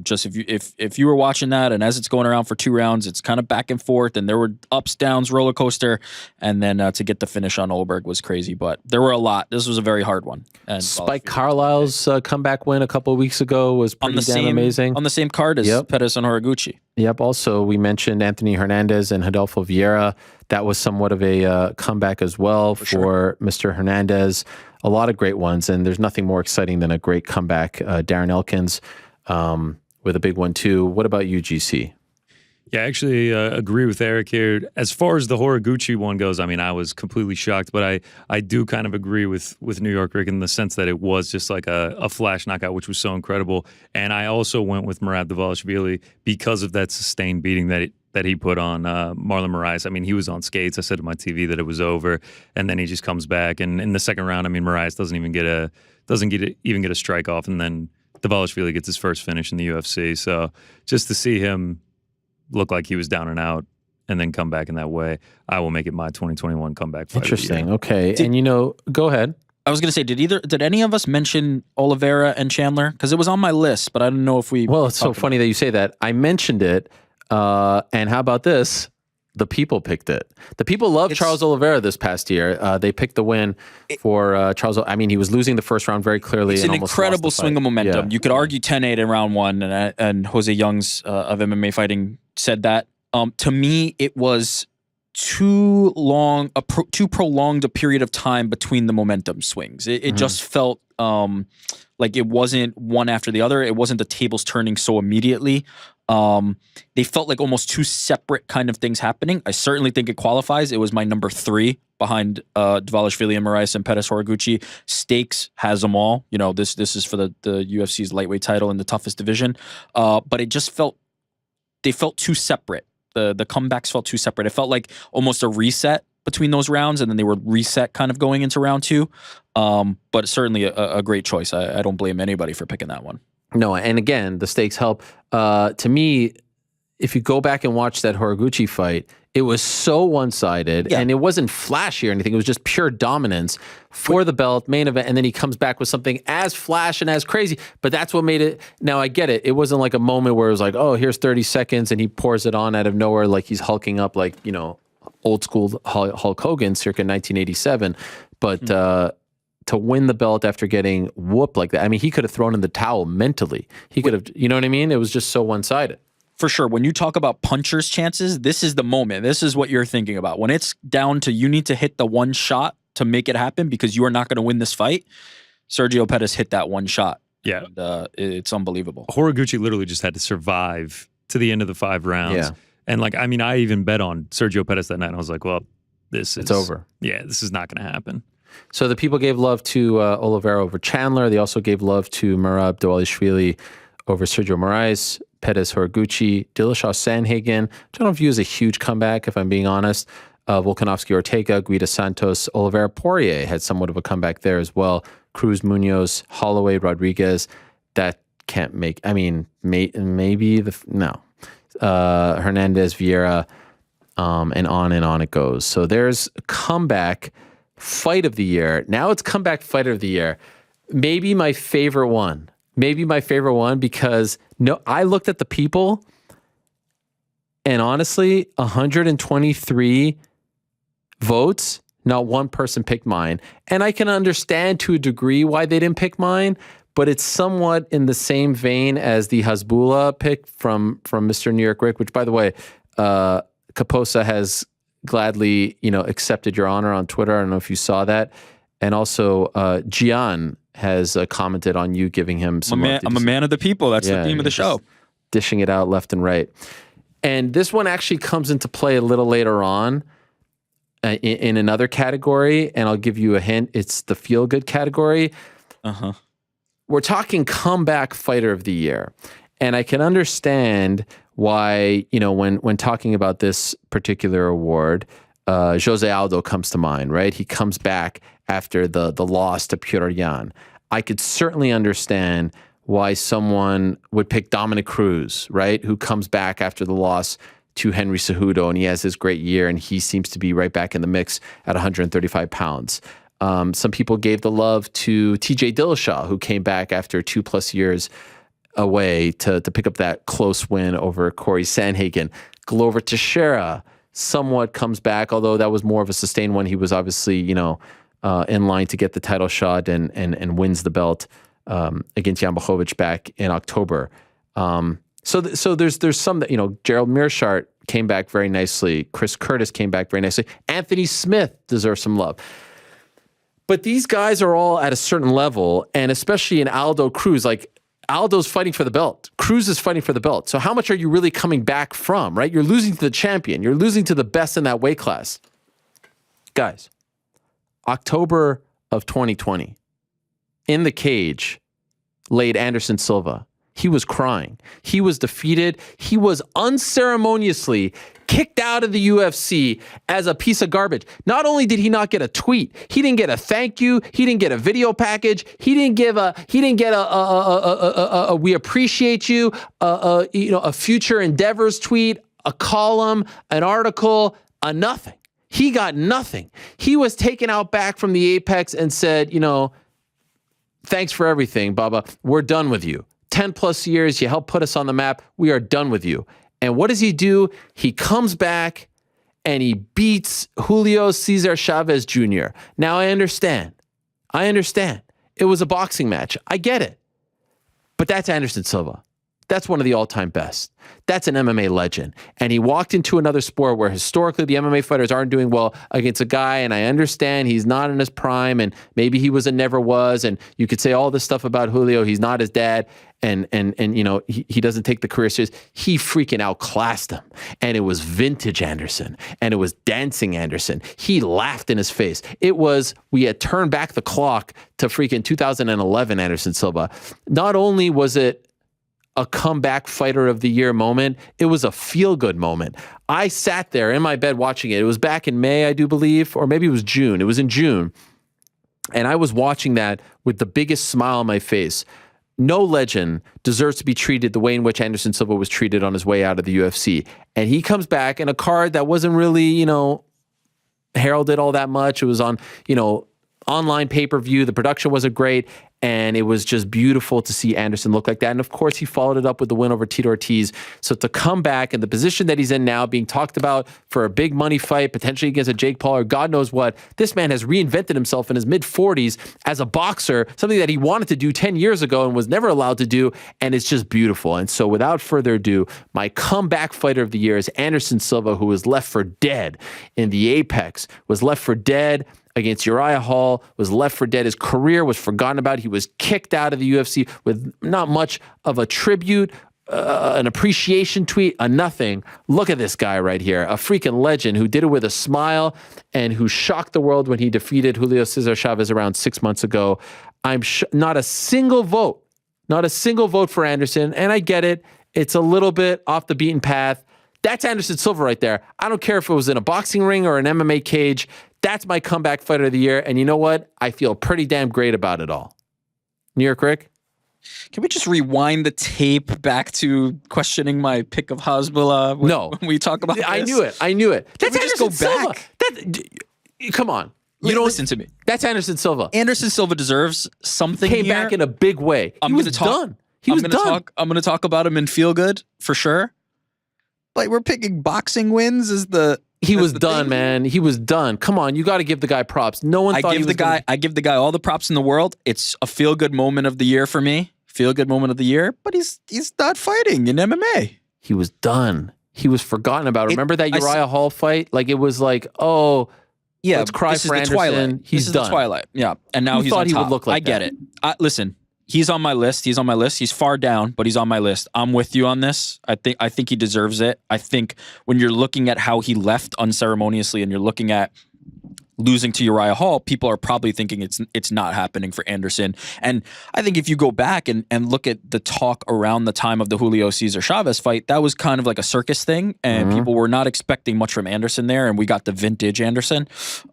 Just if you were watching that, and as it's going around for 2 rounds, it's kind of back and forth, and there were ups, downs, roller coaster, and then to get the finish on Ulberg was crazy. But there were a lot. This was a very hard one. And Spike Carlisle's comeback win a couple of weeks ago was pretty damn amazing. On the same card as Pettis and Horiguchi. Yep. Also, we mentioned Anthony Hernandez and Rodolfo Vieira. That was somewhat of a comeback as well for Mr. Hernandez. A lot of great ones, and there's nothing more exciting than a great comeback. Darren Elkins with a big one too. What about you, GC? Yeah, I actually agree with Eric here. As far as the Horiguchi one goes, I mean, I was completely shocked, but I do kind of agree with New York Rick in the sense that it was just like a flash knockout, which was so incredible. And I also went with Merab Dvalishvili because of that sustained beating that he put on Marlon Moraes. I mean, he was on skates. I said to my TV that it was over, and then he just comes back. And in the second round, I mean, Moraes doesn't even get a strike off, and then Dvalishvili gets his first finish in the UFC. So just to see him look like he was down and out and then come back in that way, I will make it my 2021 comeback fight. Interesting. Okay. And go ahead. I was going to say, did any of us mention Oliveira and Chandler? Because it was on my list, but I don't know if we. Well, it's so funny that you say that. I mentioned it. And how about this? The people picked it. The people loved Charles Oliveira this past year. They picked the win for Charles. I mean, he was losing the first round very clearly. It's an incredible swing of momentum. Yeah. You could argue 10-8 in round one, and Jose Youngs of MMA Fighting said that. To me, it was too prolonged a period of time between the momentum swings. It just felt like it wasn't one after the other. It wasn't the tables turning so immediately. They felt like almost two separate kind of things happening. I certainly think it qualifies. It was my number 3 behind Dvalishvili and Moraes and Pettis Horiguchi. Stakes has them all. You know, this is for the UFC's lightweight title in the toughest division. But it just felt too separate. The comebacks felt too separate. It felt like almost a reset between those rounds, and then they were reset kind of going into round 2. But certainly a great choice. I don't blame anybody for picking that one. No, and again, the stakes help. To me, if you go back and watch that Horiguchi fight, It was so one-sided, and it wasn't flashy or anything. It was just pure dominance for the belt, main event, and then he comes back with something as flash and as crazy. But that's what made it. Now, I get it. It wasn't like a moment where it was like, oh, here's 30 seconds, and he pours it on out of nowhere like he's hulking up like, old school Hulk Hogan circa 1987. But to win the belt after getting whooped like that, I mean, he could have thrown in the towel mentally. He could have, you know what I mean? It was just so one-sided. For sure. When you talk about punchers' chances, this is the moment. This is what you're thinking about. When it's down to you need to hit the one shot to make it happen because you are not going to win this fight, Sergio Pettis hit that one shot. Yeah. And, it's unbelievable. Horiguchi literally just had to survive to the end of the 5 rounds. Yeah. And I even bet on Sergio Pettis that night. And I was like, well, it's over. Yeah, this is not going to happen. So the people gave love to Oliveira over Chandler. They also gave love to Merab Dvalishvili over Sergio Moraes. Pettis, Horiguchi, Dillashaw, Sanhagen, which I don't view as a huge comeback, if I'm being honest. Volkanovski, Ortega, Guida, Santos, Oliveira, Poirier had somewhat of a comeback there as well. Cruz, Munoz, Holloway, Rodriguez. That can't make, maybe no. Hernandez, Vieira, and on it goes. So there's a comeback fight of the year. Now it's comeback fighter of the year. Maybe my favorite one. Because I looked at the people and honestly, 123 votes, not one person picked mine. And I can understand to a degree why they didn't pick mine, but it's somewhat in the same vein as the Hasbulla pick from Mr. New York Rick, which by the way, Kaposa has gladly, accepted your honor on Twitter. I don't know if you saw that. And also Gian has commented on you giving him some love. I'm a man of the people. That's the theme of the show. Dishing it out left and right. And this one actually comes into play a little later on in another category. And I'll give you a hint. It's the feel-good category. Uh-huh. We're talking comeback fighter of the year. And I can understand why, when talking about this particular award, Jose Aldo comes to mind, right? He comes back after the loss to Petr Yan. I could certainly understand why someone would pick Dominic Cruz, right? Who comes back after the loss to Henry Cejudo, and he has this great year, and he seems to be right back in the mix at 135 pounds. Some people gave the love to TJ Dillashaw, who came back after 2+ years away to pick up that close win over Corey Sanhagen. Glover Teixeira somewhat comes back, although that was more of a sustained one. He was obviously, in line to get the title shot and wins the belt against Jan Blachowicz back in October. So there's some that, Gerald Meerschaert came back very nicely. Chris Curtis came back very nicely. Anthony Smith deserves some love. But these guys are all at a certain level, and especially in Aldo Cruz, like Aldo's fighting for the belt. Cruz is fighting for the belt. So how much are you really coming back from, right? You're losing to the champion. You're losing to the best in that weight class. Guys, October of 2020, in the cage, laid Anderson Silva. He was crying. He was defeated. He was unceremoniously kicked out of the UFC as a piece of garbage. Not only did he not get a tweet, he didn't get a thank you. He didn't get a video package. He didn't get a we appreciate you, a future endeavors tweet, a column, an article, a nothing. He got nothing. He was taken out back from the Apex and said, thanks for everything, Baba. We're done with you. 10+ years, you helped put us on the map. We are done with you. And what does he do? He comes back and he beats Julio Cesar Chavez Jr. Now, I understand. It was a boxing match. I get it. But that's Anderson Silva. That's one of the all-time best. That's an MMA legend. And he walked into another sport where historically the MMA fighters aren't doing well against a guy, and I understand he's not in his prime, and maybe he was and never was, and you could say all this stuff about Julio. He's not his dad, and he doesn't take the career serious. He freaking outclassed him. And it was vintage Anderson, and it was dancing Anderson. He laughed in his face. We had turned back the clock to freaking 2011 Anderson Silva. Not only was it a comeback fighter of the year moment, it was a feel-good moment. I sat there in my bed watching it. It was back in May, I do believe, or maybe it was June. It was in June. And I was watching that with the biggest smile on my face. no legend deserves to be treated the way in which Anderson Silva was treated on his way out of the UFC. And he comes back in a card that wasn't really, heralded all that much. It was on, online pay-per-view. The production wasn't great. And it was just beautiful to see Anderson look like that. And of course, he followed it up with the win over Tito Ortiz. So to come back in the position that he's in now, being talked about for a big money fight, potentially against a Jake Paul or God knows what, this man has reinvented himself in his mid-40s as a boxer, something that he wanted to do 10 years ago and was never allowed to do. And it's just beautiful. And so without further ado, my comeback fighter of the year is Anderson Silva, who was left for dead in the Apex, was left for dead against Uriah Hall, was left for dead. His career was forgotten about. He was kicked out of the UFC with not much of a tribute, an appreciation tweet, a nothing. Look at this guy right here, a freaking legend who did it with a smile and who shocked the world when he defeated Julio Cesar Chavez around 6 months ago. Not a single vote for Anderson, and I get it. It's a little bit off the beaten path. That's Anderson Silva right there. I don't care if it was in a boxing ring or an MMA cage. That's my comeback fighter of the year. And you know what? I feel pretty damn great about it all. New York Rick? Can we just rewind the tape back to questioning my pick of Hasbulla when we talk about this? I knew it. That's Anderson Silva. Come on. You don't listen to me. That's Anderson Silva. Anderson Silva deserves something Came here. back in a big way. He was done. I'm going to talk about him in Feel Good for sure. Like, we're picking boxing wins as the... He was done, man. He was done. Come on, you got to give the guy props. No one thought he was I give the guy all the props in the world. It's a feel-good moment of the year for me. Feel-good moment of the year, but he's not fighting in MMA. He was done. He was forgotten about. Remember that Uriah Hall fight? Like, it was like, oh, yeah, let's cry for Anderson. Twilight. He's done. The Twilight. Yeah, and now he's on top. He would look like I get it. Listen. He's on my list. He's far down, but he's on my list. I'm with you on this. I think he deserves it. I think when you're looking at how he left unceremoniously and you're looking at losing to Uriah Hall, people are probably thinking it's not happening for Anderson. And I think if you go back and look at the talk around the time of the Julio Cesar Chavez fight, that was kind of like a circus thing, and people were not expecting much from Anderson there, and we got the vintage Anderson.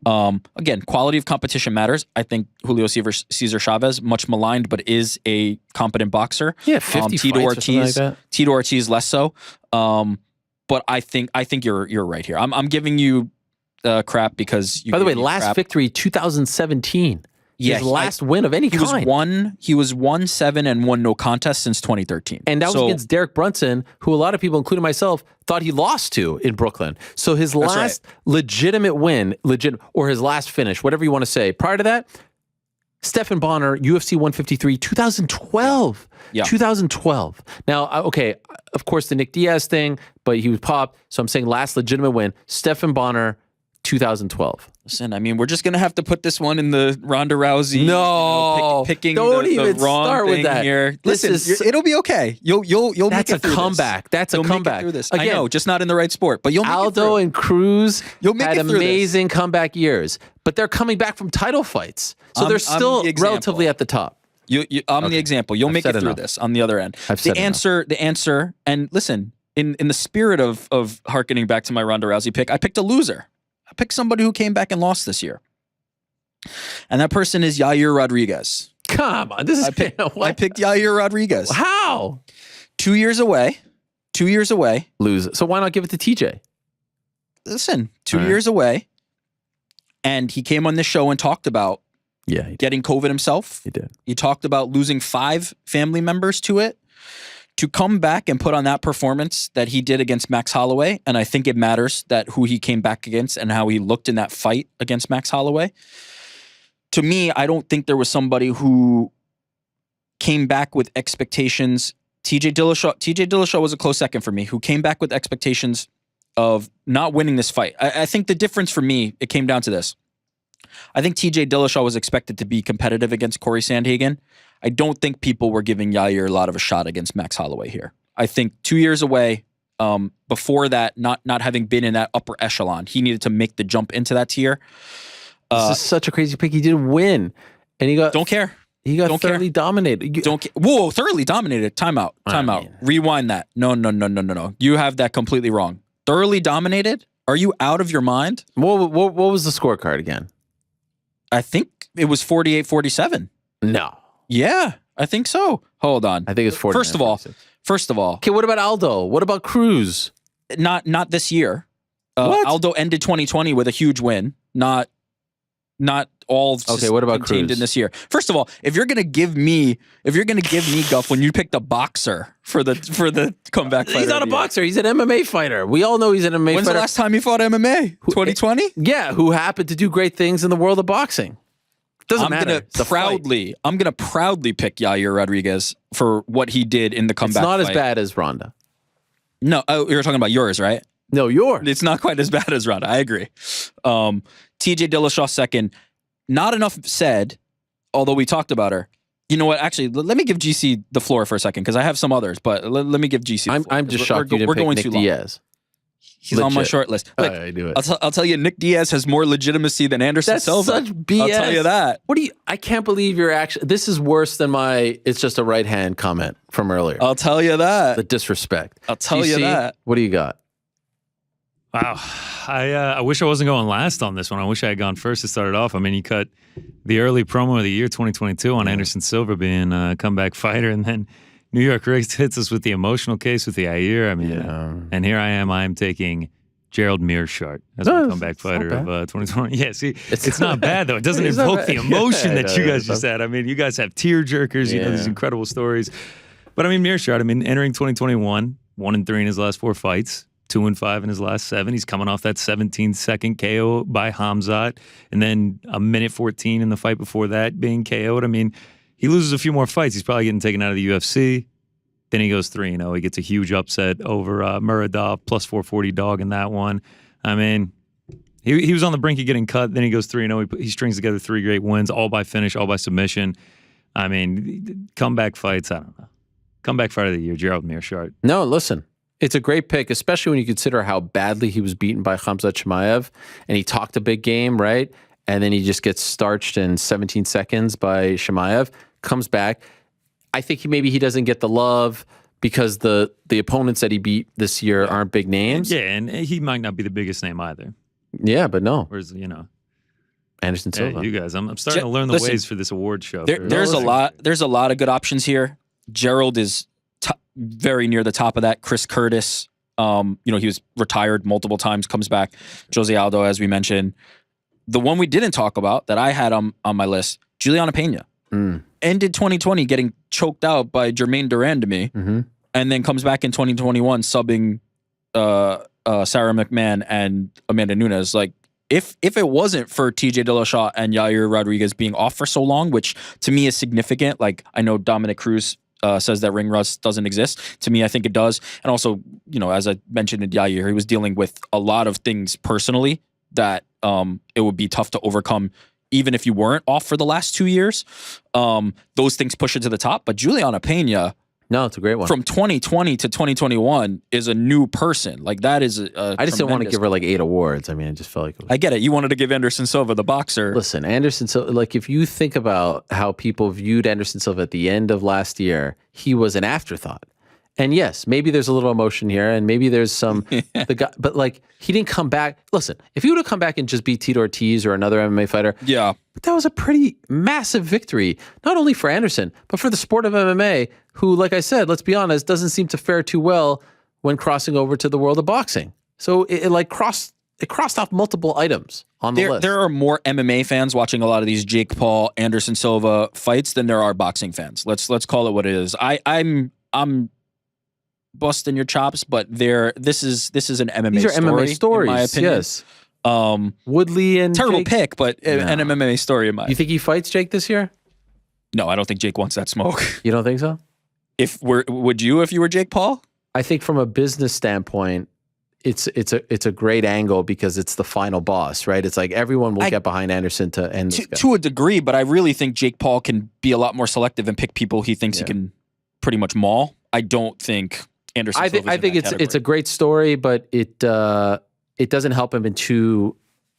Again, quality of competition matters. I think Julio Cesar Chavez, much maligned, but is a competent boxer. Yeah, 50 Tito fights or something like that. Tito Ortiz less so. But I think you're right here. I'm giving you crap because you. By the way, last victory 2017. Yeah, his last win of any kind. He was 1-7 and 1 no contest since 2013, and that was against Derek Brunson, who a lot of people, including myself, thought he lost to in Brooklyn. So his last legitimate win, or his last finish, whatever you want to say. Prior to that, Stephan Bonner, UFC 153, 2012. Yeah. 2012. Now, okay, of course the Nick Diaz thing, but he was popped. So I'm saying last legitimate win, Stephan Bonner, 2012. Listen, I mean, we're just gonna have to put this one in the Ronda Rousey. No, picking don't even the wrong start thing with that. here. Listen, it'll be okay. You'll That's make it through comeback. This. That's a you'll comeback. Make it through this. Again, I know, just not in the right sport, but you'll make it through. Aldo and Cruz had it through amazing comeback years, but they're coming back from title fights, so they're still relatively at the top. I'm the example. You'll make it through this on the other end. The answer, and listen, in the spirit of hearkening back to my Ronda Rousey pick, I picked a loser. I picked somebody who came back and lost this year. And that person is Yair Rodriguez. Come on. I picked Yair Rodriguez. How? 2 years away. Lose. So why not give it to TJ? Listen, 2 years away. And he came on this show and talked about getting COVID himself. He did. He talked about losing 5 family members to it. To come back and put on that performance that he did against Max Holloway, and I think it matters that who he came back against and how he looked in that fight against Max Holloway. To me, I don't think there was somebody who came back with expectations. TJ Dillashaw was a close second for me, who came back with expectations of not winning this fight. I think the difference for me, it came down to this. I think TJ Dillashaw was expected to be competitive against Corey Sanhagen. I don't think people were giving Yair a lot of a shot against Max Holloway here. I think 2 years away, before that, not having been in that upper echelon, he needed to make the jump into that tier. This is such a crazy pick. He didn't win, and he got. Don't care. He got thoroughly dominated. Don't care. Whoa, thoroughly dominated. Time out. Rewind that. No. You have that completely wrong. Thoroughly dominated? Are you out of your mind? What was the scorecard again? I think it was 48-47. No. Yeah. I think so. Hold on. I think it's 49. First of all, okay, what about Aldo? What about Cruz? not this year. What? Aldo ended 2020 with a huge win. Not all. Okay, what about contained Cruz? in this year? First of all, if you're gonna give me guff when you picked a boxer for the comeback fighter, He's not a boxer. He's an MMA fighter. We all know he's an MMA When's fighter. the last time you fought MMA? 2020. Yeah, who happened to do great things in the world of boxing. Doesn't matter. It's a fight. I'm gonna proudly pick Yair Rodriguez for what he did in the comeback. It's not fight. as bad as Ronda. No, you're talking about yours, right? No, yours. It's not quite as bad as Ronda. I agree. TJ Dillashaw second. Not enough said, although we talked about her. You know what? Actually, let me give GC the floor for a second because I have some others, but let me give GC the floor. I'm just shocked you didn't pick Nick Diaz. He's on my short list. Look, I knew it. I'll tell you, Nick Diaz has more legitimacy than Anderson That's Silva. such BS. I'll tell you that. I can't believe you're actually. This is worse than it's just a right hand comment from earlier. I'll tell you that. The disrespect. I'll tell you that. What do you got? Wow. I wish I wasn't going last on this one. I wish I had gone first to start it off. I mean, you cut the early promo of the year 2022 on Anderson Silva being a comeback fighter, and then New York Race hits us with the emotional case with the Yair. I mean, and here I am taking Gerald Mearshart as my comeback fighter of 2020. Yeah, see, it's not bad, though. It doesn't invoke the emotion that you guys just had. I mean, you guys have tear jerkers, you know, these incredible stories. But I mean, Mearshart, entering 2021, 1-3 in his last 4 fights. 2-5 in his last 7. He's coming off that 17-second KO by Hamzat, and then a minute 14 in the fight before that being KO'd. I mean, he loses a few more fights. He's probably getting taken out of the UFC. Then he goes 3-0. He gets a huge upset over Muradov, plus 440 dog in that one. I mean, he was on the brink of getting cut. Then he goes 3-0. He strings together 3 great wins, all by finish, all by submission. I mean, comeback fights, I don't know. Comeback fight of the year, Gerald Mearshart. No, listen. It's a great pick, especially when you consider how badly he was beaten by Khamzat Chimaev, and he talked a big game, right? And then he just gets starched in 17 seconds by Chimaev, comes back. I think maybe he doesn't get the love because the opponents that he beat this year aren't big names. Yeah, and he might not be the biggest name either. Yeah, but no. Whereas, Anderson Silva. You guys, I'm starting to learn the ways for this award show. There's a lot of good options here. Gerald is very near the top of that. Chris Curtis, he was retired multiple times, comes back. Jose Aldo, as we mentioned. The one we didn't talk about that I had on my list, Juliana Pena. Ended 2020 getting choked out by Jermaine Durandamy, and then comes back in 2021 subbing Sarah McMahon and Amanda Nunes. Like, if it wasn't for TJ Dillashaw and Yair Rodriguez being off for so long, which to me is significant, like I know Dominic Cruz says that ring rust doesn't exist. To me, I think it does. And also, as I mentioned in Yair, he was dealing with a lot of things personally that it would be tough to overcome even if you weren't off for the last 2 years. Those things push it to the top. But Juliana Pena, no, it's a great one. From 2020 to 2021 is a new person. Like that is I just didn't want to give her like 8 awards. I mean, I just felt like it was... I get it. You wanted to give Anderson Silva, the boxer. Listen, Anderson Silva, like if you think about how people viewed Anderson Silva at the end of last year, he was an afterthought. And yes, maybe there's a little emotion here, and maybe there's some the guy, but like he didn't come back. Listen, if he would have come back and just beat Tito Ortiz or another MMA fighter, but that was a pretty massive victory, not only for Anderson, but for the sport of MMA, who, like I said, let's be honest, doesn't seem to fare too well when crossing over to the world of boxing. So it crossed off multiple items on the list. There are more MMA fans watching a lot of these Jake Paul, Anderson Silva fights than there are boxing fans. Let's call it what it is. I'm busting your chops, but this is an MMA These are story, MMA stories, in my opinion. Yes. Woodley and terrible Jake? pick, but an MMA story in my You think he fights Jake this year? No, I don't think Jake wants that smoke. You don't think so? Would you if you were Jake Paul? I think from a business standpoint, it's a great angle because it's the final boss, right? It's like everyone will get behind Anderson to end this guy. To a degree, but I really think Jake Paul can be a lot more selective and pick people he thinks he can pretty much maul. I don't think Anderson. I think it's a great story, but it doesn't help him in 2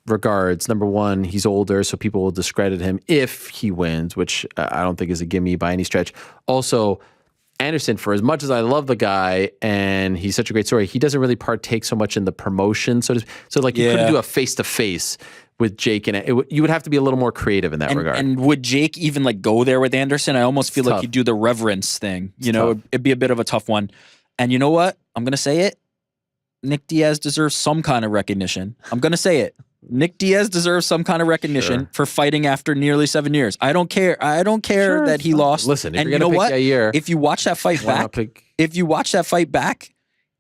regards. Number one, he's older, so people will discredit him if he wins, which I don't think is a gimme by any stretch. Also, Anderson, for as much as I love the guy and he's such a great story, he doesn't really partake so much in the promotion. So like you couldn't do a face-to-face with Jake, and you would have to be a little more creative in that regard. And would Jake even like go there with Anderson? I almost feel like he'd do the reverence thing. It'd be a bit of a tough one. And you know what? I'm gonna say it. Nick Diaz deserves some kind of recognition. I'm gonna say it. Nick Diaz deserves some kind of recognition for fighting after nearly 7 years. I don't care. I don't care that he lost. Listen, and you know what? If you watch that fight back,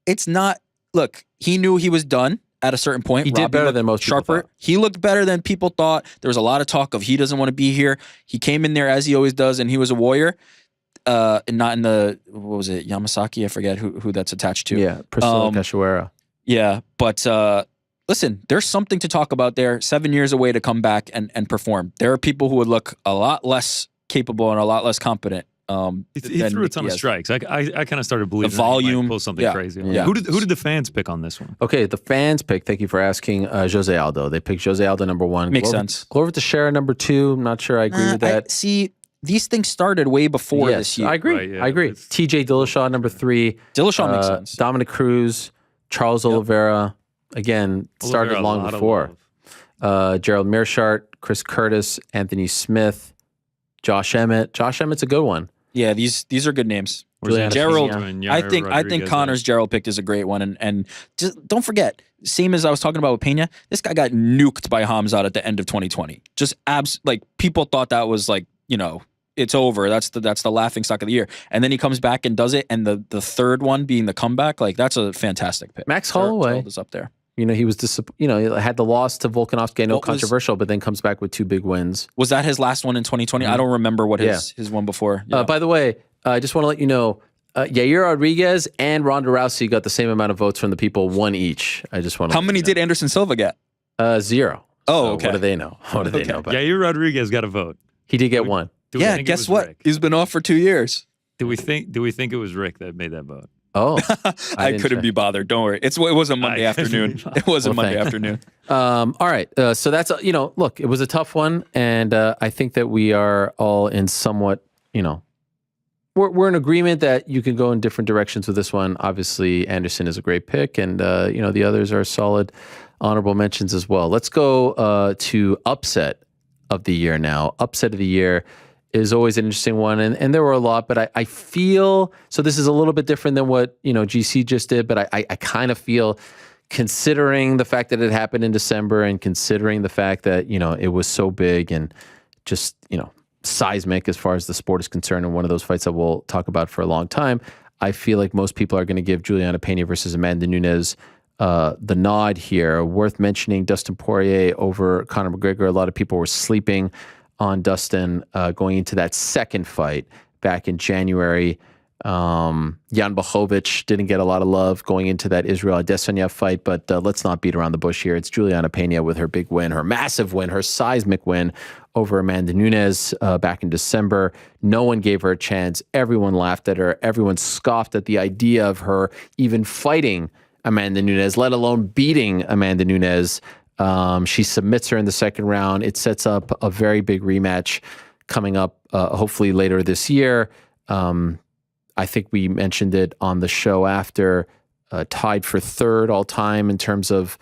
it's not. Look, he knew he was done at a certain point. He did better than most people thought. He looked better than people thought. There was a lot of talk of he doesn't want to be here. He came in there as he always does, and he was a warrior. And not in the, what was it, Yamasaki? I forget who that's attached to. Yeah, Priscilla Cachoeira. Yeah, but listen, there's something to talk about there. 7 years away to come back and perform. There are people who would look a lot less capable and a lot less competent. He threw a ton of strikes. I kind of started believing the volume, he might pull something crazy. Yeah. Who did the fans pick on this one? Okay, the fans picked. Thank you for asking. Jose Aldo. They picked Jose Aldo number 1. Makes sense. Glover Teixeira number 2. I'm not sure I agree with that. See, these things started way before this year. I agree. Right, yeah. I agree. TJ Dillashaw number 3. Dillashaw makes sense. Dominic Cruz, Charles Oliveira. Again, started long before. Gerald Mearshart, Chris Curtis, Anthony Smith, Josh Emmett. Josh Emmett's a good one. Yeah, these are good names. Gerald, I think Connor's Gerald picked is a great one, and just don't forget, same as I was talking about with Pena, this guy got nuked by Hamzat at the end of 2020. Just people thought that was like, it's over. That's the laughing stock of the year, and then he comes back and does it, and the third one being the comeback, like that's a fantastic pick. Max Holloway is up there. He was he had the loss to Volkanovski, controversial, but then comes back with 2 big wins. Was that his last one in 2020? I don't remember what his one before. Yeah. By the way, I just want to let you know, Yair Rodriguez and Ronda Rousey got the same amount of votes from the people, 1 each. I just want to. How many did Anderson Silva get? 0. Oh, so okay. What do they know? What do they know about? Yair Rodriguez got a vote. He did get 1. Guess what? Rick? He's been off for 2 years. Do we think it was Rick that made that vote? Oh, I couldn't be bothered. Don't worry. It was a Monday afternoon. It was a Monday afternoon. All right. So that's, look, it was a tough one. And I think that we are all in somewhat, we're in agreement that you can go in different directions with this one. Obviously, Anderson is a great pick. And, the others are solid honorable mentions as well. Let's go to upset of the year now. Upset of the year is always an interesting one, and there were a lot, but I feel, so this is a little bit different than what, GC just did, but I kind of feel, considering the fact that it happened in December and considering the fact that, it was so big and just, seismic as far as the sport is concerned, and one of those fights that we'll talk about for a long time, I feel like most people are going to give Juliana Pena versus Amanda Nunes the nod here. Worth mentioning, Dustin Poirier over Conor McGregor. A lot of people were sleeping on Dustin going into that second fight back in January. Jan Blachowicz didn't get a lot of love going into that Israel Adesanya fight, but let's not beat around the bush here. It's Juliana Pena with her big win, her massive win, her seismic win over Amanda Nunes back in December. No one gave her a chance. Everyone laughed at her. Everyone scoffed at the idea of her even fighting Amanda Nunes, let alone beating Amanda Nunes. She submits her in the second round. It sets up a very big rematch coming up, hopefully later this year. I think we mentioned it on the show after, tied for 3rd all time in terms of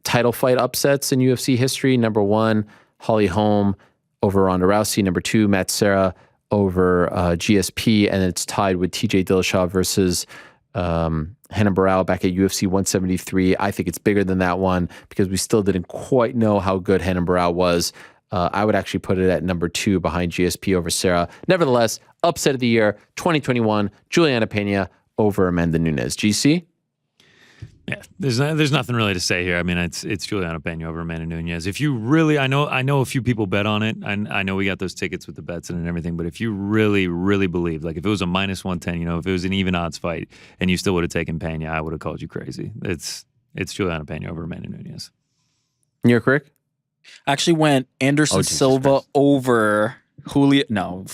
title fight upsets in UFC history. Number 1, Holly Holm over Ronda Rousey. Number 2, Matt Serra over GSP. And it's tied with TJ Dillashaw versus Renan Barão back at UFC 173. I think it's bigger than that one because we still didn't quite know how good Renan Barão was. I would actually put it at number 2 behind GSP over Serra. Nevertheless, upset of the year, 2021, Juliana Pena over Amanda Nunes. GC? Yeah, there's nothing really to say here. I mean, it's Juliana Pena over Amanda Nunes. If you really, I know a few people bet on it. I know we got those tickets with the bets and everything. But if you really, really believe, like if it was a -110, if it was an even odds fight, and you still would have taken Pena, I would have called you crazy. It's Juliana Pena over Amanda Nunes. You're correct. Actually went Anderson Silva over Julia. No,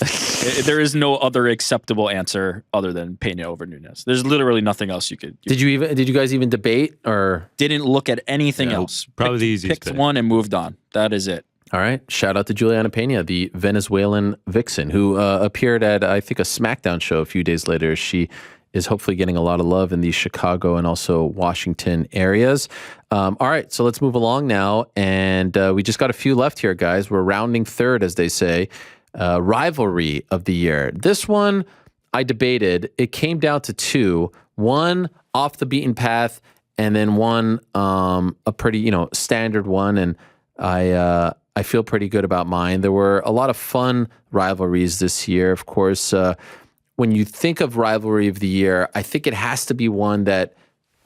there is no other acceptable answer other than Pena over Nunes. There's literally nothing else you could. Did you guys even debate or didn't look at anything else? Probably the easiest. Picked one and moved on. That is it. All right. Shout out to Juliana Pena, the Venezuelan vixen, who appeared at, I think, a SmackDown show a few days later. She is hopefully getting a lot of love in the Chicago and also Washington areas. All right, so let's move along now. And we just got a few left here, guys. We're rounding third, as they say. Rivalry of the year. This one I debated. It came down to two. One off the beaten path, and then one a pretty, standard one. And I feel pretty good about mine. There were a lot of fun rivalries this year. Of course, when you think of rivalry of the year, I think it has to be one that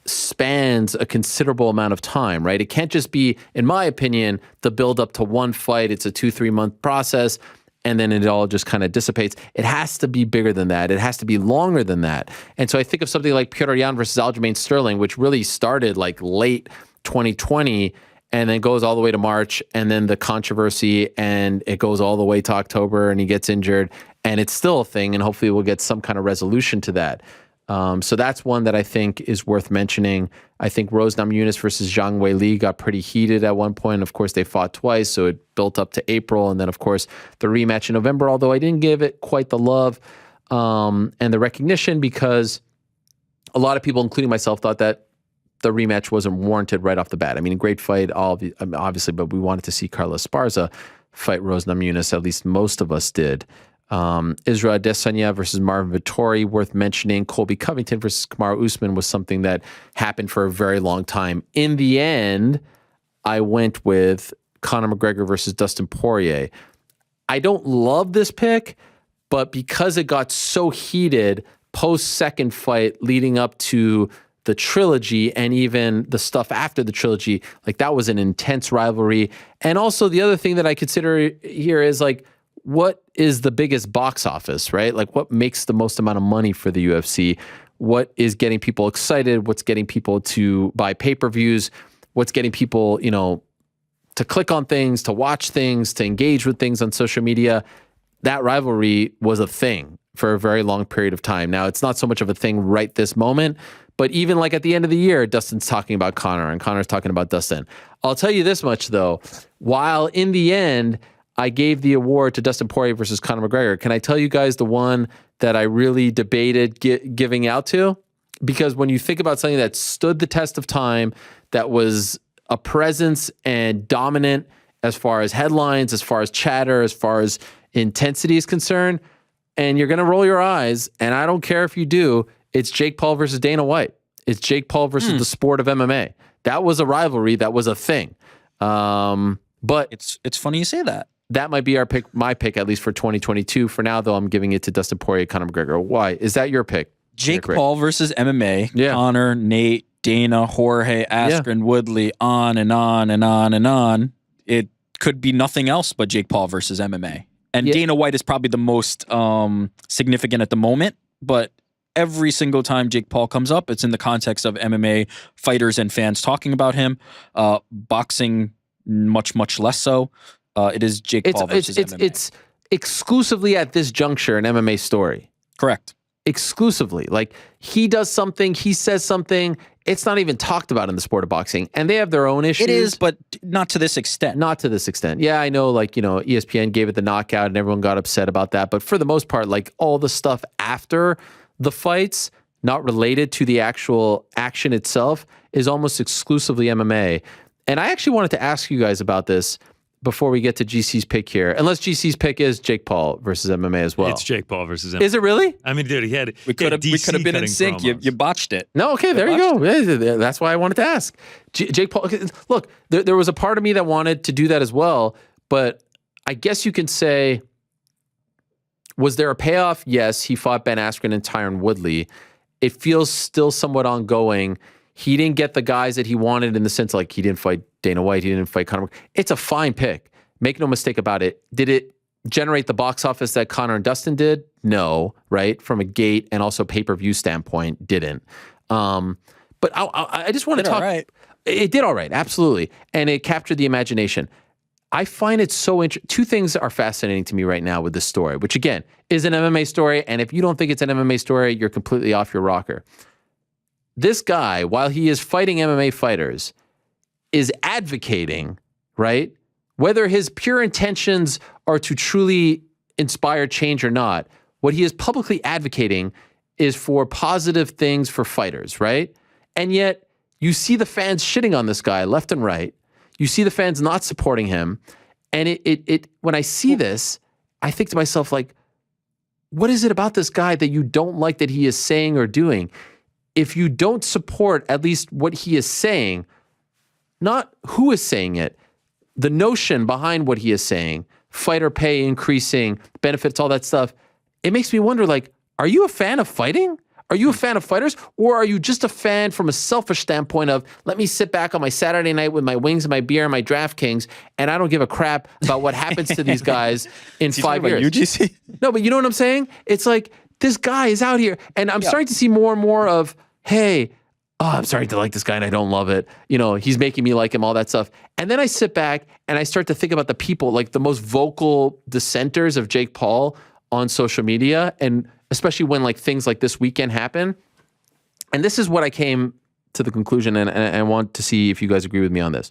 spans a considerable amount of time, right? It can't just be, in my opinion, the build up to one fight. It's a 2-3 month process, and then it all just kind of dissipates. It has to be bigger than that. It has to be longer than that. And so I think of something like Petr Yan versus Aljamain Sterling, which really started like late 2020 and then goes all the way to March, and then the controversy, and it goes all the way to October, and he gets injured, and it's still a thing, and hopefully we'll get some kind of resolution to that. So that's one that I think is worth mentioning. I think Rose Namajunas versus Zhang Weili got pretty heated at one point. Of course, they fought twice, so it built up to April, and then, of course, the rematch in November, although I didn't give it quite the love and the recognition, because a lot of people, including myself, thought that the rematch wasn't warranted right off the bat. I mean, a great fight, obviously, but we wanted to see Carla Esparza fight Rose Namajunas. At least most of us did. Israel Adesanya versus Marvin Vettori, worth mentioning. Colby Covington versus Kamaru Usman was something that happened for a very long time. In the end, I went with Conor McGregor versus Dustin Poirier. I don't love this pick, but because it got so heated post-second fight leading up to the trilogy and even the stuff after the trilogy, like that was an intense rivalry. And also the other thing that I consider here is like, what is the biggest box office, right? Like what makes the most amount of money for the UFC? What is getting people excited? What's getting people to buy pay-per-views? What's getting people, to click on things, to watch things, to engage with things on social media? That rivalry was a thing for a very long period of time. Now, it's not so much of a thing right this moment, but even like at the end of the year, Dustin's talking about Conor and Conor's talking about Dustin. I'll tell you this much, though. While in the end, I gave the award to Dustin Poirier versus Conor McGregor, can I tell you guys the one that I really debated giving out to? Because when you think about something that stood the test of time, that was a presence and dominant as far as headlines, as far as chatter, as far as intensity is concerned, and you're going to roll your eyes, and I don't care if you do, it's Jake Paul versus Dana White. It's Jake Paul versus the sport of MMA. That was a rivalry. That was a thing. But it's funny you say that. That might be my pick, at least for 2022. For now, though, I'm giving it to Dustin Poirier, Conor McGregor. Why? Is that your pick? Jake Paul versus MMA. Yeah. Conor, Nate, Dana, Jorge, Askren, Woodley, on and on and on and on. It could be nothing else but Jake Paul versus MMA. And Dana White is probably the most significant at the moment, but every single time Jake Paul comes up, it's in the context of MMA fighters and fans talking about him. Boxing, much, much less so. It is Jake Paul versus MMA. It's exclusively at this juncture an MMA story. Correct. Exclusively. Like, he does something, he says something, it's not even talked about in the sport of boxing. And they have their own issues. It is, but not to this extent. Not to this extent. Yeah, I know, like, ESPN gave it the knockout and everyone got upset about that. But for the most part, like, all the stuff after the fights, not related to the actual action itself, is almost exclusively MMA. And I actually wanted to ask you guys about this before we get to GC's pick here. Unless GC's pick is Jake Paul versus MMA as well. It's Jake Paul versus MMA. Is it really? I mean, dude, we could have been in sync. You botched it. No, okay, there you go. That's why I wanted to ask. Jake Paul, look, there was a part of me that wanted to do that as well, but I guess you can say, was there a payoff? Yes, he fought Ben Askren and Tyron Woodley. It feels still somewhat ongoing. He didn't get the guys that he wanted in the sense, like, he didn't fight Dana White, he didn't fight Conor. It's a fine pick. Make no mistake about it. Did it generate the box office that Conor and Dustin did? No, right? From a gate and also pay-per-view standpoint, didn't. But I just want to talk. Right. It did all right, absolutely. And it captured the imagination. I find it so interesting. Two things are fascinating to me right now with this story, which, again, is an MMA story. And if you don't think it's an MMA story, you're completely off your rocker. This guy, while he is fighting MMA fighters, is advocating, right? Whether his pure intentions are to truly inspire change or not, what he is publicly advocating is for positive things for fighters, right? And yet you see the fans shitting on this guy left and right. You see the fans not supporting him. And it when I see this, I think to myself, like, what is it about this guy that you don't like that he is saying or doing? If you don't support at least what he is saying, not who is saying it, the notion behind what he is saying, fighter pay increasing, benefits, all that stuff, it makes me wonder, like, are you a fan of fighting? Are you a fan of fighters? Or are you just a fan from a selfish standpoint of, let me sit back on my Saturday night with my wings and my beer and my DraftKings, and I don't give a crap about what happens to these guys in 5 years. UGC? No, but you know what I'm saying? It's like, this guy is out here, and I'm starting to see more and more of, hey, I'm starting to like this guy and I don't love it. You know, he's making me like him, all that stuff. And then I sit back and I start to think about the people, like the most vocal dissenters of Jake Paul on social media, and especially when like things like this weekend happen. And this is what I came to the conclusion, and I want to see if you guys agree with me on this.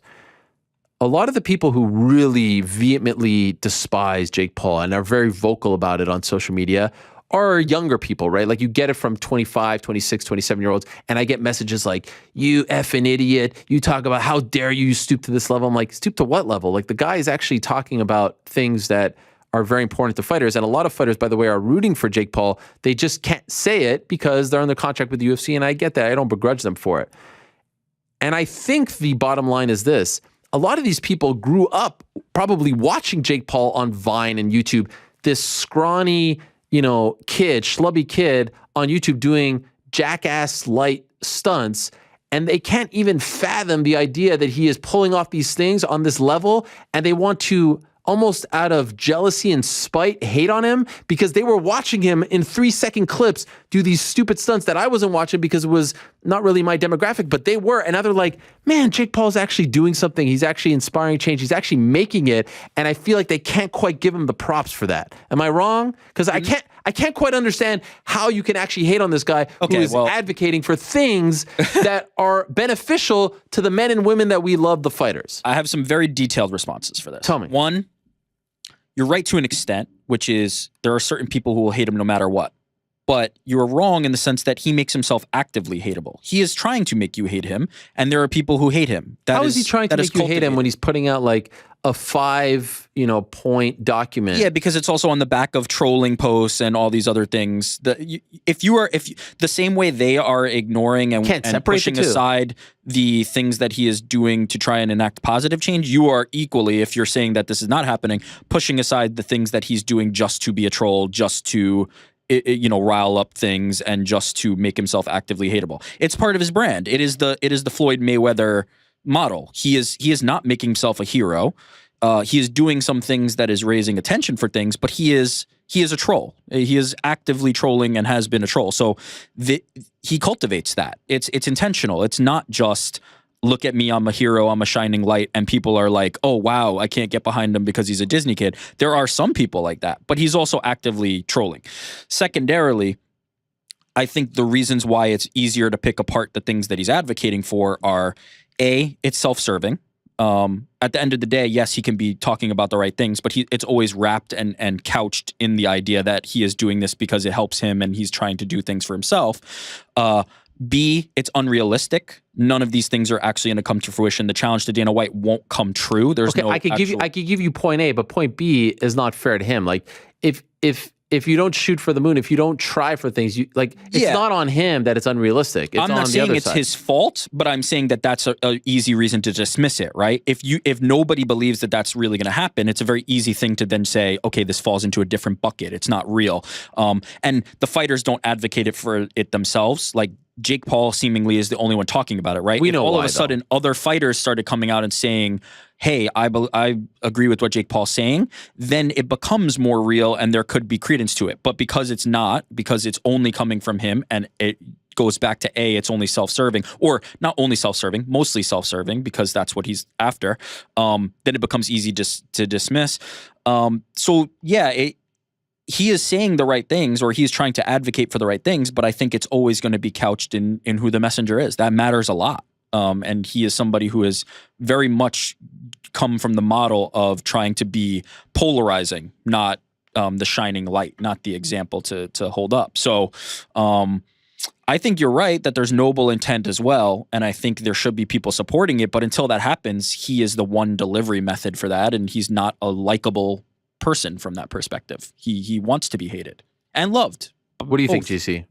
A lot of the people who really vehemently despise Jake Paul and are very vocal about it on social media are younger people, right? Like you get it from 25, 26, 27-year-olds, and I get messages like, you effing idiot, you talk about how dare you stoop to this level. I'm like, stoop to what level? Like the guy is actually talking about things that are very important to fighters. And a lot of fighters, by the way, are rooting for Jake Paul. They just can't say it because they're under contract with the UFC, and I get that. I don't begrudge them for it. And I think the bottom line is this. A lot of these people grew up probably watching Jake Paul on Vine and YouTube, this scrawny, kid, schlubby kid on YouTube doing jackass light stunts, and they can't even fathom the idea that he is pulling off these things on this level, and they want to almost out of jealousy and spite hate on him because they were watching him in 3-second clips do these stupid stunts that I wasn't watching because it was not really my demographic, but they were. And now they're like, man, Jake Paul's actually doing something. He's actually inspiring change. He's actually making it. And I feel like they can't quite give him the props for that. Am I wrong? Because I can't quite understand how you can actually hate on this guy who is advocating for things that are beneficial to the men and women that we love, the fighters. I have some very detailed responses for this. Tell me. One, you're right to an extent, which is there are certain people who will hate him no matter what. But you're wrong in the sense that he makes himself actively hateable. He is trying to make you hate him, and there are people who hate him. How is he trying to make you hate him when he's putting out like a 5-point document? Yeah, because it's also on the back of trolling posts and all these other things. If the same way they are ignoring and pushing aside the things that he is doing to try and enact positive change, you are equally, if you're saying that this is not happening, pushing aside the things that he's doing just to be a troll, just to rile up things, and just to make himself actively hateable. It's part of his brand. It is the Floyd Mayweather model. He is not making himself a hero. He is doing some things that is raising attention for things, but he is a troll. He is actively trolling and has been a troll. So he cultivates that. It's intentional. It's not just, look at me, I'm a hero, I'm a shining light, and people are like, oh, wow, I can't get behind him because he's a Disney kid. There are some people like that, but he's also actively trolling. Secondarily, I think the reasons why it's easier to pick apart the things that he's advocating for are, A, it's self-serving. At the end of the day, yes, he can be talking about the right things, but it's always wrapped and couched in the idea that he is doing this because it helps him and he's trying to do things for himself. B, it's unrealistic. None of these things are actually going to come to fruition. The challenge to Dana White won't come true. There's no I could give you point A, but point B is not fair to him. Like if you don't shoot for the moon, if you don't try for things, it's not on him that it's unrealistic. It's I'm not saying it's his fault, but I'm saying that that's a easy reason to dismiss it, right? If nobody believes that that's really going to happen, it's a very easy thing to then say, okay, this falls into a different bucket. It's not real. And the fighters don't advocate it for it themselves. Like Jake Paul seemingly is the only one talking about it, right? We know all why, of a sudden other fighters started coming out and saying, hey, I agree with what Jake Paul's saying, then it becomes more real and there could be credence to it. But because it's not, because it's only coming from him and it goes back to A, it's only self-serving, or not only self-serving, mostly self-serving, because that's what he's after, then it becomes easy to dismiss. He is saying the right things, or he's trying to advocate for the right things, but I think it's always going to be couched in who the messenger is. That matters a lot. And he is somebody who has very much come from the model of trying to be polarizing, not the shining light, not the example to hold up. So I think you're right that there's noble intent as well, and I think there should be people supporting it, but until that happens, he is the one delivery method for that, and he's not a likable person from that perspective. He wants to be hated and loved. What do you think, Both. GC?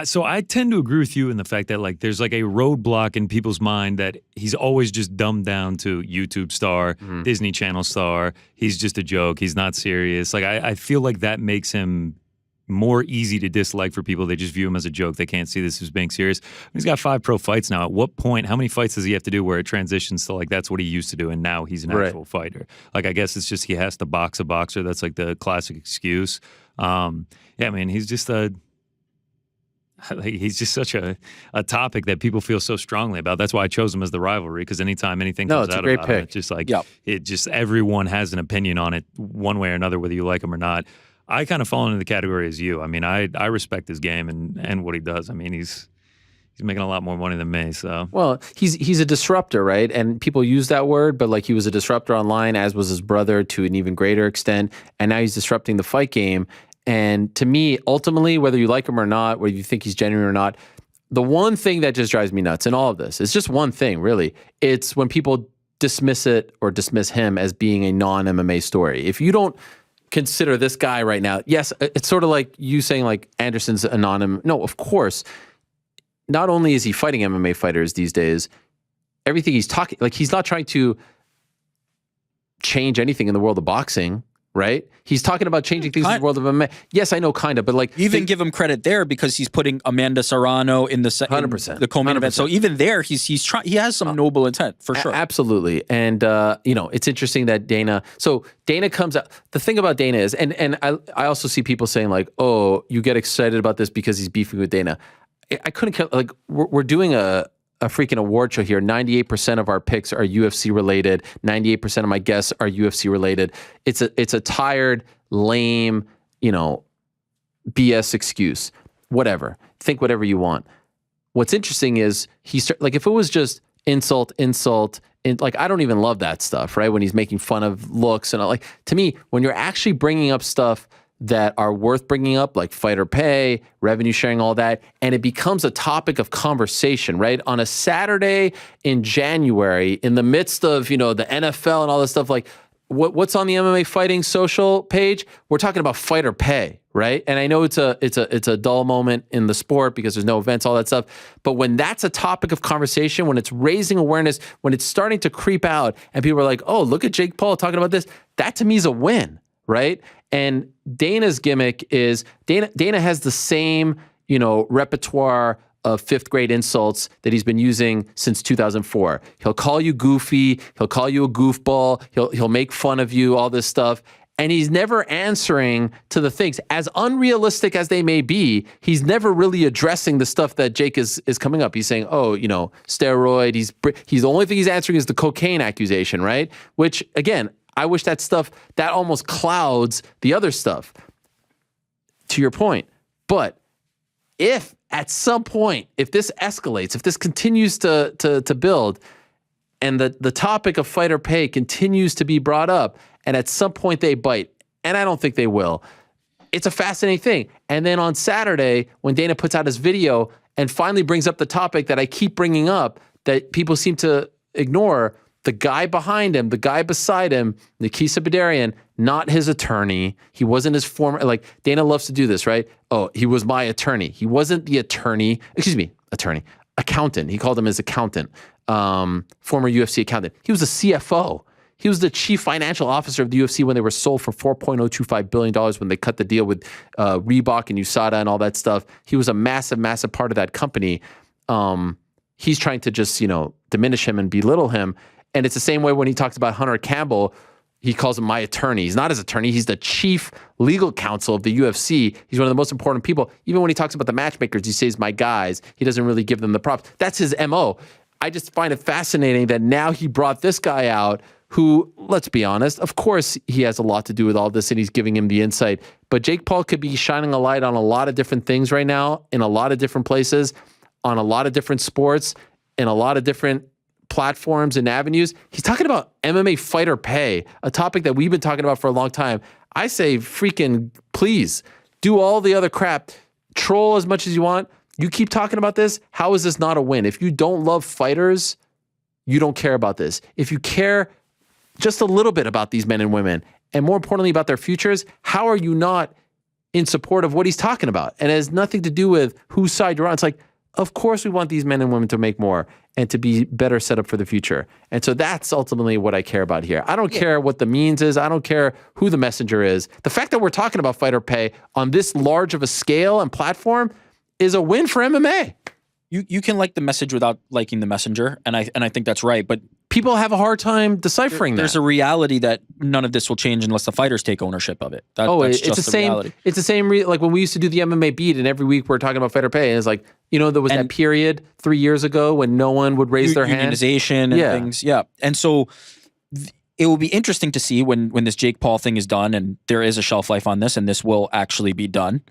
So I tend to agree with you in the fact that like there's like a roadblock in people's mind that he's always just dumbed down to YouTube star, Disney Channel star. He's just a joke. He's not serious. Like I feel like that makes him more easy to dislike for people. They just view him as a joke. They can't see this as being serious. He's got 5 pro fights now. At what point, how many fights does he have to do where it transitions to like that's what he used to do and now he's an actual fighter? Like I guess it's just he has to box a boxer. That's like the classic excuse. Yeah, man, he's just he's just such a topic that people feel so strongly about. That's why I chose him as the rivalry, because anytime anything comes out about it, it's just like it just everyone has an opinion on it one way or another, whether you like him or not. I kind of fall into the category as you. I mean, I respect his game and what he does. I mean, he's making a lot more money than me. So well, he's a disruptor, right? And people use that word, but like he was a disruptor online, as was his brother to an even greater extent. And now he's disrupting the fight game. And to me, ultimately, whether you like him or not, whether you think he's genuine or not, the one thing that just drives me nuts in all of this is just one thing, really. It's when people dismiss it or dismiss him as being a non-MMA story. If you don't consider this guy right now, yes, it's sort of like you saying like Anderson's anonymous. No, of course. Not only is he fighting MMA fighters these days, everything he's talking, like he's not trying to change anything in the world of boxing, right? He's talking about changing things in the world of MMA. Yes, I know, kind of, but like even give him credit there because he's putting Amanda Serrano in the 100%, the co-main event. So even there, he's trying. He has some noble intent for sure. Absolutely, and you know, it's interesting that Dana. So Dana comes out. The thing about Dana is, and I also see people saying like, oh, you get excited about this because he's beefing with Dana. I couldn't like we're doing a freaking award show here. 98% of our picks are UFC related. 98% of my guests are UFC related. It's a tired, lame, you know, BS excuse. Whatever. Think whatever you want. What's interesting is like if it was just insult, like I don't even love that stuff, right? When he's making fun of looks and all, like to me, when you're actually bringing up stuff that are worth bringing up, like fighter pay, revenue sharing, all that, and it becomes a topic of conversation, right? On a Saturday in January, in the midst of, you know, the NFL and all this stuff, like what's on the MMA Fighting social page? We're talking about fighter pay, right? And I know it's a dull moment in the sport because there's no events, all that stuff. But when that's a topic of conversation, when it's raising awareness, when it's starting to creep out, and people are like, "Oh, look at Jake Paul talking about this," that to me is a win, right? And Dana's gimmick is Dana has the same, you know, repertoire of 5th grade insults that he's been using since 2004. He'll call you goofy, he'll call you a goofball, he'll make fun of you, all this stuff. And he's never answering to the things, as unrealistic as they may be. He's never really addressing the stuff that Jake is coming up. He's saying, oh, you know, steroid. He's the only thing he's answering is the cocaine accusation, right? Which again, I wish that stuff, that almost clouds the other stuff, to your point. But if at some point, if this escalates, if this continues to build, and the topic of fighter pay continues to be brought up, and at some point they bite, and I don't think they will, it's a fascinating thing. And then on Saturday, when Dana puts out his video and finally brings up the topic that I keep bringing up that people seem to ignore, the guy behind him, the guy beside him, Nikisa Badarian, not his attorney. He wasn't his former, like Dana loves to do this, right? Oh, he was my attorney. He wasn't the attorney, accountant. He called him his accountant, former UFC accountant. He was a CFO. He was the chief financial officer of the UFC when they were sold for $4.025 billion when they cut the deal with Reebok and USADA and all that stuff. He was a massive, massive part of that company. He's trying to just, you know, diminish him and belittle him. And it's the same way when he talks about Hunter Campbell, he calls him my attorney. He's not his attorney. He's the chief legal counsel of the UFC. He's one of the most important people. Even when he talks about the matchmakers, he says my guys. He doesn't really give them the props. That's his MO. I just find it fascinating that now he brought this guy out who, let's be honest, of course he has a lot to do with all this and he's giving him the insight. But Jake Paul could be shining a light on a lot of different things right now in a lot of different places, on a lot of different sports, in a lot of different platforms and avenues. He's talking about MMA fighter pay, a topic that we've been talking about for a long time. I say freaking please do all the other crap. Troll as much as you want. You keep talking about this. How is this not a win? If you don't love fighters, you don't care about this. If you care just a little bit about these men and women, and more importantly about their futures, how are you not in support of what he's talking about? And it has nothing to do with whose side you're on. It's like, of course we want these men and women to make more and to be better set up for the future. And so that's ultimately what I care about here. I don't care what the means is. I don't care who the messenger is. The fact that we're talking about fighter pay on this large of a scale and platform is a win for MMA. You can like the message without liking the messenger, and I think that's right. But people have a hard time deciphering there's a reality that none of this will change unless the fighters take ownership of it. That's just the reality. It's the same. Like when we used to do the MMA beat, and every week we're talking about fighter pay, and it's like, you know, there was that period 3 years ago when no one would raise their hand. Unionization and things. Yeah, and so it will be interesting to see when this Jake Paul thing is done, and there is a shelf life on this, and this will actually be done.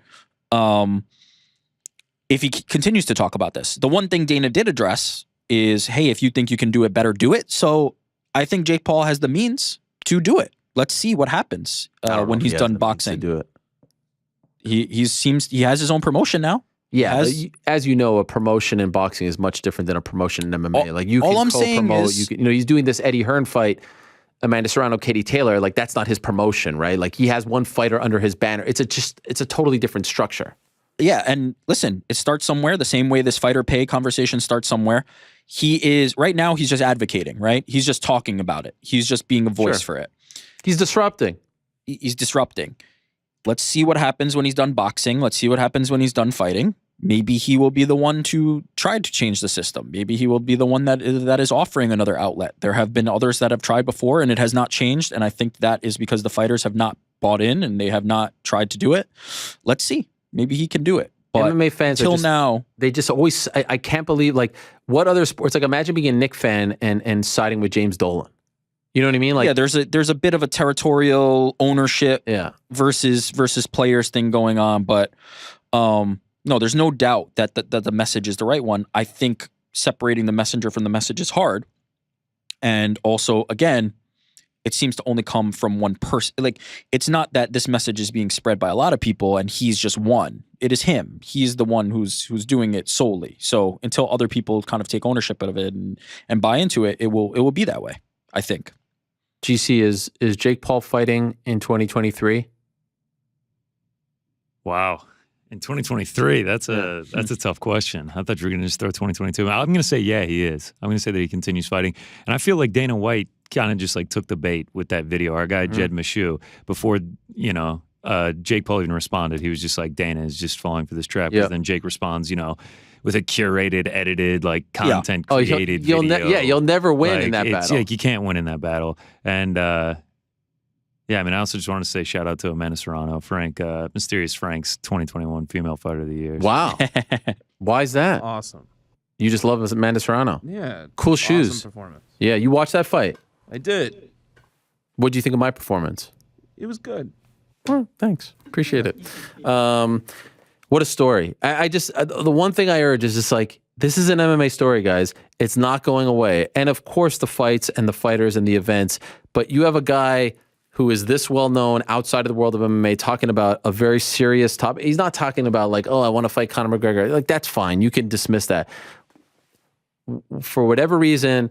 If he continues to talk about this. The one thing Dana did address is, hey, if you think you can do it better, do it. So I think Jake Paul has the means to do it. Let's see what happens when he's done boxing. Do it. He has his own promotion now. Yeah, as you know, a promotion in boxing is much different than a promotion in MMA. Like you can co-promote. He's doing this Eddie Hearn fight, Amanda Serrano, Katie Taylor. Like that's not his promotion, right? Like he has one fighter under his banner. It's a totally different structure. Yeah, and listen, it starts somewhere. The same way this fighter pay conversation starts somewhere. Right now, he's just advocating, right? He's just talking about it. He's just being a voice for it. He's disrupting. He's disrupting. Let's see what happens when he's done boxing. Let's see what happens when he's done fighting. Maybe he will be the one to try to change the system. Maybe he will be the one that is offering another outlet. There have been others that have tried before, and it has not changed. And I think that is because the fighters have not bought in and they have not tried to do it. Let's see. Maybe he can do it. But MMA fans now, they just always, I can't believe, like, what other sports, like imagine being a Knick fan and siding with James Dolan. You know what I mean? Like, yeah, there's a bit of a territorial ownership versus players thing going on. But no, there's no doubt that the message is the right one. I think separating the messenger from the message is hard. And also, again, it seems to only come from one person. Like, it's not that this message is being spread by a lot of people and he's just one. It is him. He's the one who's doing it solely. So until other people kind of take ownership of it and buy into it, it will be that way, I think. GC, is Jake Paul fighting in 2023? Wow. In 2023, that's a tough question. I thought you were going to just throw 2022. I'm going to say, yeah, he is. I'm going to say that he continues fighting. And I feel like Dana White kind of just like took the bait with that video. Our guy, Jed Meshew, before, Jake Paul even responded, he was just like, Dana is just falling for this trap. Because then Jake responds, with a curated, edited, like content created video. You'll never win in that battle. Like, you can't win in that battle. And, I also just wanted to say shout out to Amanda Serrano, Frank, Mysterious Frank's 2021 Female Fighter of the Year. Wow. Why is that? Awesome. You just love Amanda Serrano. Yeah. Cool shoes. Awesome performance. Yeah, you watched that fight. I did. What do you think of my performance? It was good. Oh, thanks. Appreciate it. What a story. I just, the one thing I urge is just like, this is an MMA story, guys. It's not going away. And of course, the fights and the fighters and the events, but you have a guy who is this well known outside of the world of MMA talking about a very serious topic. He's not talking about like, oh, I want to fight Conor McGregor. Like, that's fine. You can dismiss that. For whatever reason,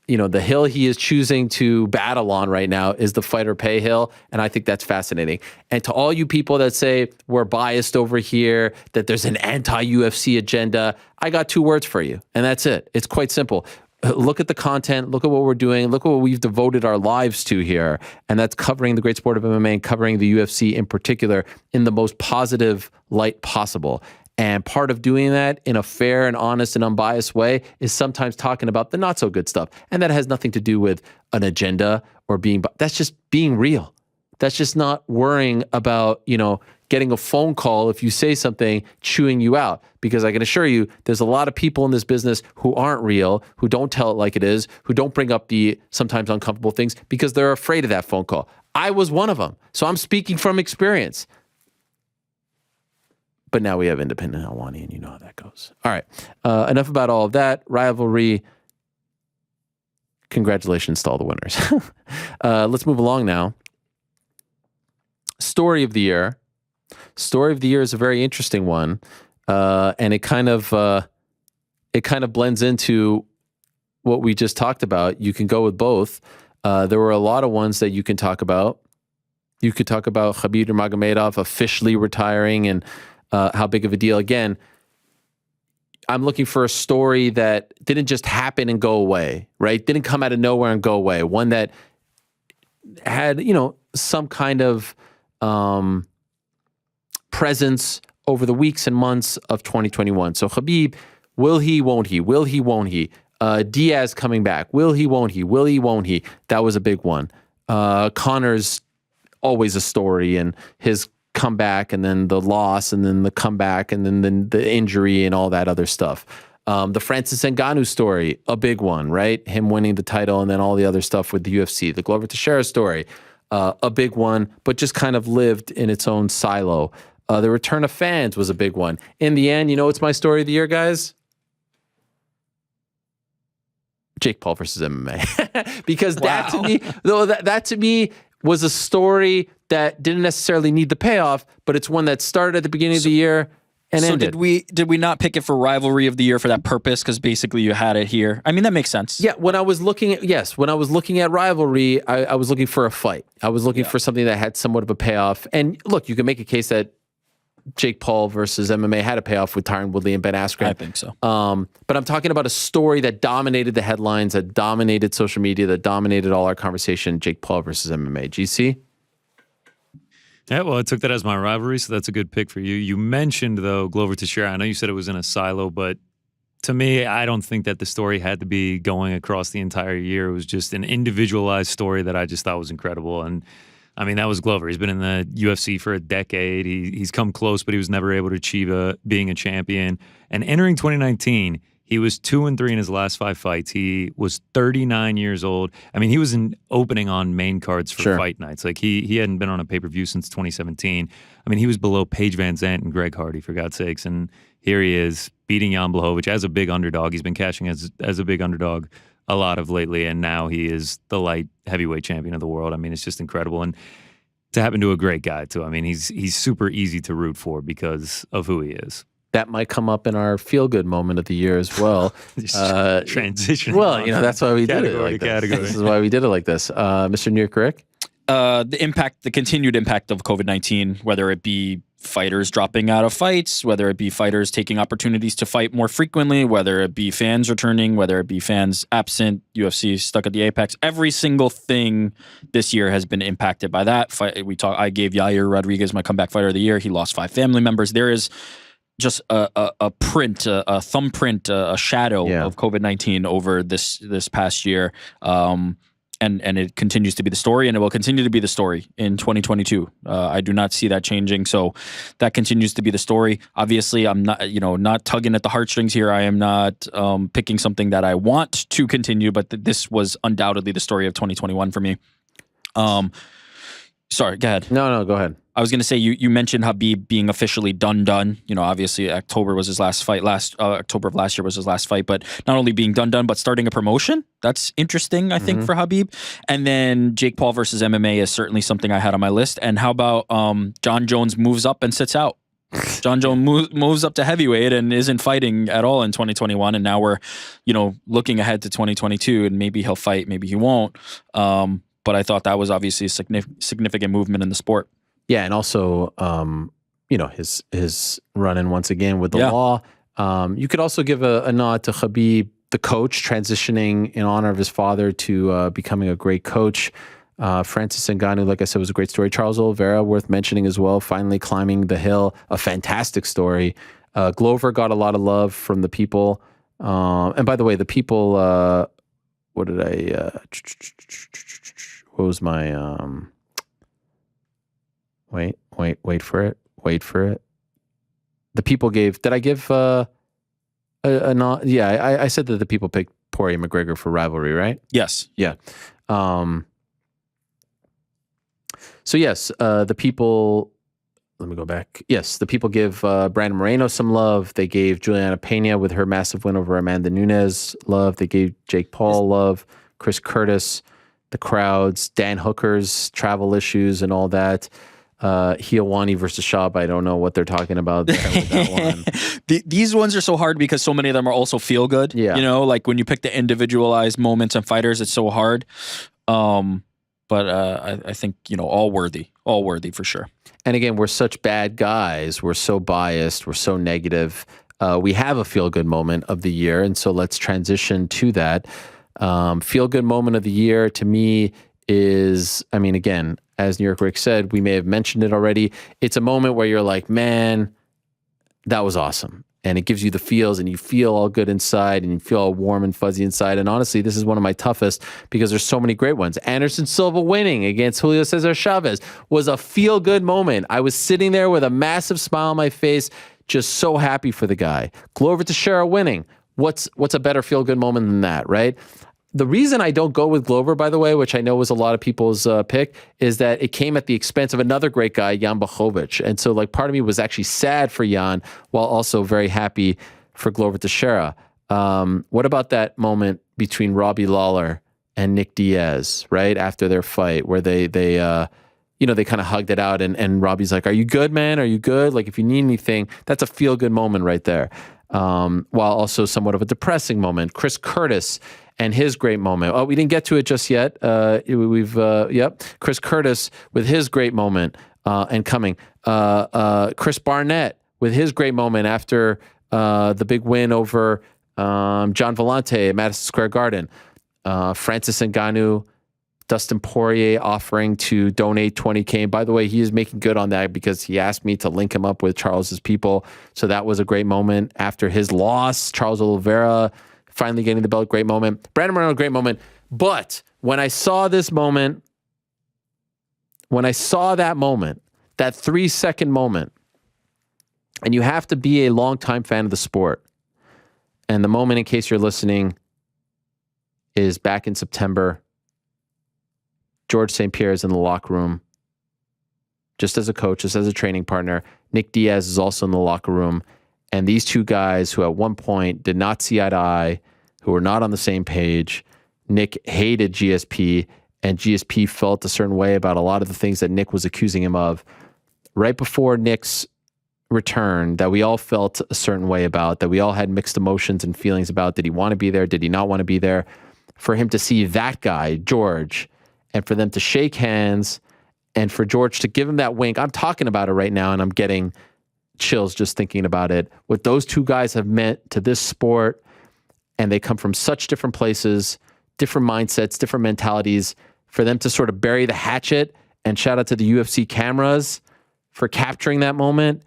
the hill he is choosing to battle on right now is the fighter pay hill. And I think that's fascinating. And to all you people that say we're biased over here, that there's an anti-UFC agenda, I got two words for you. And that's it. It's quite simple. Look at the content, look at what we're doing, look at what we've devoted our lives to here. And that's covering the great sport of MMA and covering the UFC in particular in the most positive light possible. And part of doing that in a fair and honest and unbiased way is sometimes talking about the not so good stuff. And that has nothing to do with an agenda or that's just being real. That's just not worrying about, getting a phone call if you say something, chewing you out. Because I can assure you, there's a lot of people in this business who aren't real, who don't tell it like it is, who don't bring up the sometimes uncomfortable things because they're afraid of that phone call. I was one of them. So I'm speaking from experience. But now we have independent Helwani, and you know how that goes. All right. Enough about all of that. Rivalry congratulations to all the winners. Let's move along now. Story of the year. Story of the year is a very interesting one, and it kind of blends into what we just talked about. You can go with both. There were a lot of ones that you can talk about. You could talk about Khabib Nurmagomedov officially retiring and how big of a deal. Again, I'm looking for a story that didn't just happen and go away, right? Didn't come out of nowhere and go away. One that had, some kind of presence over the weeks and months of 2021. So Khabib, will he, won't he? Will he, won't he? Diaz coming back. Will he, won't he? Will he, won't he? That was a big one. Connor's always a story, and his comeback, and then the loss, and then the comeback, and then the injury and all that other stuff. The Francis Ngannou story, a big one, right? Him winning the title and then all the other stuff with the UFC. The Glover Teixeira story, a big one, but just kind of lived in its own silo. The return of fans was a big one. In the end, what's my story of the year, guys? Jake Paul versus MMA. Because that to me was a story that didn't necessarily need the payoff, but it's one that started at the beginning of the year and ended. Did we not pick it for rivalry of the year for that purpose? Because basically you had it here. I mean, that makes sense. Yeah, when I was looking at rivalry, I was looking for a fight. I was looking for something that had somewhat of a payoff. And look, you can make a case that Jake Paul versus MMA had a payoff with Tyron Woodley and Ben Askren. I think so. But I'm talking about a story that dominated the headlines, that dominated social media, that dominated all our conversation. Jake Paul versus MMA. GC? Yeah, well, I took that as my rivalry, so that's a good pick for you. You mentioned, though, Glover Teixeira. I know you said it was in a silo, but to me, I don't think that the story had to be going across the entire year. It was just an individualized story that I just thought was incredible. And I mean, that was Glover. He's been in the UFC for a decade. He's come close, but he was never able to achieve being a champion. And entering 2019, he was 2-3 in his last 5 fights. He was 39 years old. I mean, he was opening on main cards for fight nights. Like he hadn't been on a pay-per-view since 2017. I mean, he was below Paige Van Zandt and Greg Hardy, for God's sakes. And here he is beating Jan Blachowicz as a big underdog. He's been cashing as a big underdog a lot of lately, and now he is the light heavyweight champion of the world. I mean, it's just incredible. And to happen to a great guy, too. I mean, he's super easy to root for because of who he is. That might come up in our feel-good moment of the year as well. Transition. Well, that's why we did it like this. This is why we did it like this. Mr. New York Rick? The continued impact of COVID-19, whether it be fighters dropping out of fights, whether it be fighters taking opportunities to fight more frequently, whether it be fans returning, whether it be fans absent, UFC stuck at the apex. Every single thing this year has been impacted by that. I gave Yair Rodriguez my comeback fighter of the year. He lost 5 family members. There is just a print, a thumbprint, a shadow of COVID-19 over this past year. And it continues to be the story, and it will continue to be the story in 2022. I do not see that changing. So that continues to be the story. Obviously, I'm not tugging at the heartstrings here. I am not picking something that I want to continue, but this was undoubtedly the story of 2021 for me. Sorry, go ahead. No, go ahead. I was going to say, you mentioned Khabib being officially done. Obviously October was his last fight. October of last year was his last fight. But not only being done, but starting a promotion. That's interesting, I think, for Khabib. And then Jake Paul versus MMA is certainly something I had on my list. And how about John Jones moves up and sits out? John Jones moves up to heavyweight and isn't fighting at all in 2021. And now we're, looking ahead to 2022, and maybe he'll fight, maybe he won't. But I thought that was obviously a significant movement in the sport. Yeah, and also, his run-in once again with the law. You could also give a nod to Khabib, the coach, transitioning in honor of his father to becoming a great coach. Francis Ngannou, like I said, was a great story. Charles Oliveira, worth mentioning as well, finally climbing the hill, a fantastic story. Glover got a lot of love from the people. And by the way, the people, what was my... Wait for it. The people gave... Did I give a nod? Yeah, I said that the people picked Poirier McGregor for rivalry, right? Yes. Yeah. So yes, the people... Let me go back. Yes, the people give Brandon Moreno some love. They gave Juliana Pena with her massive win over Amanda Nunes love. They gave Jake Paul love. Chris Curtis, the crowds, Dan Hooker's travel issues and all that. Hiawani versus Shab. I don't know what they're talking about there with that one. These ones are so hard because so many of them are also feel good. Yeah. You know, like when you pick the individualized moments and fighters, it's so hard. But I think, all worthy for sure. And again, we're such bad guys. We're so biased. We're so negative. We have a feel-good moment of the year, and so let's transition to that. Feel-good moment of the year to me is, again, as New York Rick said, we may have mentioned it already. It's a moment where you're like, man, that was awesome. And it gives you the feels, and you feel all good inside, and you feel all warm and fuzzy inside. And honestly, this is one of my toughest because there's so many great ones. Anderson Silva winning against Julio Cesar Chavez was a feel-good moment. I was sitting there with a massive smile on my face, just so happy for the guy. Glover Teixeira winning. What's a better feel-good moment than that, right? The reason I don't go with Glover, by the way, which I know was a lot of people's pick, is that it came at the expense of another great guy, Jan Blachowicz. And so, part of me was actually sad for Jan, while also very happy for Glover Teixeira. What about that moment between Robbie Lawler and Nick Diaz, right after their fight, where they kind of hugged it out, and Robbie's like, "Are you good, man? Are you good? Like, if you need anything," that's a feel-good moment right there. While also somewhat of a depressing moment. Chris Curtis and his great moment. Oh, we didn't get to it just yet. Chris Curtis with his great moment and coming. Chris Barnett with his great moment after the big win over John Vellante at Madison Square Garden. Francis Ngannou, Dustin Poirier offering to donate $20K. And by the way, he is making good on that because he asked me to link him up with Charles's people. So that was a great moment. After his loss, Charles Oliveira finally getting the belt, great moment. Brandon Moreno, great moment. But when I saw this moment, that 3-second moment, and you have to be a longtime fan of the sport. And the moment, in case you're listening, is back in September. George St. Pierre is in the locker room, just as a coach, just as a training partner. Nick Diaz is also in the locker room. And these two guys who at one point did not see eye to eye, who were not on the same page, Nick hated GSP, and GSP felt a certain way about a lot of the things that Nick was accusing him of. Right before Nick's return, that we all felt a certain way about, that we all had mixed emotions and feelings about. Did he want to be there? Did he not want to be there? For him to see that guy, George, and for them to shake hands, and for George to give him that wink. I'm talking about it right now, and I'm getting chills just thinking about it. What those two guys have meant to this sport, and they come from such different places, different mindsets, different mentalities, for them to sort of bury the hatchet, and shout out to the UFC cameras for capturing that moment.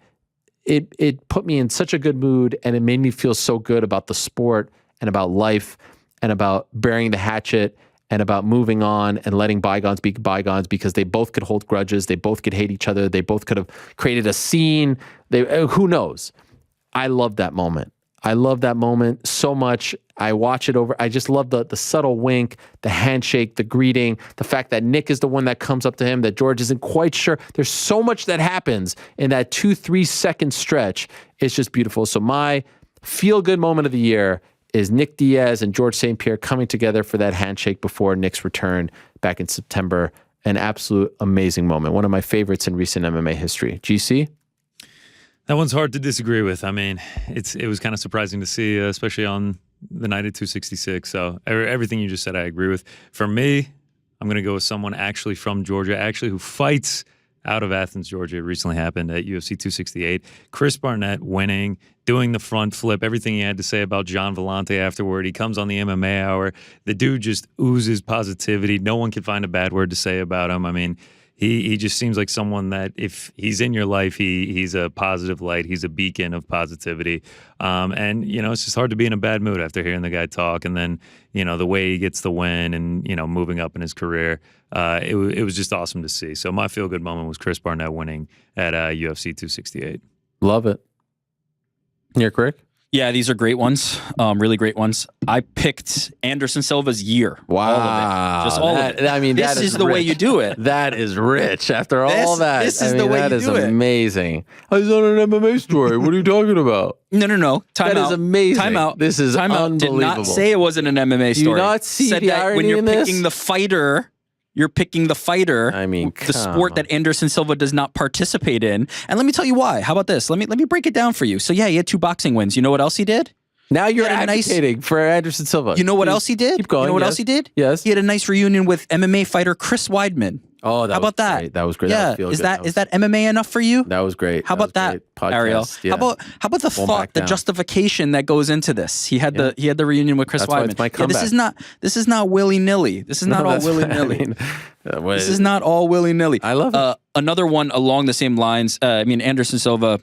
It put me in such a good mood, and it made me feel so good about the sport and about life and about burying the hatchet and about moving on and letting bygones be bygones, because they both could hold grudges. They both could hate each other. They both could have created a scene. Who knows? I love that moment. I love that moment so much. I watch it over. I just love the subtle wink, the handshake, the greeting, the fact that Nick is the one that comes up to him, that George isn't quite sure. There's so much that happens in that 2-3 second stretch. It's just beautiful. So my feel-good moment of the year is Nick Diaz and George St. Pierre coming together for that handshake before Nick's return back in September. An absolute amazing moment. One of my favorites in recent MMA history. GC? That one's hard to disagree with. I mean, it was kind of surprising to see, especially on the night at 266. So everything you just said, I agree with. For me, I'm going to go with someone actually from Georgia, actually who fights out of Athens, Georgia. It recently happened at UFC 268. Chris Barnett winning, doing the front flip, everything he had to say about John Vellante afterward. He comes on the MMA Hour. The dude just oozes positivity. No one can find a bad word to say about him. I mean, he just seems like someone that if he's in your life, he's a positive light. He's a beacon of positivity. And, it's just hard to be in a bad mood after hearing the guy talk. And then, the way he gets the win and, moving up in his career, it was just awesome to see. So my feel-good moment was Chris Barnett winning at UFC 268. Love it. Nick Rick? Yeah, these are great ones. Really great ones. I picked Anderson Silva's year. Wow. All of it. Just all of it. I mean, this that is the way rich. you do it. That is rich. After all that, This is the way that you is do it. amazing. I was on an MMA story. What are you talking about? No. Time That out. is amazing. Time out. This is Time out. Did unbelievable. not say it wasn't an MMA Do you story. not see Said the that irony when you're in this? picking the fighter, you're picking the fighter. I mean, the sport that Anderson Silva does not participate in. And let me tell you why. How about this? Let me break it down for you. So yeah, he had 2 boxing wins. You know what else he did? Now you're He had a advocating for Anderson Silva. You know what else he did? Keep going. You know what yes. else he did? Yes. He had a nice reunion with MMA fighter Chris Weidman. Oh, How about that? Great. That was great. Yeah. That was is that MMA enough for you? That was great. How about that, Ariel? Yeah. How about the Won't thought, back the down. justification that goes into this? He had the reunion with Chris That's why Weidman. it's my Yeah, this is not willy nilly. This is not all willy nilly. This is not all willy nilly. I love it. Another one along the same lines. Anderson Silva.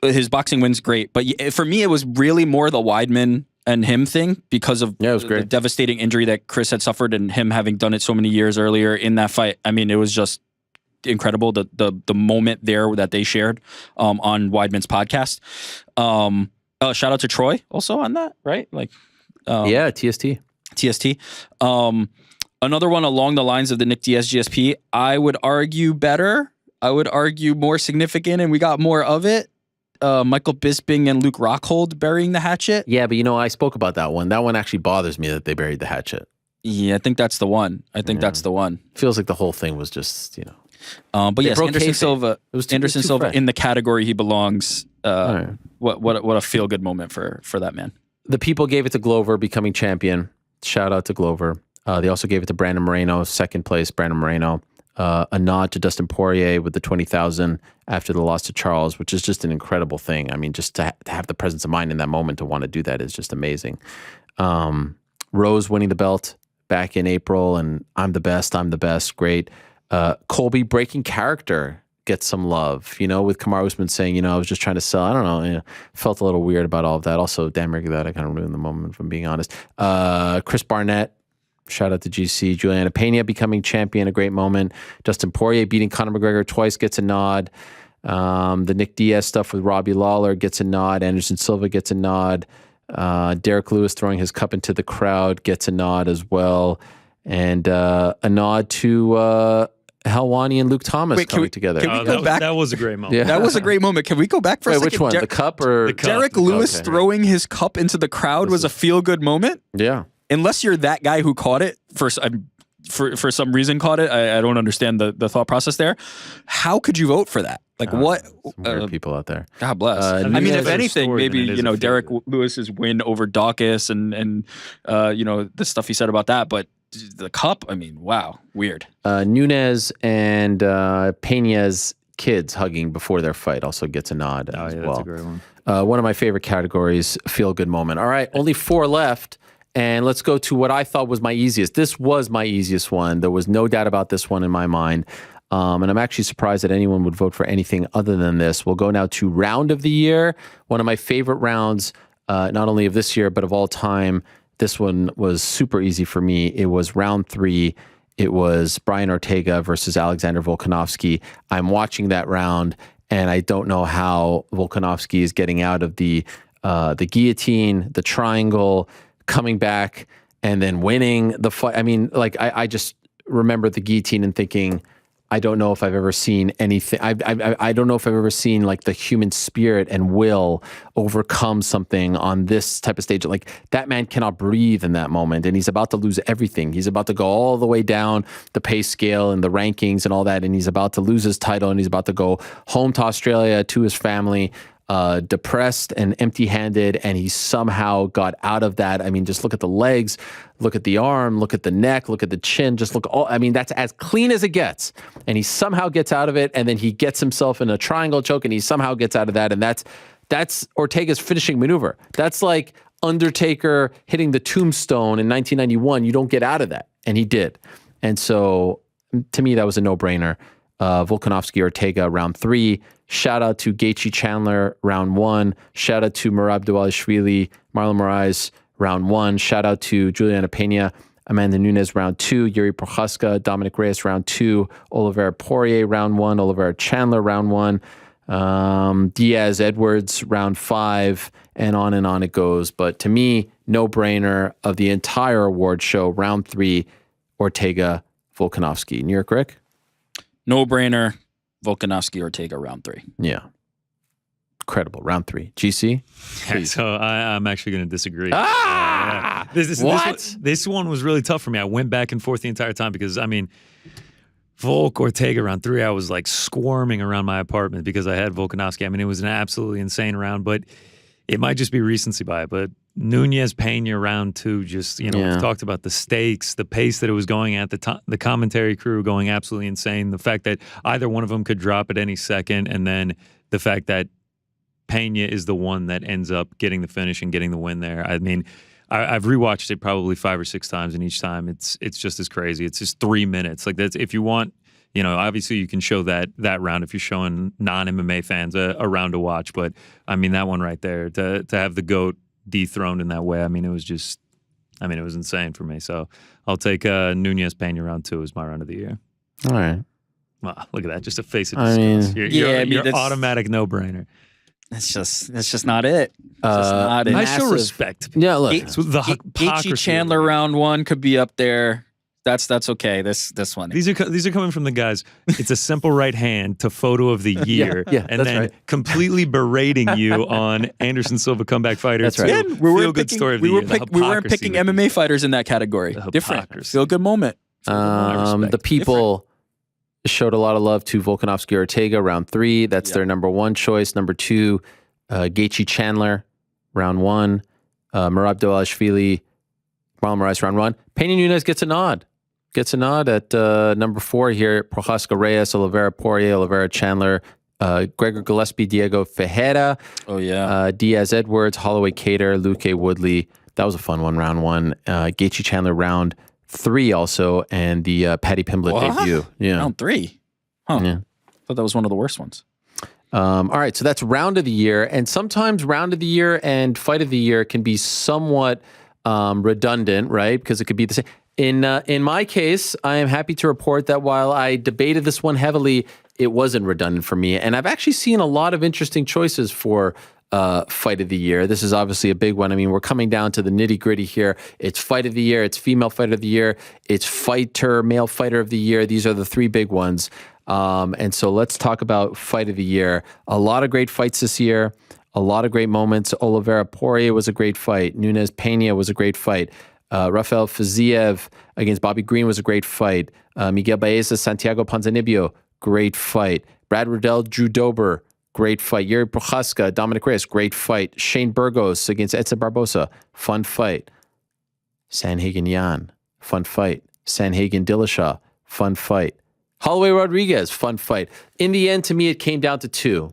His boxing win's great, but for me, it was really more the Weidman and him thing because of it was the great. devastating injury that Chris had suffered and him having done it so many years earlier in that fight. I mean, it was just incredible the moment there that they shared on Weidman's podcast. Shout out to Troy also on that, right? Like, TST. Another one along the lines of the Nick Diaz GSP. I would argue better. I would argue more significant, and we got more of it. Michael Bisping and Luke Rockhold burying the hatchet. Yeah, but I spoke about that one. That one actually bothers me that they buried the hatchet. Yeah, I think that's the one. That's the one. Feels like the whole thing was just, But They yes, broke Anderson kayfabe. Silva. It was too Anderson Silva fresh. in the category he belongs. right. What a feel good moment for that man. The people gave it to Glover becoming champion. Shout out to Glover. They also gave it to Brandon Moreno, second place, Brandon Moreno. A nod to Dustin Poirier with the 20,000 after the loss to Charles, which is just an incredible thing. I mean, just to have the presence of mind in that moment to want to do that is just amazing. Rose winning the belt back in April, and I'm the best, great. Colby breaking character gets some love, with Kamaru Usman saying, I was just trying to sell. I don't know, felt a little weird about all of that. Also, damn rig that I kind of ruined the moment, if I'm being honest. Chris Barnett, shout out to GC. Juliana Pena becoming champion, a great moment. Dustin Poirier beating Conor McGregor twice gets a nod. The Nick Diaz stuff with Robbie Lawler gets a nod. Anderson Silva gets a nod. Derek Lewis throwing his cup into the crowd gets a nod as well. And a nod to Helwani and Luke Thomas coming together. Can we go back? That was a great moment. Yeah. That was a great moment. Can we go back for a Wait, second? which one? The cup or The cup. Derek Lewis Okay. throwing his cup into the crowd was a feel good moment. Yeah. Unless you're that guy who caught it for some reason caught it. I don't understand the thought process there. How could you vote for that? Like what? Some weird people out there. God bless. I I think mean, it's if a better anything, story maybe than it is a Derek feel Lewis's win over Dawkins and the stuff he said about that, but the cup. I mean, wow, weird. Nunez and Pena's kids hugging before their fight also gets a nod as That's well. a great one. One of my favorite categories, feel good moment. All right, only 4 left. And let's go to what I thought was my easiest. This was my easiest one. There was no doubt about this one in my mind. And I'm actually surprised that anyone would vote for anything other than this. We'll go now to round of the year. One of my favorite rounds, not only of this year, but of all time. This one was super easy for me. It was round 3. It was Brian Ortega versus Alexander Volkanovski. I'm watching that round, and I don't know how Volkanovski is getting out of the guillotine, the triangle, coming back and then winning the fight. I mean, like I just remember the guillotine and thinking, I don't know if I've ever seen anything. I don't know if I've ever seen like the human spirit and will overcome something on this type of stage. Like that man cannot breathe in that moment, and he's about to lose everything. He's about to go all the way down the pay scale and the rankings and all that, and he's about to lose his title, and he's about to go home to Australia to his family. Depressed and empty-handed, and he somehow got out of that. I mean, just look at the legs, look at the arm, look at the neck, look at the chin, just look all, I mean, that's as clean as it gets. And he somehow gets out of it, and then he gets himself in a triangle choke, and he somehow gets out of that, and that's Ortega's finishing maneuver. That's like Undertaker hitting the tombstone in 1991. You don't get out of that, and he did. And so, to me, that was a no-brainer. Volkanovski Ortega round 3. Shout out to Gaethje Chandler round 1. Shout out to Merab Dvalishvili, Marlon Moraes round 1. Shout out to Juliana Pena, Amanda Nunes round 2. Yuri Prochaska, Dominic Reyes round 2. Oliveira Poirier round 1. Oliveira Chandler round 1. Diaz, Edwards, round 5, and on it goes. But to me, no-brainer of the entire award show, round 3, Ortega, Volkanovski. New York, Rick? No-brainer, Volkanovski, Ortega, round 3. Yeah. Incredible. Round 3. GC? Yeah, so I'm actually going to disagree. Ah! This one was really tough for me. I went back and forth the entire time because, I mean, Volk, Ortega, round 3, I was like squirming around my apartment because I had Volkanovski. I mean, it was an absolutely insane round, but it might just be recency bias. But Nunez, Pena, round 2, just, we've talked about the stakes, the pace that it was going at, the commentary crew going absolutely insane, the fact that either one of them could drop at any second, and then the fact that Pena is the one that ends up getting the finish and getting the win there. I mean, I've rewatched it probably 5 or 6 times, and each time it's just as crazy. It's just 3 minutes. Like, that's, if you want, obviously you can show that round if you're showing non-MMA fans a round to watch. But I mean, that one right there, to have the GOAT dethroned in that way, I mean, it was just, it was insane for me. So I'll take Nunez Pena round 2 as my round of the year. All right. Wow, look at that. Just a face of disgust. You're automatic no-brainer. That's just not it. Not it. I show respect. Yeah, look. Gaethje Chandler round 1 could be up there. That's okay. This one. These are coming from the guys. It's a simple right hand to photo of the year, and then completely berating you on Anderson Silva comeback fighter. That's right. Again, we weren't picking MMA fighters in that category. Different. Feel good moment. The people showed a lot of love to Volkanovski Ortega round 3. That's their number 1 choice. Number 2, Gaethje Chandler round 1. Merab Dvalishvili, Marlon Moraes round 1. Pena Nunes gets a nod. At number 4 here. Prochaska Reyes, Oliveira Poirier, Oliveira Chandler, Gregor Gillespie, Diego Ferreira. Oh, yeah. Diaz Edwards, Holloway Cater, Luke Woodley. That was a fun one, round 1. Gaethje Chandler round 3 also, and the Paddy Pimblett debut. Yeah. Round 3? Huh. Yeah. I thought that was one of the worst ones. All right, so that's round of the year, and sometimes round of the year and fight of the year can be somewhat redundant, right? Because it could be the same. In my case, I am happy to report that while I debated this one heavily, it wasn't redundant for me, and I've actually seen a lot of interesting choices for fight of the year. This is obviously a big one. I mean, we're coming down to the nitty gritty here. It's fight of the year. It's female fight of the year. It's fighter, male fighter of the year. These are the 3 big ones. And so let's talk about fight of the year. A lot of great fights this year. A lot of great moments. Oliveira Poirier was a great fight. Nunez Pena was a great fight. Rafael Fiziev against Bobby Green was a great fight. Miguel Baeza, Santiago Ponzinibbio, great fight. Brad Riddell, Drew Dober, great fight. Yuri Prochaska, Dominic Reyes, great fight. Shane Burgos against Edson Barbosa, fun fight. Sanhagen Yan, fun fight. Sanhagen Dillashaw, fun fight. Holloway Rodriguez, fun fight. In the end, to me, it came down to 2.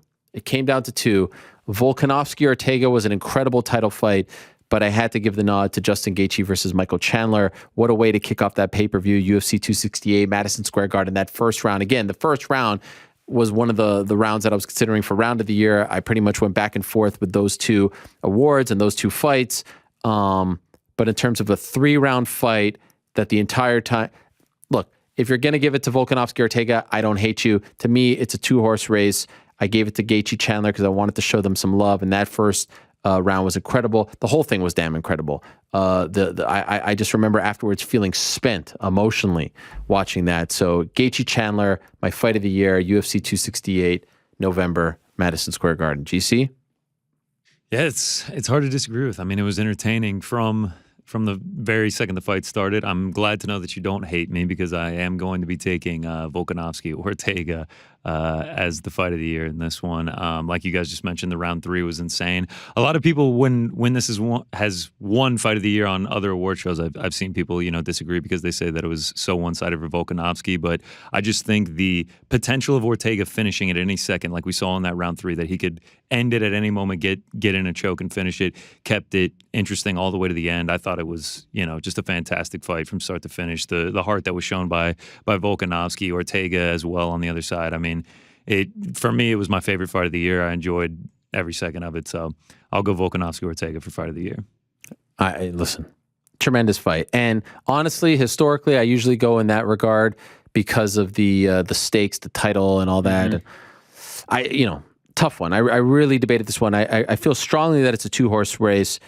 Volkanovski Ortega was an incredible title fight, but I had to give the nod to Justin Gaethje versus Michael Chandler. What a way to kick off that pay-per-view, UFC 268, Madison Square Garden. That first round, again, the first round was one of the rounds that I was considering for round of the year. I pretty much went back and forth with those 2 awards and those 2 fights. But in terms of a 3-round fight that the entire time, look, if you're going to give it to Volkanovski Ortega, I don't hate you. To me, it's a 2-horse race. I gave it to Gaethje Chandler because I wanted to show them some love, and that first round was incredible. The whole thing was damn incredible. I just remember afterwards feeling spent emotionally watching that. So Gaethje Chandler, my fight of the year, UFC 268, November, Madison Square Garden. GC? Yeah, it's hard to disagree with. I mean, it was entertaining from the very second the fight started. I'm glad to know that you don't hate me because I am going to be taking Volkanovski Ortega as the fight of the year in this one. Like you guys just mentioned, the round 3 was insane. A lot of people, when this has won fight of the year on other award shows, I've seen people disagree because they say that it was so one-sided for Volkanovski. But I just think the potential of Ortega finishing at any second, like we saw in that round 3, that he could end it at any moment, get in a choke and finish it, kept it interesting all the way to the end. I thought it was just a fantastic fight from start to finish. The heart that was shown by Volkanovski, Ortega as well on the other side. I mean, for me, it was my favorite fight of the year. I enjoyed every second of it. So I'll go Volkanovski Ortega for fight of the year. Listen, tremendous fight. And honestly, historically, I usually go in that regard because of the stakes, the title, and all that. Mm-hmm. tough one. I really debated this one. I feel strongly that it's a 2-horse race.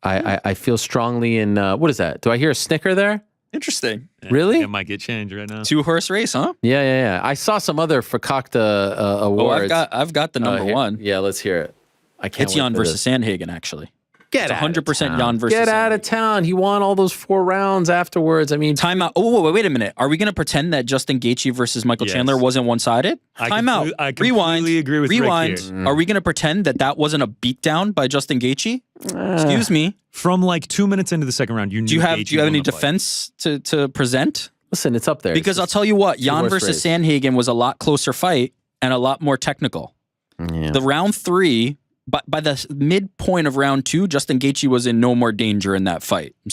I feel strongly in, what is that? Do I hear a snicker there? Interesting. Really? It might get changed right now. 2-horse race, huh? Yeah. I saw some other Fakakta awards. I've got the number one. Yeah, let's hear it. I can't. It's wait Jan for versus this. Sanhagen, actually. Get It's 100% Jan versus Get out of Sanhagen. town. He won all those 4 rounds afterwards. I mean, Timeout. Oh, wait a minute. Are we going to pretend that Justin Gaethje versus Michael Yes. Chandler wasn't one-sided? Timeout. I Rewind. completely agree with Rick Rewind. here. Are we going to pretend that wasn't a beatdown by Justin Gaethje? Excuse me. From like 2 minutes into the second round, you knew Do you have Gaethje any won the fight. defense to present? listen, it's up there. Because I'll tell you what, Jan two-horse versus race. Sanhagen was a lot closer fight and a lot more technical. Yeah. The round 3, by the midpoint of round 2, Justin Gaethje was in no more danger in that fight. I'm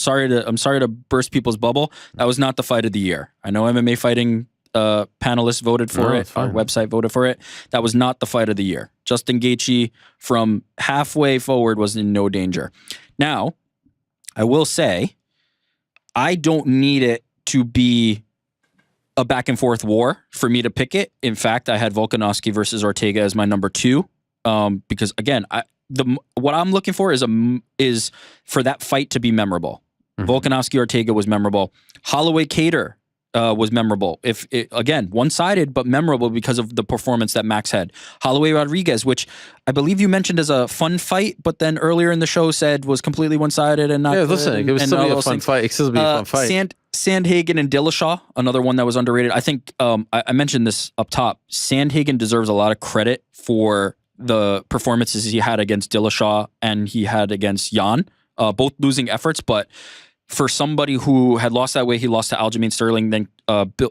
sorry to burst people's bubble. That was not the fight of the year. I know MMA fighting panelists voted for No, it. it's fine. Our website voted for it. That was not the fight of the year. Justin Gaethje from halfway forward was in no danger. Now, I will say, I don't need it to be a back and forth war for me to pick it. In fact, I had Volkanovski versus Ortega as my number 2. Because again, what I'm looking for is for that fight to be memorable. Mm-hmm. Volkanovski Ortega was memorable. Holloway Cater was memorable. Again, one-sided but memorable because of the performance that Max had. Holloway Rodriguez, which I believe you mentioned as a fun fight, but then earlier in the show said was completely one-sided and not. Yeah, listen, it was still all be a those fun things. fight. It still be a fun fight. Sanhagen and Dillashaw, another one that was underrated. I think I mentioned this up top. Sanhagen deserves a lot of credit for the performances he had against Dillashaw and he had against Jan, both losing efforts, but for somebody who had lost that way, he lost to Aljamain Sterling, then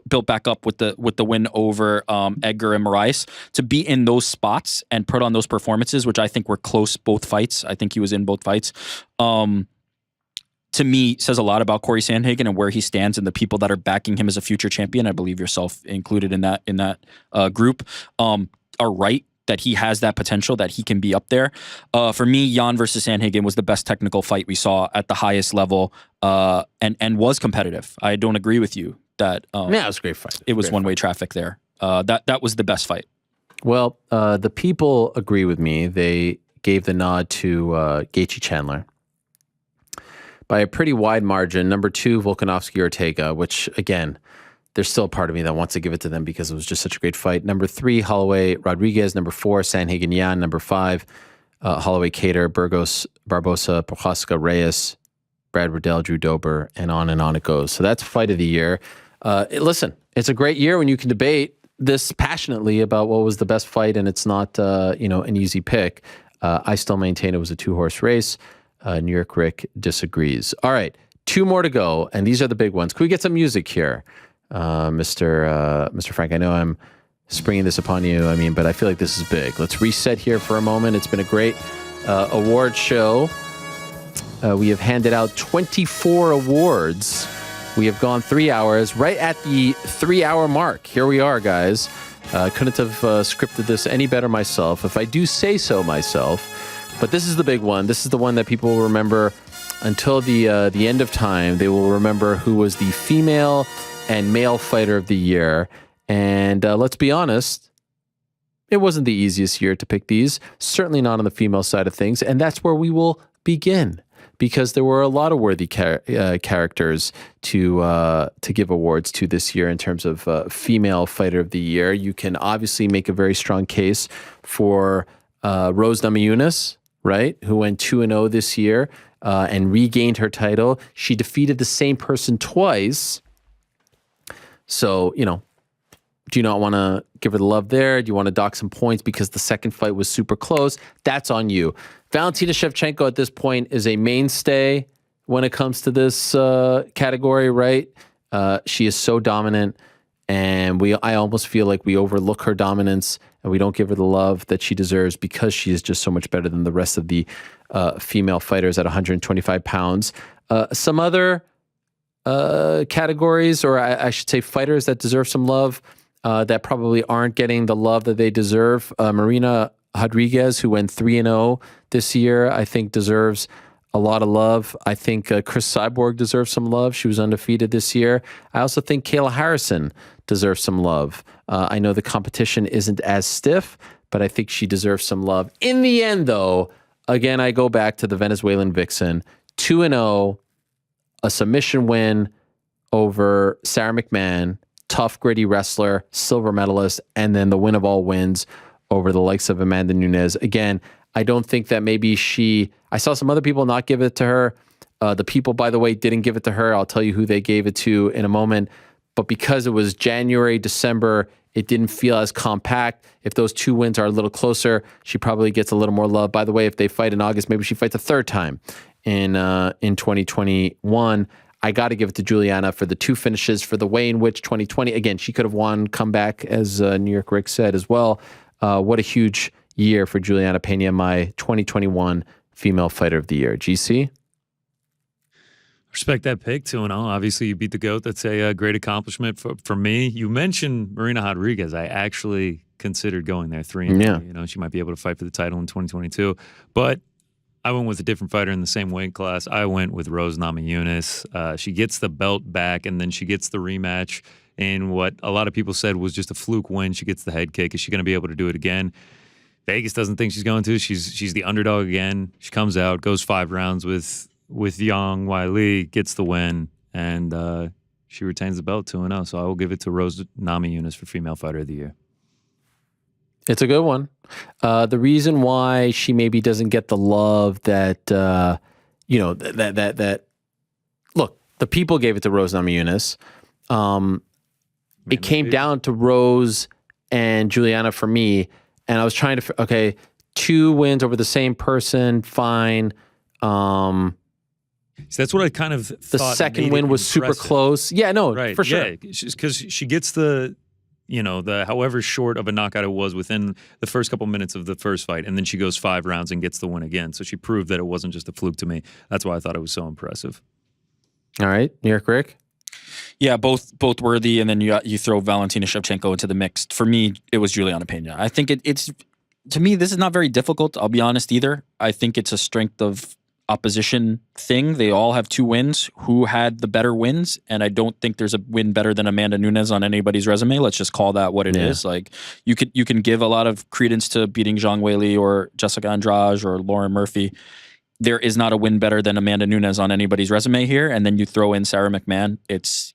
built back up with the win over Edgar and Moraes. To be in those spots and put on those performances, which I think were close both fights. I think he was in both fights. To me, says a lot about Corey Sanhagen and where he stands and the people that are backing him as a future champion. I believe yourself included in that group are right that he has that potential, that he can be up there. For me, Jan versus Sanhagen was the best technical fight we saw at the highest level and was competitive. I don't agree with you that Yeah, it was a great fight. it was one-way traffic there. That was the best fight. Well, the people agree with me. They gave the nod to Gaethje Chandler by a pretty wide margin. Number 2, Volkanovski Ortega, which again, there's still a part of me that wants to give it to them because it was just such a great fight. Number 3, Holloway Rodriguez. Number 4, Sanhagen Jan. Number 5, Holloway Cater, Burgos, Barbosa, Prochaska, Reyes, Brad Riddell, Drew Dober, and on it goes. So that's fight of the year. Listen, it's a great year when you can debate this passionately about what was the best fight, and it's not an easy pick. I still maintain it was a 2-horse race. New York Rick disagrees. All right, 2 more to go, and these are the big ones. Can we get some music here, Mr. Frank? I know I'm springing this upon you. But I feel like this is big. Let's reset here for a moment. It's been a great award show. We have handed out 24 awards. We have gone 3 hours, right at the 3-hour mark. Here we are, guys. Couldn't have scripted this any better myself, if I do say so myself. But this is the big one. This is the one that people will remember until the end of time. They will remember who was the female and male fighter of the year. And let's be honest, it wasn't the easiest year to pick these. Certainly not on the female side of things. And that's where we will begin, because there were a lot of worthy characters to give awards to this year in terms of female fighter of the year. You can obviously make a very strong case for Rose Namajunas, right, who went 2-0 this year and regained her title. She defeated the same person twice. So, do you not want to give her the love there? Do you want to dock some points because the second fight was super close? That's on you. Valentina Shevchenko at this point is a mainstay when it comes to this category, right? She is so dominant, and I almost feel like we overlook her dominance and we don't give her the love that she deserves because she is just so much better than the rest of the female fighters at 125 pounds. Some other categories, or I should say fighters that deserve some love that probably aren't getting the love that they deserve. Marina Rodriguez, who went 3-0 this year, I think deserves a lot of love. I think Chris Cyborg deserves some love. She was undefeated this year. I also think Kayla Harrison deserves some love. I know the competition isn't as stiff, but I think she deserves some love. In the end, though, again, I go back to the Venezuelan Vixen, 2-0, a submission win over Sarah McMahon, tough, gritty wrestler, silver medalist, and then the win of all wins over the likes of Amanda Nunes. Again, I don't think that maybe I saw some other people not give it to her. The people, by the way, didn't give it to her. I'll tell you who they gave it to in a moment. But because it was January, December, it didn't feel as compact. If those 2 wins are a little closer, she probably gets a little more love. By the way, if they fight in August, maybe she fights a third time in 2021. I got to give it to Juliana for the 2 finishes, for the way in which 2020, again, she could have won comeback, as New York Rick said as well. What a huge year for Juliana Pena, my 2021 Female Fighter of the Year. GC? Respect that pick, 2-0. Obviously, you beat the GOAT. That's a great accomplishment for me. You mentioned Marina Rodriguez. I actually considered going there 3-0. Yeah. You know, she might be able to fight for the title in 2022. But I went with a different fighter in the same weight class. I went with Rose Namajunas. She gets the belt back, and then she gets the rematch in what a lot of people said was just a fluke win. She gets the head kick. Is she going to be able to do it again? Vegas doesn't think she's going to. She's the underdog again. She comes out, goes 5 rounds with Yang Wiley, gets the win, and she retains the belt 2-0. So I will give it to Rose Namajunas for Female Fighter of the Year. It's a good one. The reason why she maybe doesn't get the love that look, the people gave it to Rose Namajunas. It came down to Rose and Juliana for me, and I was trying to 2 wins over the same person, fine. So that's what I kind of thought. The second win was super close. Yeah, no, right, for sure. Yeah, because she gets the however short of a knockout it was within the first couple minutes of the first fight, and then she goes 5 rounds and gets the win again. So she proved that it wasn't just a fluke to me. That's why I thought it was so impressive. All right, New York Rick? Yeah, both worthy, and then you throw Valentina Shevchenko into the mix. For me, it was Juliana Pena. I think it's to me, this is not very difficult, I'll be honest either. I think it's a strength of opposition thing. They all have 2 wins. Who had the better wins? And I don't think there's a win better than Amanda Nunes on anybody's resume. Let's just call that what it is. Like you can give a lot of credence to beating Zhang Weili or Jessica Andrade or Lauren Murphy. There is not a win better than Amanda Nunes on anybody's resume here. And then you throw in Sarah McMahon. It's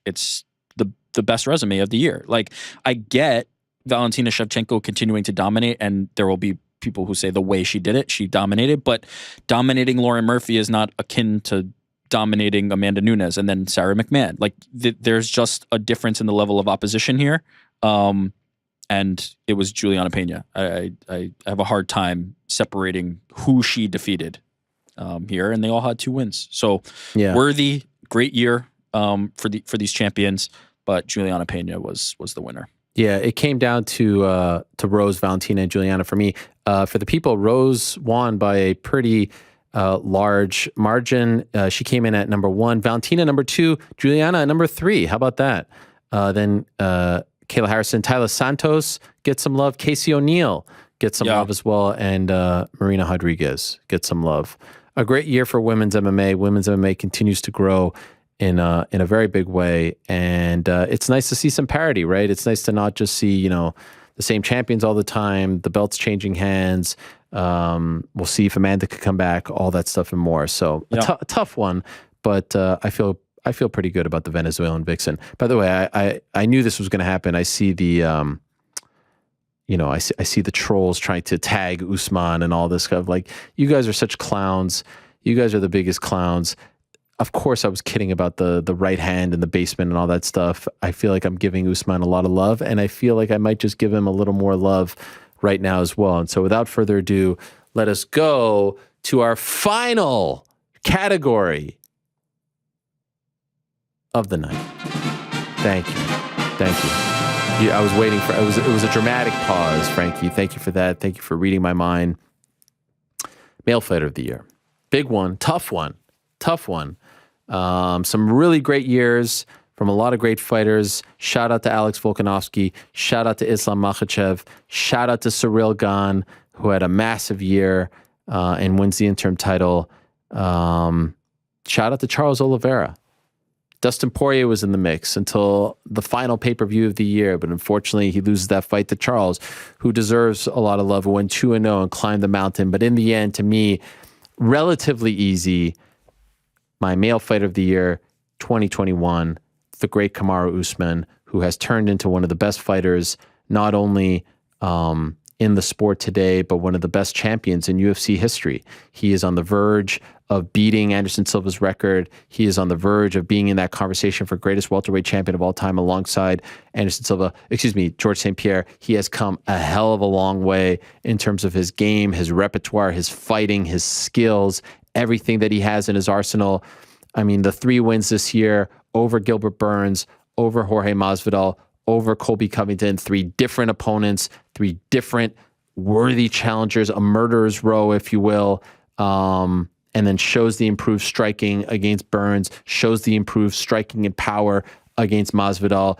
the best resume of the year. Like I get Valentina Shevchenko continuing to dominate, and there will be people who say the way she did it, she dominated, but dominating Lauren Murphy is not akin to dominating Amanda Nunes and then Sarah McMahon. Like there's just a difference in the level of opposition here. And it was Juliana Pena. I have a hard time separating who she defeated here, and they all had 2 wins. So worthy, great year for these champions, but Juliana Pena was the winner. Yeah, it came down to Rose, Valentina, and Juliana for me. For the people, Rose won by a pretty large margin. She came in at number 1. Valentina, number 2. Juliana, number 3. How about that? Then Kayla Harrison, Tyler Santos get some love. Casey O'Neill get some love as well. And Marina Rodriguez get some love. A great year for women's MMA. Women's MMA continues to grow in a very big way, and it's nice to see some parity, right? It's nice to not just see the same champions all the time, the belts changing hands. We'll see if Amanda could come back, all that stuff and more. So a tough one, but I feel pretty good about the Venezuelan Vixen. By the way, I knew this was going to happen. I see the I see the trolls trying to tag Usman and all this stuff. Like, you guys are such clowns. You guys are the biggest clowns. Of course, I was kidding about the right hand in the basement and all that stuff. I feel like I'm giving Usman a lot of love, and I feel like I might just give him a little more love right now as well. And so without further ado, let us go to our final category of the night. Thank you. Yeah, I was waiting for it. Was a dramatic pause, Frankie. Thank you for that. Thank you for reading my mind. Male Fighter of the Year. Big one. Tough one. Some really great years from a lot of great fighters. Shout out to Alex Volkanovski. Shout out to Islam Makhachev. Shout out to Cyril Gane, who had a massive year and wins the interim title. Shout out to Charles Oliveira. Dustin Poirier was in the mix until the final pay-per-view of the year, but unfortunately he loses that fight to Charles, who deserves a lot of love, who went 2-0 and climbed the mountain. But in the end, to me, relatively easy. My male fighter of the year, 2021, the great Kamaru Usman, who has turned into one of the best fighters, not only in the sport today, but one of the best champions in UFC history. He is on the verge of beating Anderson Silva's record. He is on the verge of being in that conversation for greatest welterweight champion of all time alongside George St. Pierre. He has come a hell of a long way in terms of his game, his repertoire, his fighting, his skills, everything that he has in his arsenal. I mean, the 3 wins this year over Gilbert Burns, over Jorge Masvidal, over Colby Covington, 3 different opponents, 3 different worthy challengers, a murderer's row, if you will, and then shows the improved striking against Burns, shows the improved striking and power against Masvidal,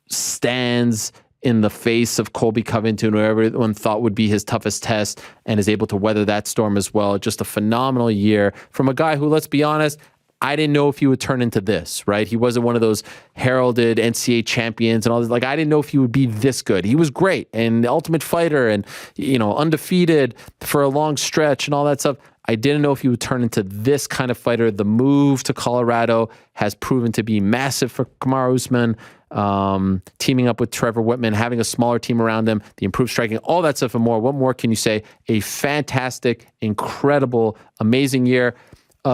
stands in the face of Colby Covington, who everyone thought would be his toughest test, and is able to weather that storm as well. Just a phenomenal year from a guy who, let's be honest, I didn't know if he would turn into this, right? He wasn't one of those heralded NCAA champions and all this. Like, I didn't know if he would be this good. He was great and the Ultimate Fighter and, undefeated for a long stretch and all that stuff. I didn't know if he would turn into this kind of fighter. The move to Colorado has proven to be massive for Kamaru Usman. Teaming up with Trevor Whitman, having a smaller team around him, the improved striking, all that stuff and more. What more can you say? A fantastic, incredible, amazing year.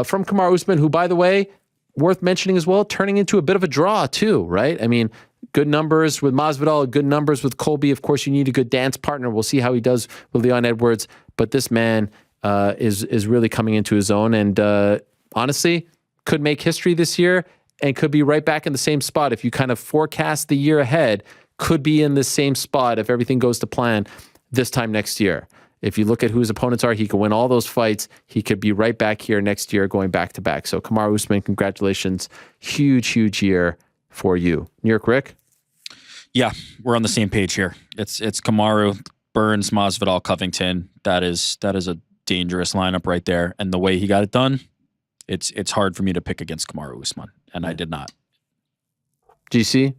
From Kamaru Usman, who, by the way, worth mentioning as well, turning into a bit of a draw too, right? I mean, good numbers with Masvidal, good numbers with Colby. Of course, you need a good dance partner. We'll see how he does with Leon Edwards. But this man is really coming into his own, and honestly, could make history this year and could be right back in the same spot. If you kind of forecast the year ahead, could be in the same spot if everything goes to plan this time next year. If you look at who his opponents are, he could win all those fights. He could be right back here next year going back to back. So Kamaru Usman, congratulations. Huge, huge year for you. New York Rick? Yeah, we're on the same page here. It's Kamaru, Burns, Masvidal, Covington. That is a dangerous lineup right there. And the way he got it done, it's hard for me to pick against Kamaru Usman, and I did not. GC?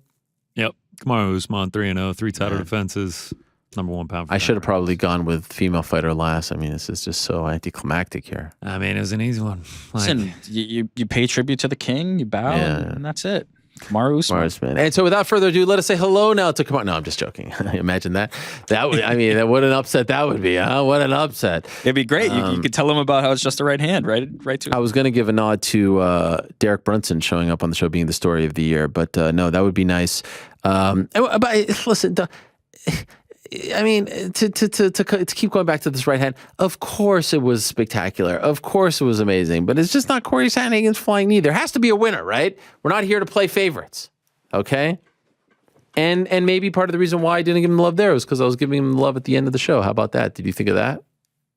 Yep. Kamaru Usman, 3-0, 3 title defenses. Number 1 pound for I should have probably gone with female fighter last. I mean, this is just so anticlimactic here. I mean, it was an easy one. Listen, you pay tribute to the king, you bow, and that's it. Kamaru Usman. And so without further ado, let us say hello now to Kamaru. No, I'm just joking. Imagine that. That would, I mean, what an upset that would be, huh? What an upset. It'd be great. You could tell him about how it's just the right hand, right to him. I was going to give a nod to Derek Brunson showing up on the show being the story of the year, but no, that would be nice. But listen, I mean, to keep going back to this right hand, of course it was spectacular. Of course it was amazing, but it's just not Corey Sanhagen's flying knee. There has to be a winner, right? We're not here to play favorites, okay? And maybe part of the reason why I didn't give him love there was because I was giving him love at the end of the show. How about that? Did you think of that?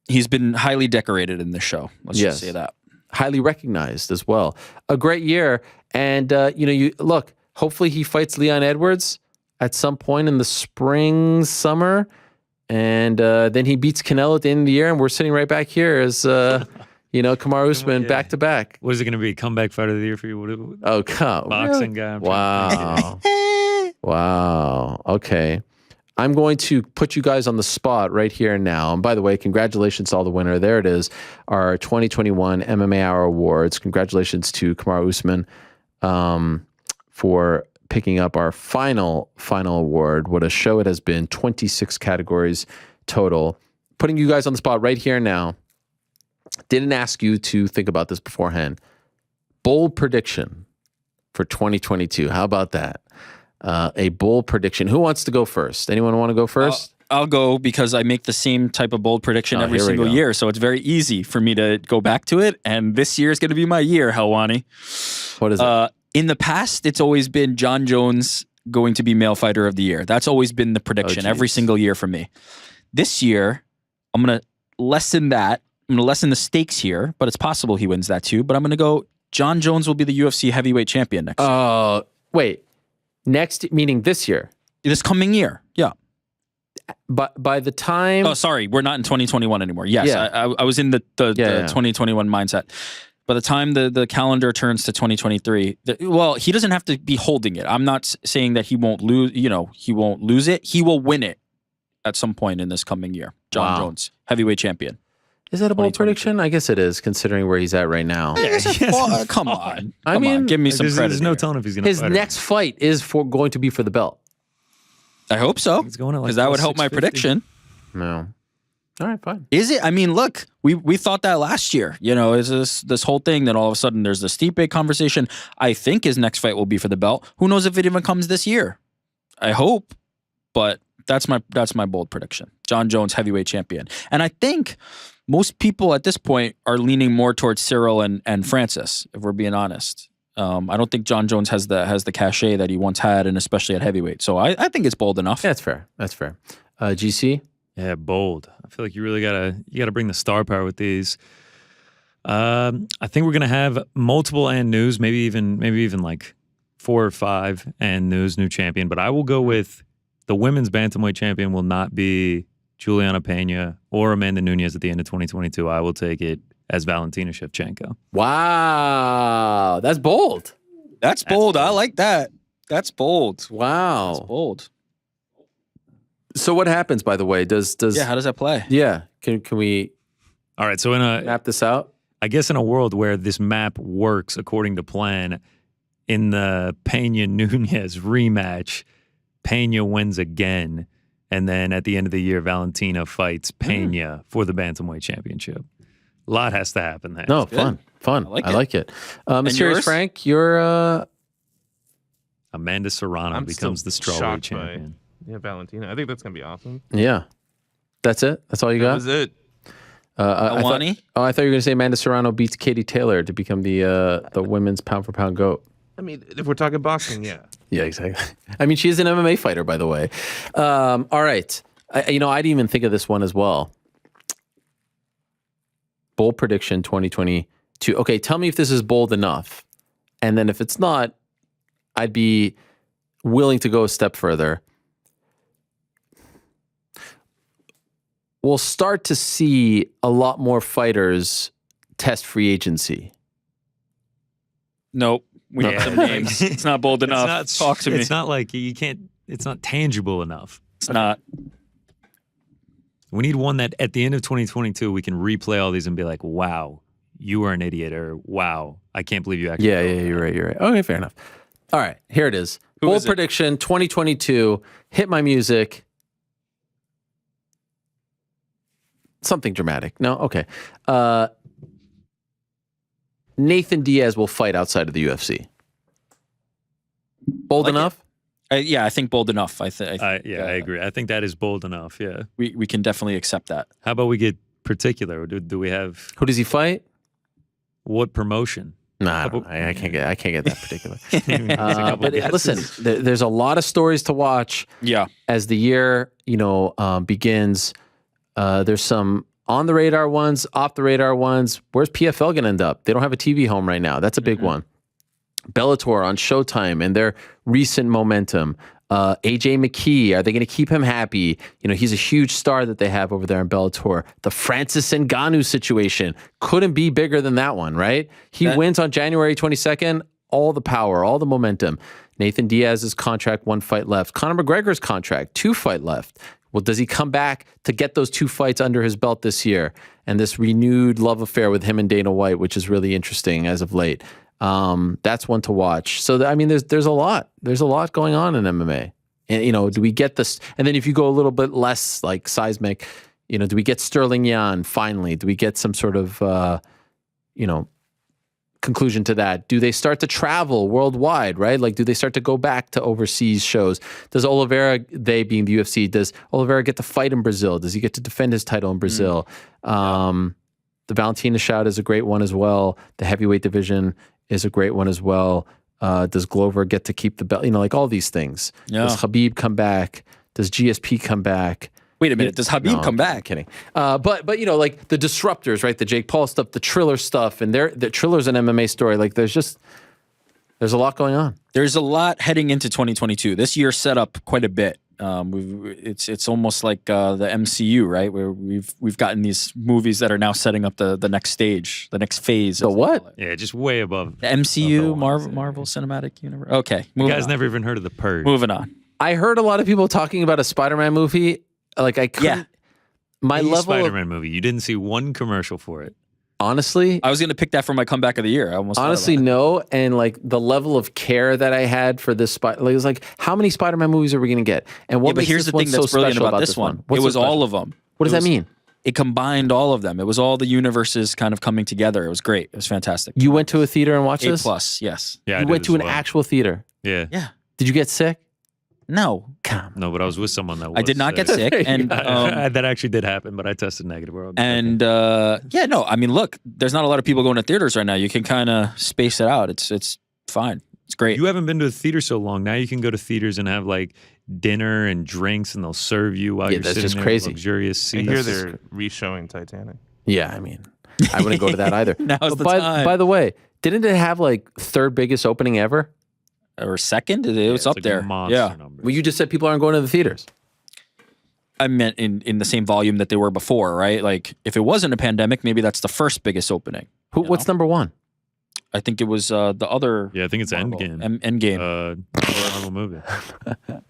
He's been highly decorated in this show. Let's just say that. Highly recognized as well. A great year. And, you look, hopefully he fights Leon Edwards at some point in the spring, summer, and then he beats Canelo at the end of the year, and we're sitting right back here as, Kamaru Usman back to back. What is it going to be? Comeback fighter of the year for you? Oh, come boxing guy. Wow. Wow. Okay. I'm going to put you guys on the spot right here and now. And by the way, congratulations to all the winner. There it is, our 2021 MMA Hour Awards. Congratulations to Kamaru Usman for picking up our final award. What a show it has been. 26 categories total. Putting you guys on the spot right here and now. Didn't ask you to think about this beforehand. Bold prediction for 2022. How about that? A bold prediction. Who wants to go first? Anyone want to go first? I'll go because I make the same type of bold prediction every single year. So it's very easy for me to go back to it. And this year is going to be my year, Helwani. What is it? In the past, it's always been John Jones going to be male fighter of the year. That's always been the prediction every single year for me. This year, I'm going to lessen that. I'm going to lessen the stakes here, but it's possible he wins that too. But I'm going to go John Jones will be the UFC heavyweight champion next year. Wait. Next, meaning this year? This coming year, yeah. But by the time... Oh, sorry. We're not in 2021 anymore. Yes, I was in the 2021 mindset. By the time the calendar turns to 2023, he doesn't have to be holding it. I'm not saying that he won't lose. He won't lose it. He will win it at some point in this coming year. John Jones, heavyweight champion. Is that a bold prediction? I guess it is, considering where he's at right now. Come on. I mean, give me some credit. There's no telling if he's going to his next fight is going to be for the belt. I hope so. He's going because that would help my prediction. No. All right, fine. Is it? I mean, look, we thought that last year. Is this whole thing that all of a sudden there's the Stipe conversation. I think his next fight will be for the belt. Who knows if it even comes this year? I hope, but that's my bold prediction. John Jones, heavyweight champion, and I think most people at this point are leaning more towards Cyril and Francis. If we're being honest, I don't think John Jones has the cachet that he once had, and especially at heavyweight. So I think it's bold enough. Yeah, that's fair. GC. Yeah, bold. I feel like you really gotta bring the star power with these. I think we're gonna have multiple and news, maybe even like 4 or 5 and news, new champion. But I will go with the women's bantamweight champion will not be Juliana Pena or Amanda Nunes at the end of 2022. I will take it as Valentina Shevchenko. Wow, that's bold. That's bold. I like that. That's bold. Wow, that's bold. So what happens, by the way? Does how does that play? Yeah, can we? All right, so map this out. I guess in a world where this map works according to plan, in the Pena Nunes rematch, Pena wins again, and then at the end of the year, Valentina fights Pena for the bantamweight championship. A lot has to happen there. No, fun. I like it. Mysterious Frank, you're Amanda Serrano becomes the strawweight champion. Yeah, Valentina. I think that's gonna be awesome. Yeah, that's it. That's all you got. That was it. I thought you were gonna say Amanda Serrano beats Katie Taylor to become the women's pound for pound GOAT. I mean, if we're talking boxing, yeah. Yeah, exactly. I mean, she's an MMA fighter, by the way. All right. I didn't even think of this one as well. Bold prediction 2022. Okay, tell me if this is bold enough. And then if it's not, I'd be willing to go a step further. We'll start to see a lot more fighters test free agency. Nope. We need some names. It's not bold enough. Talk to me. It's not like you can't. It's not tangible enough. It's not. We need one that at the end of 2022 we can replay all these and be like, "Wow, you were an idiot," or "Wow, I can't believe you actually." Yeah, you're right. Okay, fair enough. All right, here it is. Bold prediction 2022. Hit my music. Something dramatic. No, okay. Nathan Diaz will fight outside of the UFC. Bold enough? Yeah, I think bold enough. I agree. I think that is bold enough. Yeah, we can definitely accept that. How about we get particular? Do we have? Who does he fight? What promotion? Nah, I can't get that particular. But listen, there's a lot of stories to watch. Yeah, as the year begins, there's some on the radar ones, off the radar ones. Where's PFL going to end up? They don't have a TV home right now. That's a big one. Bellator on Showtime and their recent momentum. AJ McKee, are they going to keep him happy? He's a huge star that they have over there in Bellator. The Francis Ngannou situation couldn't be bigger than that one, right? He wins on January 22nd. All the power, all the momentum. Nathan Diaz's contract, 1 fight left. Conor McGregor's contract, 2 fight left. Well, does he come back to get those 2 fights under his belt this year? And this renewed love affair with him and Dana White, which is really interesting as of late. That's one to watch. So, there's a lot. There's a lot going on in MMA. And, do we get this? And then if you go a little bit less like seismic, do we get Sterling Yan finally? Do we get some sort of, conclusion to that? Do they start to travel worldwide, right? Like, do they start to go back to overseas shows? Does Oliveira, they being the UFC, does Oliveira get to fight in Brazil? Does he get to defend his title in Brazil? The Valentina shout is a great one as well. The heavyweight division is a great one as well. Does Glover get to keep the belt? Like all these things. Yeah. Does Khabib come back? Does GSP come back? Wait a minute. Does Khabib come back? I'm kidding. But like the disruptors, right? The Jake Paul stuff, the Triller stuff, and the Triller's an MMA story. Like there's a lot going on. There's a lot heading into 2022. This year set up quite a bit It's almost like the MCU, right? Where we've gotten these movies that are now setting up the next stage, the next phase. The what? Yeah, just way above. The MCU, above Marvel Cinematic Universe. Okay, You moving guys on. never even heard of The Purge. Moving on. I heard a lot of people talking about a Spider-Man movie. Like I couldn't. Yeah. My The level of Spider-Man movie. You didn't see one commercial for it. honestly, I was going to pick that for my comeback of the year. I almost thought honestly about it. no. And like the level of care that I had for this like, it was like, how many Spider-Man movies are we going to get? And what Yeah, but makes here's this the one thing so that's brilliant special about this one. What's It so was all special? of them. What does It that was- mean? It combined all of them. It was all the universes kind of coming together. It was great. It was fantastic. You went to a theater and watched A this? plus, yes. Yeah, I You did went as to an well. actual theater. Yeah. Yeah. Did you get sick? No, Come. No, but I was with someone that was I did not get sick, and that actually did happen, but I tested negative. We're all good. yeah, no. I mean, look, there's not a lot of people going to theaters right now. You can kind of space it out. It's fine. It's great. You haven't been to a theater so long. Now you can go to theaters and have like dinner and drinks, and they'll serve you while Yeah, you're that's sitting just there crazy. in luxurious I seats. hear they're re-showing Titanic. Yeah, I mean, I wouldn't go to that either. Now's But the by, time. by the way, didn't it have like third biggest opening ever? Or second, it Yeah, was it's up like there. monster Yeah, numbers. Well, you just said people aren't going to the theaters. I meant in the same volume that they were before, right? Like if it wasn't a pandemic, maybe that's the first biggest opening. What's number one? I think it was the other. Yeah, I think it's Marvel. Endgame. Endgame. Marvel movie.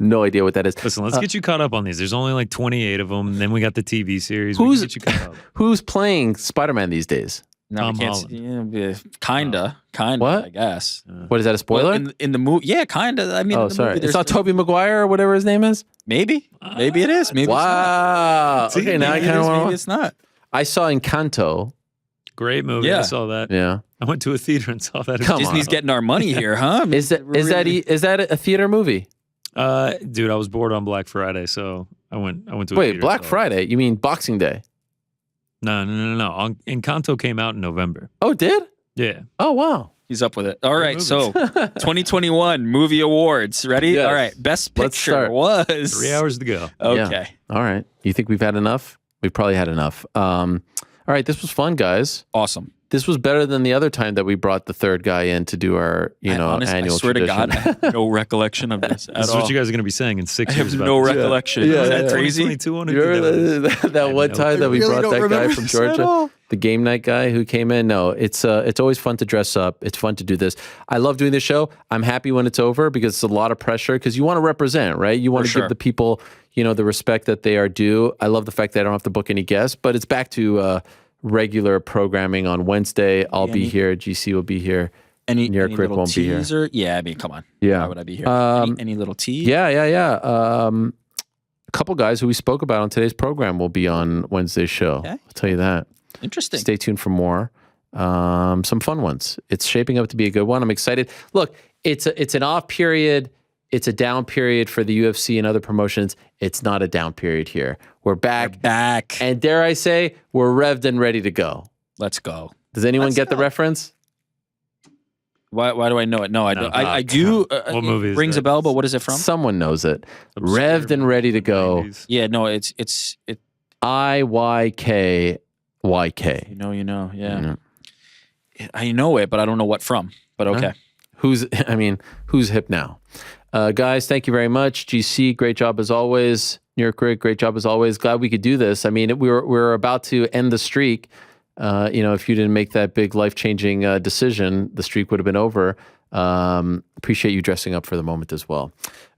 No idea what that is. Listen, let's get you caught up on these. There's only like 28 of them. Then we got the TV series. We Who's- can get you caught up. Who's playing Spider-Man these days? No, Tom we can't Holland. see, yeah, kinda. What? I guess. What is that, a spoiler? Well, in the movie, yeah, kinda. I mean, Oh, in the sorry. movie, It's not there's- Tobey Maguire or whatever his name is? Maybe it is. Maybe Wow. See, Okay, now I Maybe, kind of maybe want it's not. I saw Encanto. Great movie. Yeah. I saw that. Yeah. I went to a theater and saw that. Come on. Disney's getting our money here, huh? Is that a theater movie? Dude, I was bored on Black Friday, so I went to a Wait, theater, Black so- Friday? You mean Boxing Day? No. Encanto came out in November. Oh, it did? Yeah. Oh, wow. He's up with it. All right, movie. so 2021 movie awards. Ready? Yes. All right, best Let's picture start. was 3 hours to go. Okay. Yeah. All right. You think we've had enough? We've probably had enough. All right, this was fun, guys. Awesome. This was better than the other time that we brought the third guy in to do our, Honestly, annual I swear tradition. to God, I have no recollection of this at This is all. what you guys are going to be saying in 6 I years. have about no this. recollection. Yeah, Is yeah, that yeah. crazy? 2022 You remember that one time that we really brought don't that guy remember from this at Georgia, all. the game night guy who came in? No, it's always fun to dress up. It's fun to do this. I love doing this show. I'm happy when it's over because it's a lot of pressure because you want to represent, right? You want to sure. give the people, the respect that they are due. I love the fact that I don't have to book any guests, but it's back to regular programming on Wednesday. I'll be here. GC will be here. Any New York Rick little won't be here. teaser? Yeah, I mean, come on. Yeah. Why would I be here? Any little tease? Yeah. A couple guys who we spoke about on today's program will be on Wednesday's show. Okay. I'll tell you that. Interesting. Stay tuned for more. Some fun ones. It's shaping up to be a good one. I'm excited. Look, it's an off period. It's a down period for the UFC and other promotions. It's not a down period here. We're back. Back. And dare I say, we're revved and ready to go. Let's go. Does anyone Let's get the go. reference? Why do I know it? No, I No, don't. I do. What movie It is rings that? a bell, but what is it from? Someone knows it. Obscure Revved and ready to go. 90s. Yeah, no, it. IYKYK. You know. Yeah. I know it, but I don't know what from. But okay. Who's hip now? Guys, thank you very much. GC, great job as always. New York Rick, great job as always. Glad we could do this. I mean, we were about to end the streak. If you didn't make that big life-changing decision, the streak would have been over. Appreciate you dressing up for the moment as well.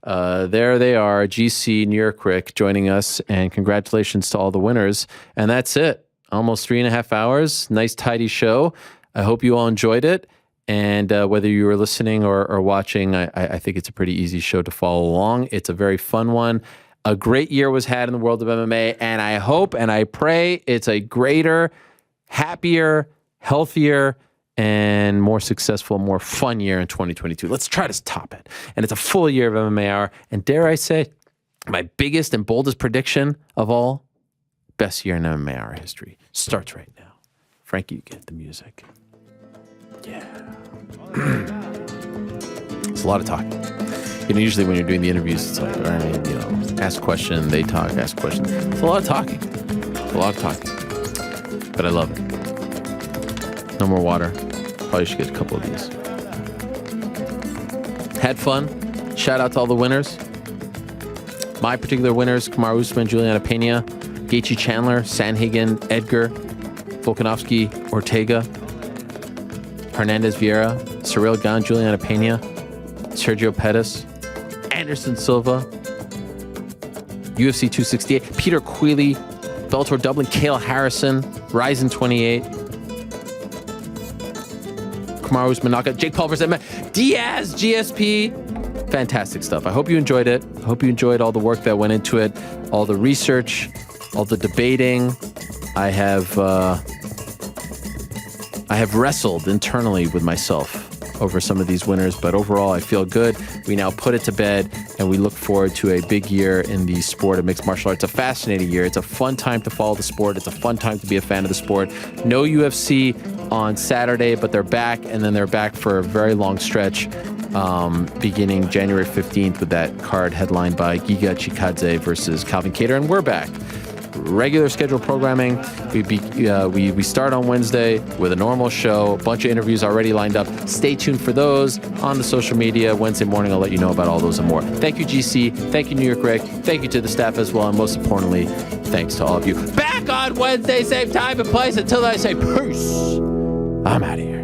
There they are, GC, New York Rick, joining us, and congratulations to all the winners. And that's it. Almost 3.5 hours. Nice, tidy show. I hope you all enjoyed it. And whether you were listening or watching, I think it's a pretty easy show to follow along. It's a very fun one. A great year was had in the world of MMA, and I hope and I pray it's a greater, happier, healthier, and more successful, more fun year in 2022. Let's try to top it. And it's a full year of MMA Hour. And dare I say, my biggest and boldest prediction of all, best year in MMA Hour history starts right now. Frankie, you get the music. Yeah. It's a lot of talking. Usually when you're doing the interviews, it's like, ask question, they talk, ask question. It's a lot of talking. But I love it. No more water. Probably should get a couple of these. Had fun. Shout out to all the winners. My particular winners, Kamaru Usman, Juliana Pena, Gaethje Chandler, Sanhagen, Edgar, Volkanovski, Ortega, Hernandez Vieira, Ciryl Gane, Juliana Pena, Sergio Pettis, Anderson Silva, UFC 268, Peter Queally, Bellator Dublin, Cale Harrison, Ryzen 28, Kamaru Usman knockout, Jake Paul versus Diaz, GSP. Fantastic stuff. I hope you enjoyed it. I hope you enjoyed all the work that went into it, all the research, all the debating. I have wrestled internally with myself over some of these winners, but overall I feel good. We now put it to bed and we look forward to a big year in the sport of mixed martial arts. It's a fascinating year. It's a fun time to follow the sport. It's a fun time to be a fan of the sport. No UFC on Saturday, but they're back, and then they're back for a very long stretch beginning January 15th with that card headlined by Giga Chikadze versus Calvin Kattar, and we're back. Regular scheduled programming. We start on Wednesday with a normal show. A bunch of interviews already lined up. Stay tuned for those on the social media. Wednesday morning, I'll let you know about all those and more. Thank you, GC. Thank you, New York Greg. Thank you to the staff as well. And most importantly, thanks to all of you. Back on Wednesday, same time and place. Until I say peace, I'm out of here.